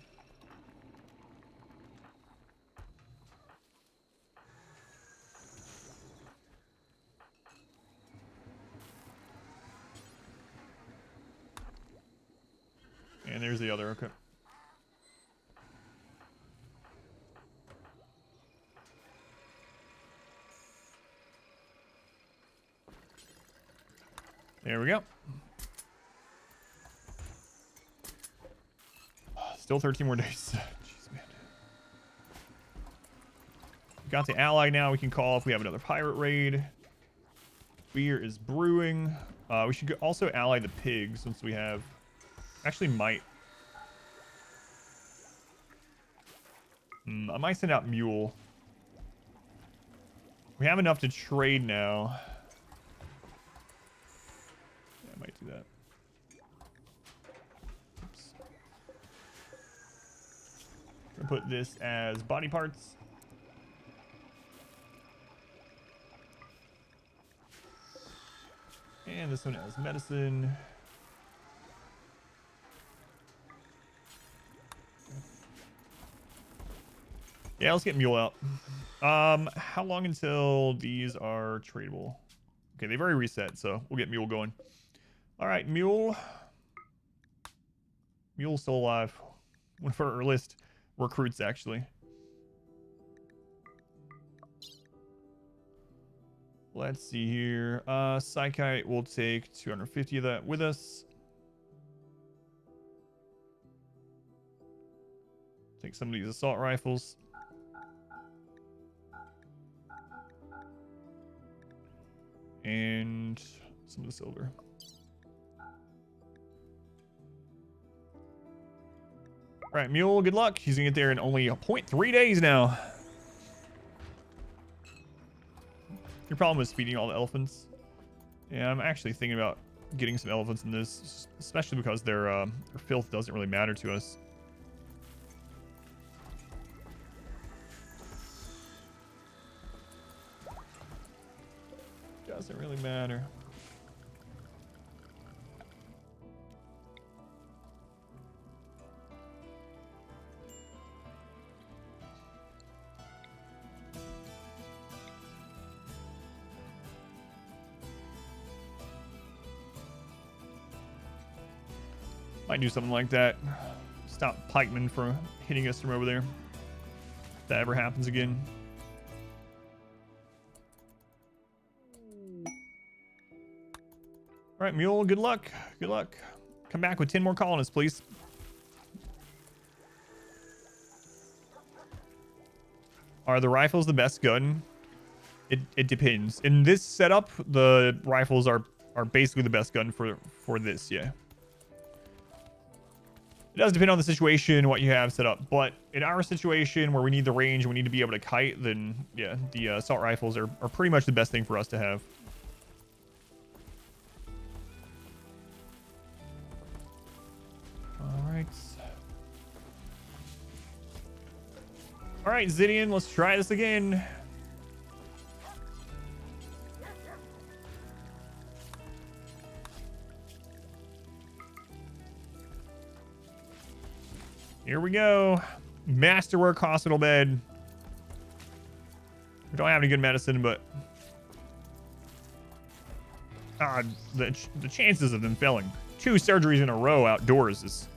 And there's the other, okay. There we go. Still 13 more days. Jeez, man. Got the ally now. We can call if we have another pirate raid. Beer is brewing. We should also ally the pigs since we have... Actually, might. I might send out Mule. We have enough to trade now. Yeah, I might do that. Oops. I'm gonna put this as body parts. And this one as medicine. Yeah, let's get Mule out. How long until these are tradable? Okay, they've already reset, so we'll get Mule going. All right, Mule. Mule's still alive. One of our earliest recruits, actually. Let's see here. Psychite will take 250 of that with us. Take some of these assault rifles. And some of the silver. All right, Mule, good luck. He's gonna get there in only 0.3 days now. Your problem is feeding all the elephants. Yeah, I'm actually thinking about getting some elephants in this, especially because their filth doesn't really matter to us. Doesn't really matter. Might do something like that. Stop pikemen from hitting us from over there. If that ever happens again. All right, Mule, good luck. Good luck. Come back with 10 more colonists, please. Are the rifles the best gun? It depends. In this setup, the rifles are basically the best gun for this, yeah. It does depend on the situation, what you have set up. But in our situation where we need the range, we need to be able to kite, then yeah, the assault rifles are pretty much the best thing for us to have. All right, Zidian, let's try this again. Here we go. Masterwork hospital bed. We don't have any good medicine, but the chances of them failing 2 surgeries in a row outdoors is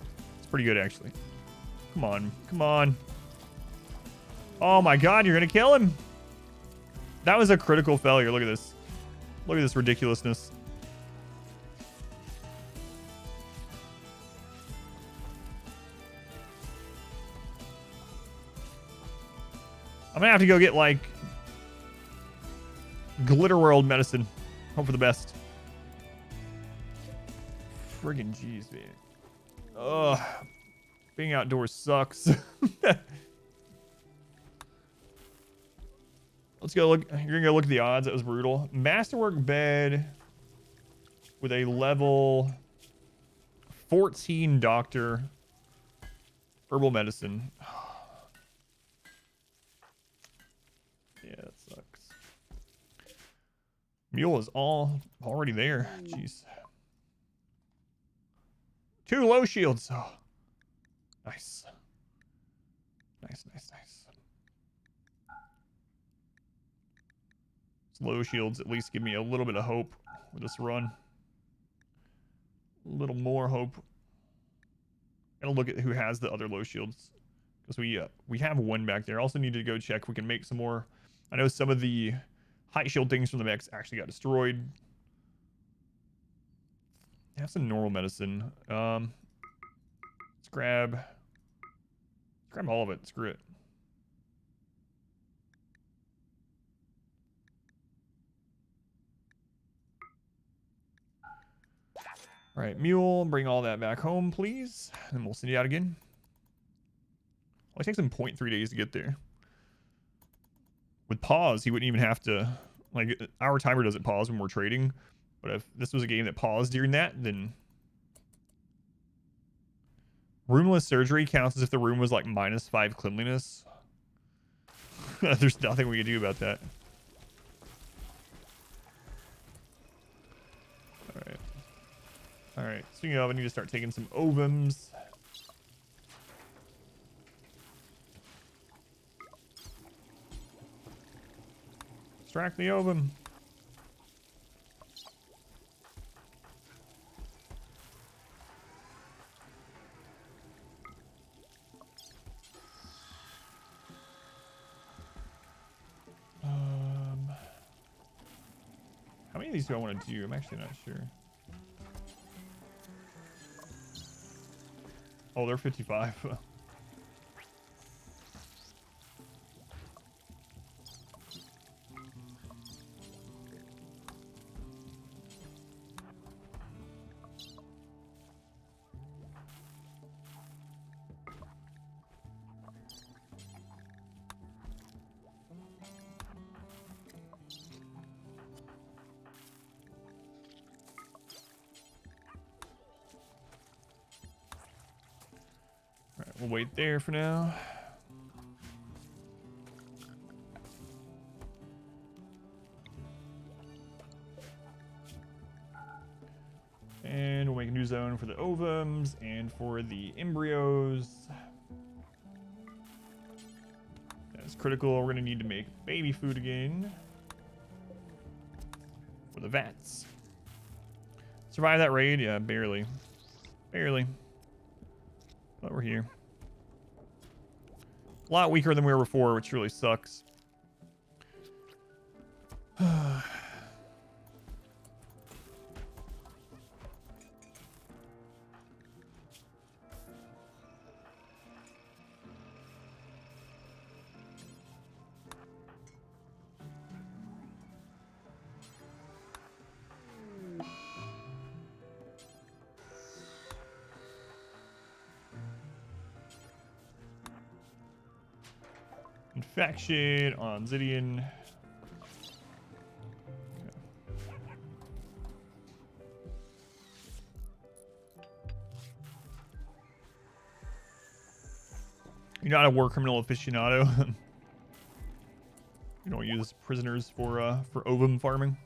pretty good, actually. Come on, come on. Oh my God, you're gonna kill him. That was a critical failure. Look at this. Look at this ridiculousness. I'm gonna have to go get like Glitter World medicine. Hope for the best. Friggin' jeez, man. Ugh. Being outdoors sucks. Let's go look. You're gonna go look at the odds. That was brutal. Masterwork bed with a level 14 doctor. Herbal medicine. Yeah, that sucks. Mule is already there. Jeez. 2 low shields. Oh, nice. Nice, nice, nice. Low shields at least give me a little bit of hope with this run. A little more hope. Gotta look at who has the other low shields, because we have 1 back there. Also need to go check if we can make some more. I know some of the high shield things from the mechs actually got destroyed. Have some normal medicine. Let's grab all of it. Screw it. All right, Mule, bring all that back home, please. And we'll send you out again. Well, it takes him 0.3 days to get there. With pause, he wouldn't even have to... Like, our timer doesn't pause when we're trading. But if this was a game that paused during that, then... Roomless surgery counts as if the room was, like, -5 cleanliness. There's nothing we can do about that. Alright. Alright, speaking of, I need to start taking some ovums. Extract the ovum. How many of these do I want to do? I'm actually not sure. Oh, they're 55. We'll wait there for now. And we'll make a new zone for the ovums and for the embryos. That's critical. We're going to need to make baby food again for the vats. Survive that raid? Yeah, barely. Barely. But we're here. A lot weaker than we were before, which really sucks. Infection on Zidian. You're not a war criminal aficionado. You don't use prisoners for ovum farming.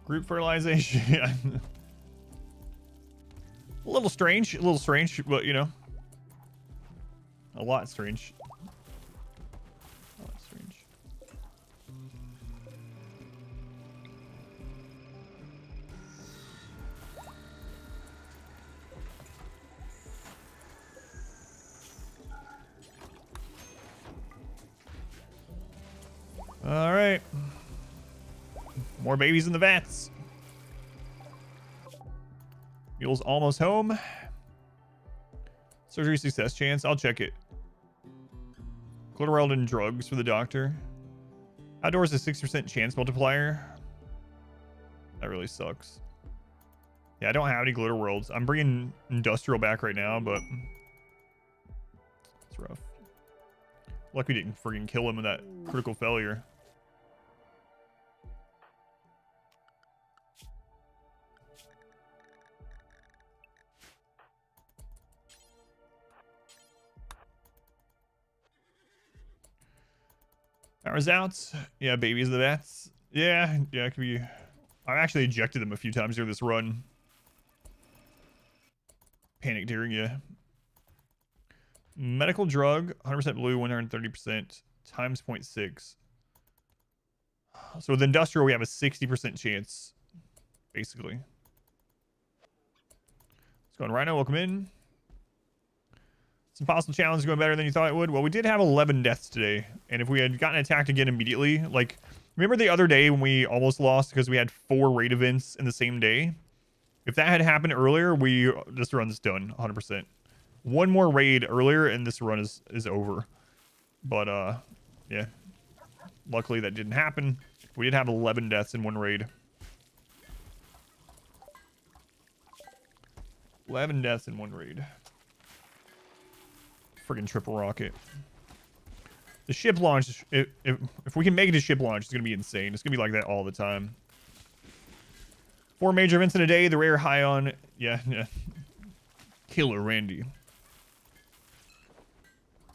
Group fertilization. A little strange, but you know, a lot strange. A lot strange. All right. More babies in the vats. Mule's almost home. Surgery success chance. I'll check it. Glitterweld and drugs for the doctor. Outdoors a 6% chance multiplier. That really sucks. Yeah, I don't have any glitter worlds. I'm bringing industrial back right now, but it's rough. Lucky we didn't freaking kill him with that critical failure. Power's out. Yeah, babies the vats. Yeah, it could be. I've actually ejected them a few times during this run. Panic during, yeah. Medical drug, 100% blue, 130% times 0.6. So with industrial, we have a 60% chance, basically. Let's go on Rhino. Welcome in. This impossible challenge is going better than you thought it would. Well, we did have 11 deaths today, and if we had gotten attacked again immediately, like, remember the other day when we almost lost because we had 4 raid events in the same day? If that had happened earlier, this run's done 100%. One more raid earlier, and this run is over. But yeah, luckily that didn't happen. We did have 11 deaths in one raid. 11 deaths in one raid. Friggin' triple rocket. The ship launch, if we can make it to ship launch, it's gonna be insane. It's gonna be like that all the time. 4 major events in a day. The rare high on, yeah. Killer Randy.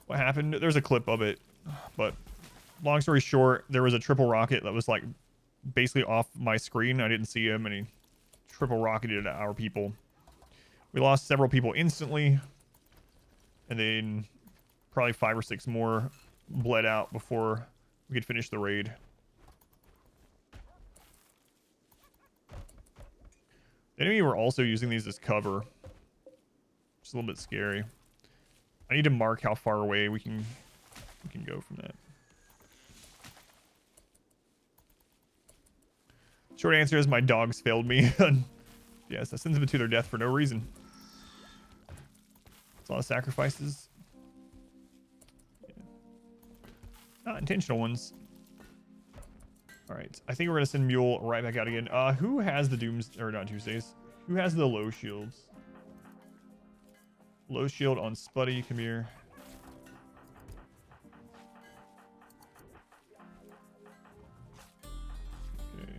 What happened? There's a clip of it, but long story short, there was a triple rocket that was like basically off my screen. I didn't see him, and he triple rocketed at our people. We lost several people instantly. And then probably 5 or 6 more bled out before we could finish the raid. The enemy were also using these as cover. Which is a little bit scary. I need to mark how far away we can go from that. Short answer is my dogs failed me. Yes, I sent them to their death for no reason. It's a lot of sacrifices. Yeah. Not intentional ones. Alright, I think we're going to send Mule right back out again. Who has the Dooms... Or not Tuesdays. Who has the low shields? Low shield on Spuddy. Come here. Okay.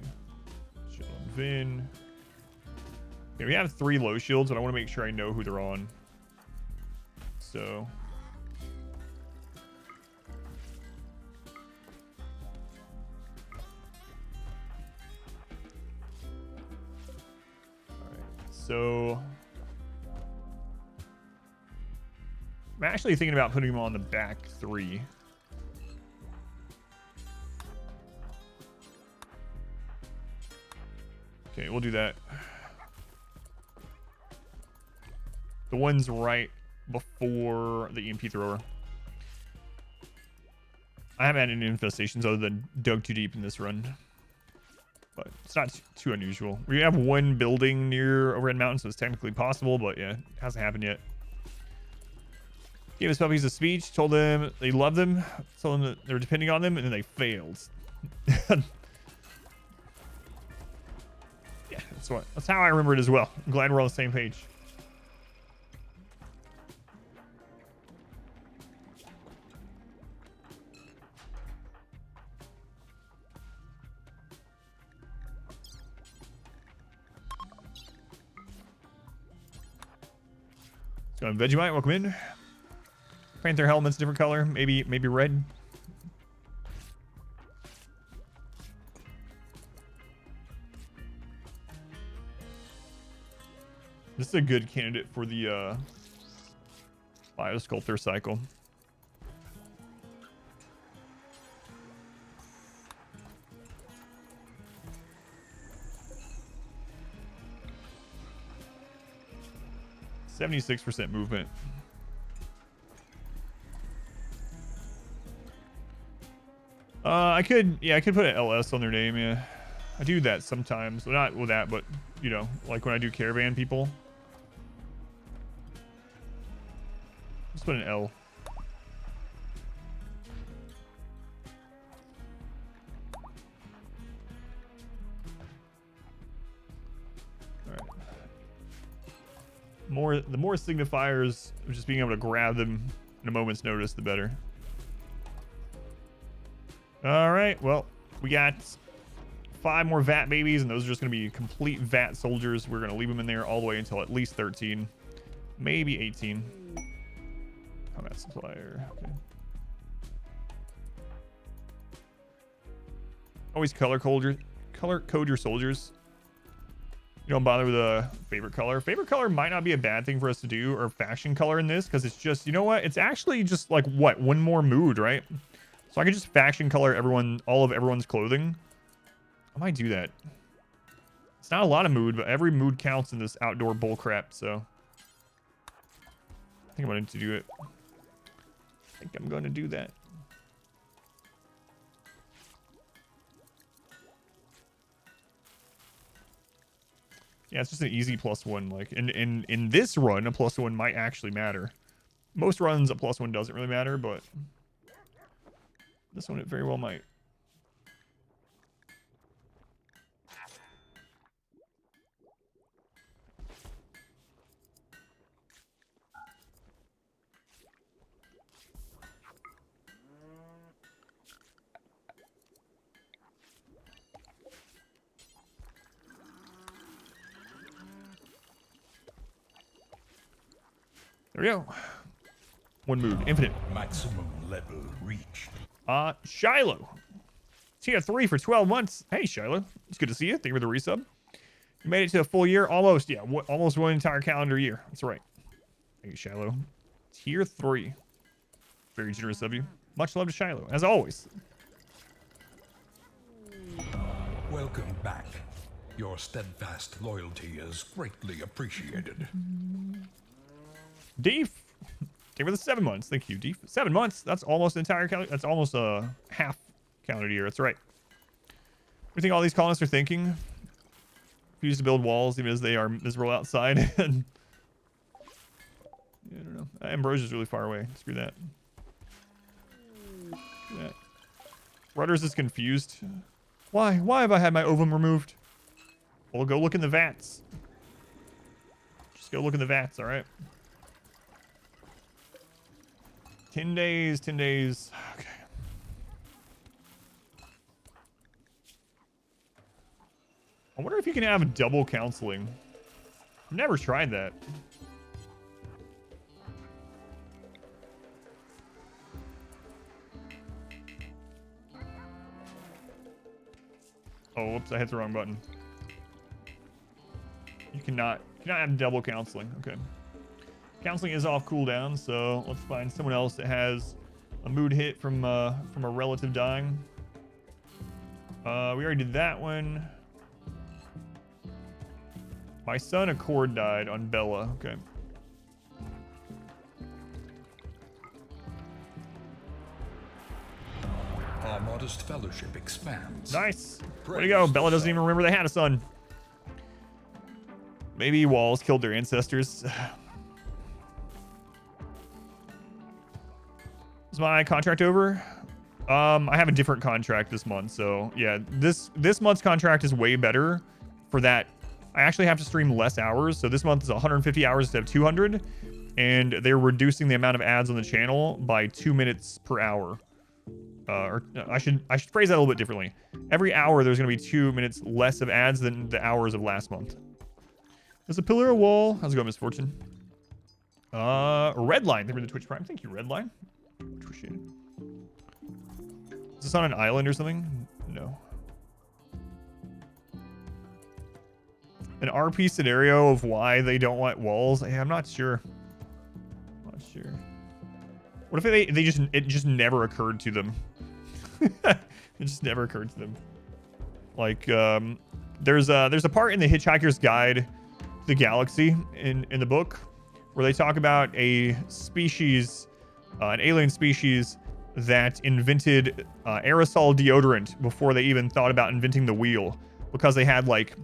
Shield on Vin. Okay, we have 3 low shields, but I want to make sure I know who they're on. So... So I'm actually thinking about putting him on the back 3. Okay, we'll do that. The one's right before the EMP thrower. I haven't had any infestations other than dug too deep in this run. But it's not too unusual. We have one building near Red Mountain, so it's technically possible, but yeah, it hasn't happened yet. Gave his puppies a speech, told them they love them, told them that they're depending on them, and then they failed. Yeah, that's how I remember it as well. I'm glad we're on the same page. So Vegemite, welcome in. Panther helmet's different color, maybe red. This is a good candidate for the Biosculptor cycle. %76 movement. I could put an LS on their name, yeah. I do that sometimes. Well, not with that, but you know, like when I do caravan people. Let's put an L. The more signifiers of just being able to grab them in a moment's notice, the better. All right, well, we got 5 more VAT babies, and those are just going to be complete VAT soldiers. We're going to leave them in there all the way until at least 13, maybe 18. Combat supplier. Okay. Always color code your soldiers. You don't bother with a favorite color. Favorite color might not be a bad thing for us to do, or faction color in this, because it's just, you know what? It's actually just like, what, one more mood, right? So I could just faction color all of everyone's clothing. I might do that. It's not a lot of mood, but every mood counts in this outdoor bullcrap, so I think I'm going to do it. I think I'm going to do that. Yeah, it's just an easy +1. Like in this run, a +1 might actually matter. Most runs, a +1 doesn't really matter, but this one it very well might. There we go. One mood, infinite. Maximum level reached. Shiloh. Tier 3 for 12 months. Hey, Shiloh. It's good to see you. Thank you for the resub. You made it to a full year. Almost, yeah. Almost one entire calendar year. That's right. Thank you, Shiloh. Tier 3. Very generous of you. Much love to Shiloh, as always. Welcome back. Your steadfast loyalty is greatly appreciated. Deef. Thank you for the 7 months. Thank you, Deef. 7 months. That's almost an entire calendar. That's almost a half calendar year. That's right. What do you think all these colonists are thinking? Refuse to build walls even as they are miserable outside. And yeah, I don't know. Ambrosia's really far away. Screw that. Screw that. Rudders is confused. Why? Why have I had my ovum removed? Well, go look in the vats. Just go look in the vats, all right? 10 days, 10 days. Okay. I wonder if you can have double counseling. I've never tried that. Oh, whoops, I hit the wrong button. You cannot have double counseling. Okay. Counseling is off cooldown, so let's find someone else that has a mood hit from a relative dying. We already did that one. My son Accord died on Bella. Okay. Our modest fellowship expands. Nice. Way to go. Bella doesn't even remember they had a son. Maybe walls killed their ancestors. Is my contract over? I have a different contract this month, so yeah, this month's contract is way better for that. I actually have to stream less hours, so this month is 150 hours instead of 200, and they're reducing the amount of ads on the channel by 2 minutes per hour. Or I should phrase that a little bit differently. Every hour there's going to be 2 minutes less of ads than the hours of last month. There's a pillar of wall. How's it going, Misfortune? Redline. They were the Twitch Prime. Thank you, Redline. Appreciate it. Is this on an island or something? No. An RP scenario of why they don't want walls? Yeah, I'm not sure. Not sure. What if it just never occurred to them? It just never occurred to them. Like, there's a part in the Hitchhiker's Guide to the Galaxy in the book where they talk about a species, an alien species that invented aerosol deodorant before they even thought about inventing the wheel, because they had like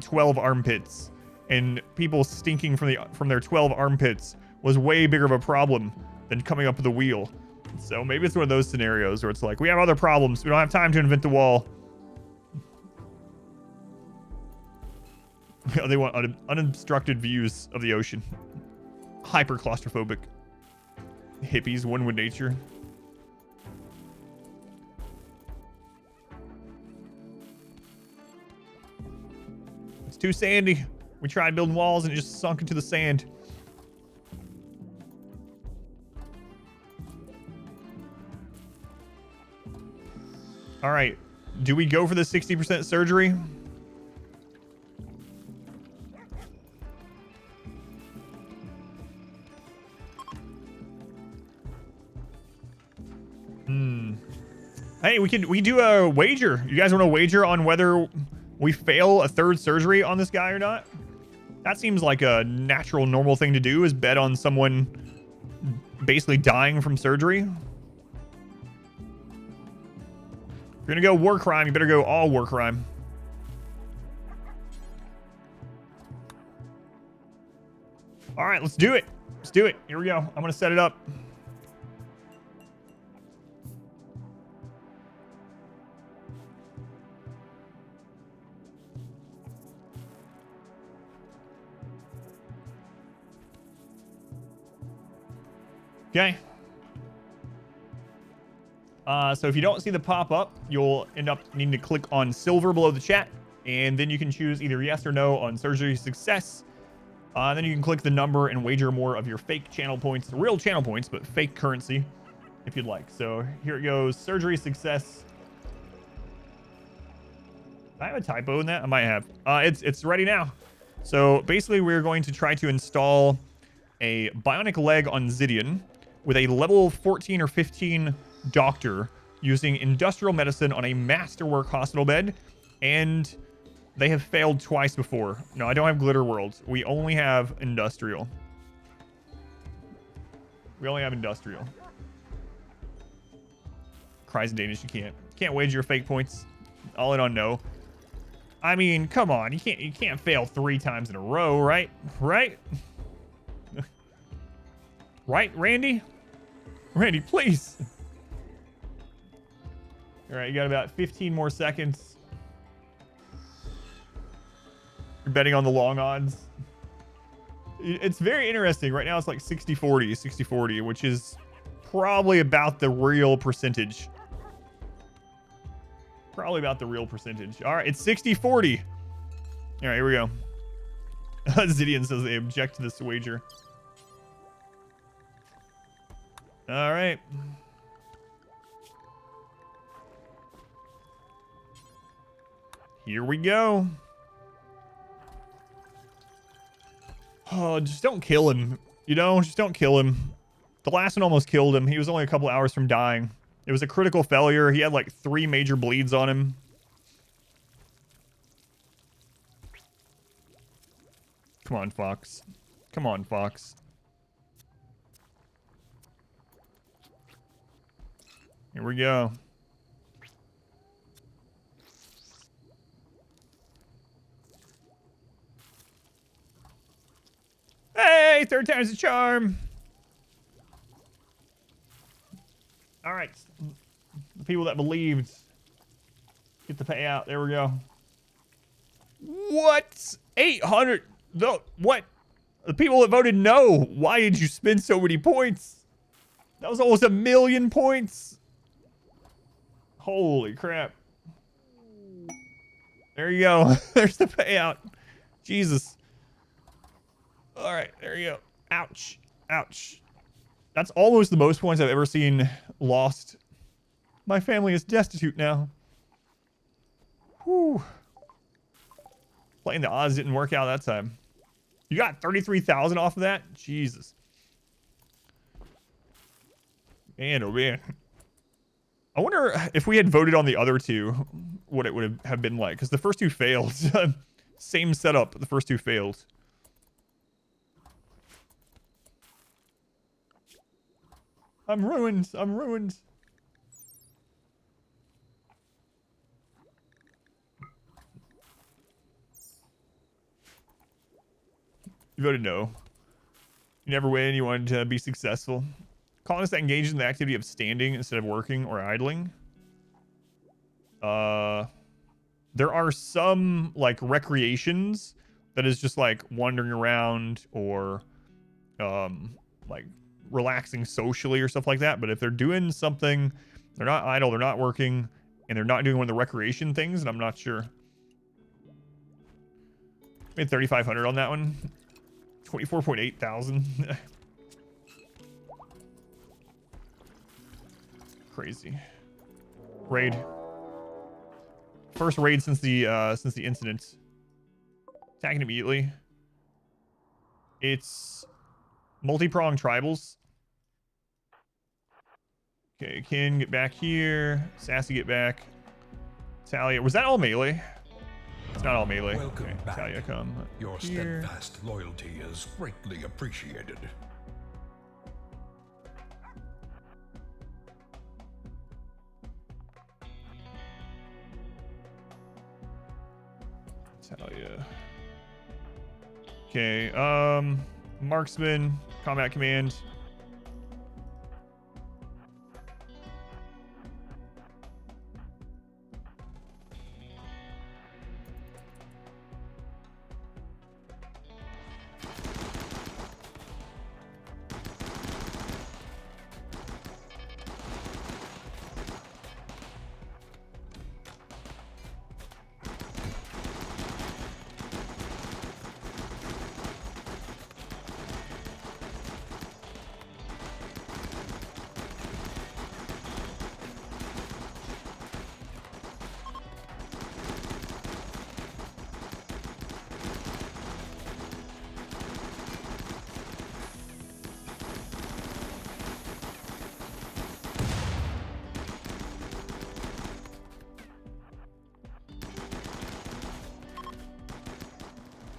12 armpits, and people stinking from their 12 armpits was way bigger of a problem than coming up with a wheel. So maybe it's one of those scenarios where it's like, we have other problems, we don't have time to invent the wall. They want unobstructed views of the ocean. Hyper claustrophobic. Hippies, one with nature. It's too sandy. We tried building walls and it just sunk into the sand. All right. Do we go for the 60% surgery? Hey, we do a wager. You guys want to wager on whether we fail a third surgery on this guy or not? That seems like a natural, normal thing to do, is bet on someone basically dying from surgery. If you're gonna go war crime, you better go all war crime. All right, let's do it. Let's do it. Here we go. I'm gonna set it up. Okay. So if you don't see the pop-up, you'll end up needing to click on silver below the chat, and then you can choose either yes or no on surgery success. Then you can click the number and wager more of your fake channel points, real channel points, but fake currency, if you'd like. So here it goes, surgery success. I have a typo in that? I might have. It's ready now. So basically we're going to try to install a bionic leg on Zidian with a level 14 or 15 doctor using industrial medicine on a masterwork hospital bed, and they have failed twice before. No, I don't have glitter worlds. We only have industrial. We only have industrial. Cries in Danish, you can't wager your fake points. All in on no. I mean, come on, you can't fail 3 times in a row, right? Right? Right, Randy? Randy, please. All right, you got about 15 more seconds. You're betting on the long odds. It's very interesting. Right now it's like 60-40, 60-40, which is probably about the real percentage. Probably about the real percentage. All right, it's 60-40. All right, here we go. Zidian says they object to this wager. All right. Here we go. Oh, just don't kill him. You know, just don't kill him. The last one almost killed him. He was only a couple hours from dying. It was a critical failure. He had like 3 major bleeds on him. Come on, Fox. Come on, Fox. Here we go. Hey, third time's a charm. All right. The people that believed get the payout. There we go. What? 800. What? The people that voted no. Why did you spend so many points? That was almost 1,000,000 points. Holy crap. There you go. There's the payout. Jesus. All right, there you go. Ouch. Ouch. That's almost the most points I've ever seen lost. My family is destitute now. Whew. Playing the odds didn't work out that time. You got 33,000 off of that? Jesus. Man, oh man. I wonder if we had voted on the other two, what it would have been like. Because the first two failed. Same setup, but the first two failed. I'm ruined. I'm ruined. You voted no. You never win. You wanted to be successful. Colonists that engage in the activity of standing instead of working or idling. There are some like recreations that is just like wandering around or like relaxing socially or stuff like that. But if they're doing something, they're not idle, they're not working, and they're not doing one of the recreation things, and I'm not sure. Made 3,500 on that one. 24.8 thousand. Crazy. Raid. First raid since the incident. Attacking immediately. It's multi-pronged tribals. Okay, Kin, get back here. Sassy, get back. Talia, was that all melee? It's not all melee. Welcome okay, back. Talia, come Your here. steadfast loyalty is greatly appreciated. Talia. Okay, marksman, combat command.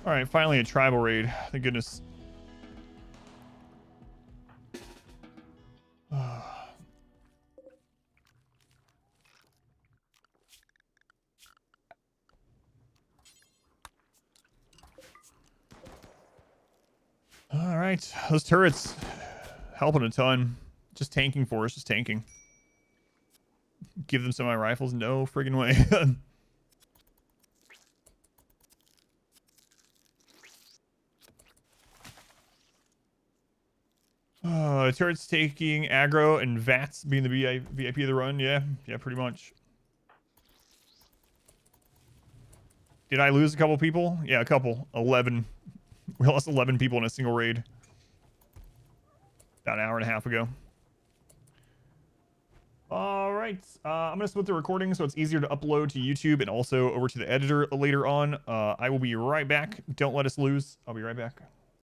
All right, finally a tribal raid. Thank goodness. All right, those turrets helping a ton. Just tanking for us, just tanking. Give them some of my rifles? No friggin' way. Turrets taking aggro and VATS being the VIP of the run. Yeah, pretty much. Did I lose a couple people? Yeah, a couple. 11. We lost 11 people in a single raid. About an hour and a half ago. All right. I'm going to split the recording so it's easier to upload to YouTube and also over to the editor later on. I will be right back. Don't let us lose. I'll be right back.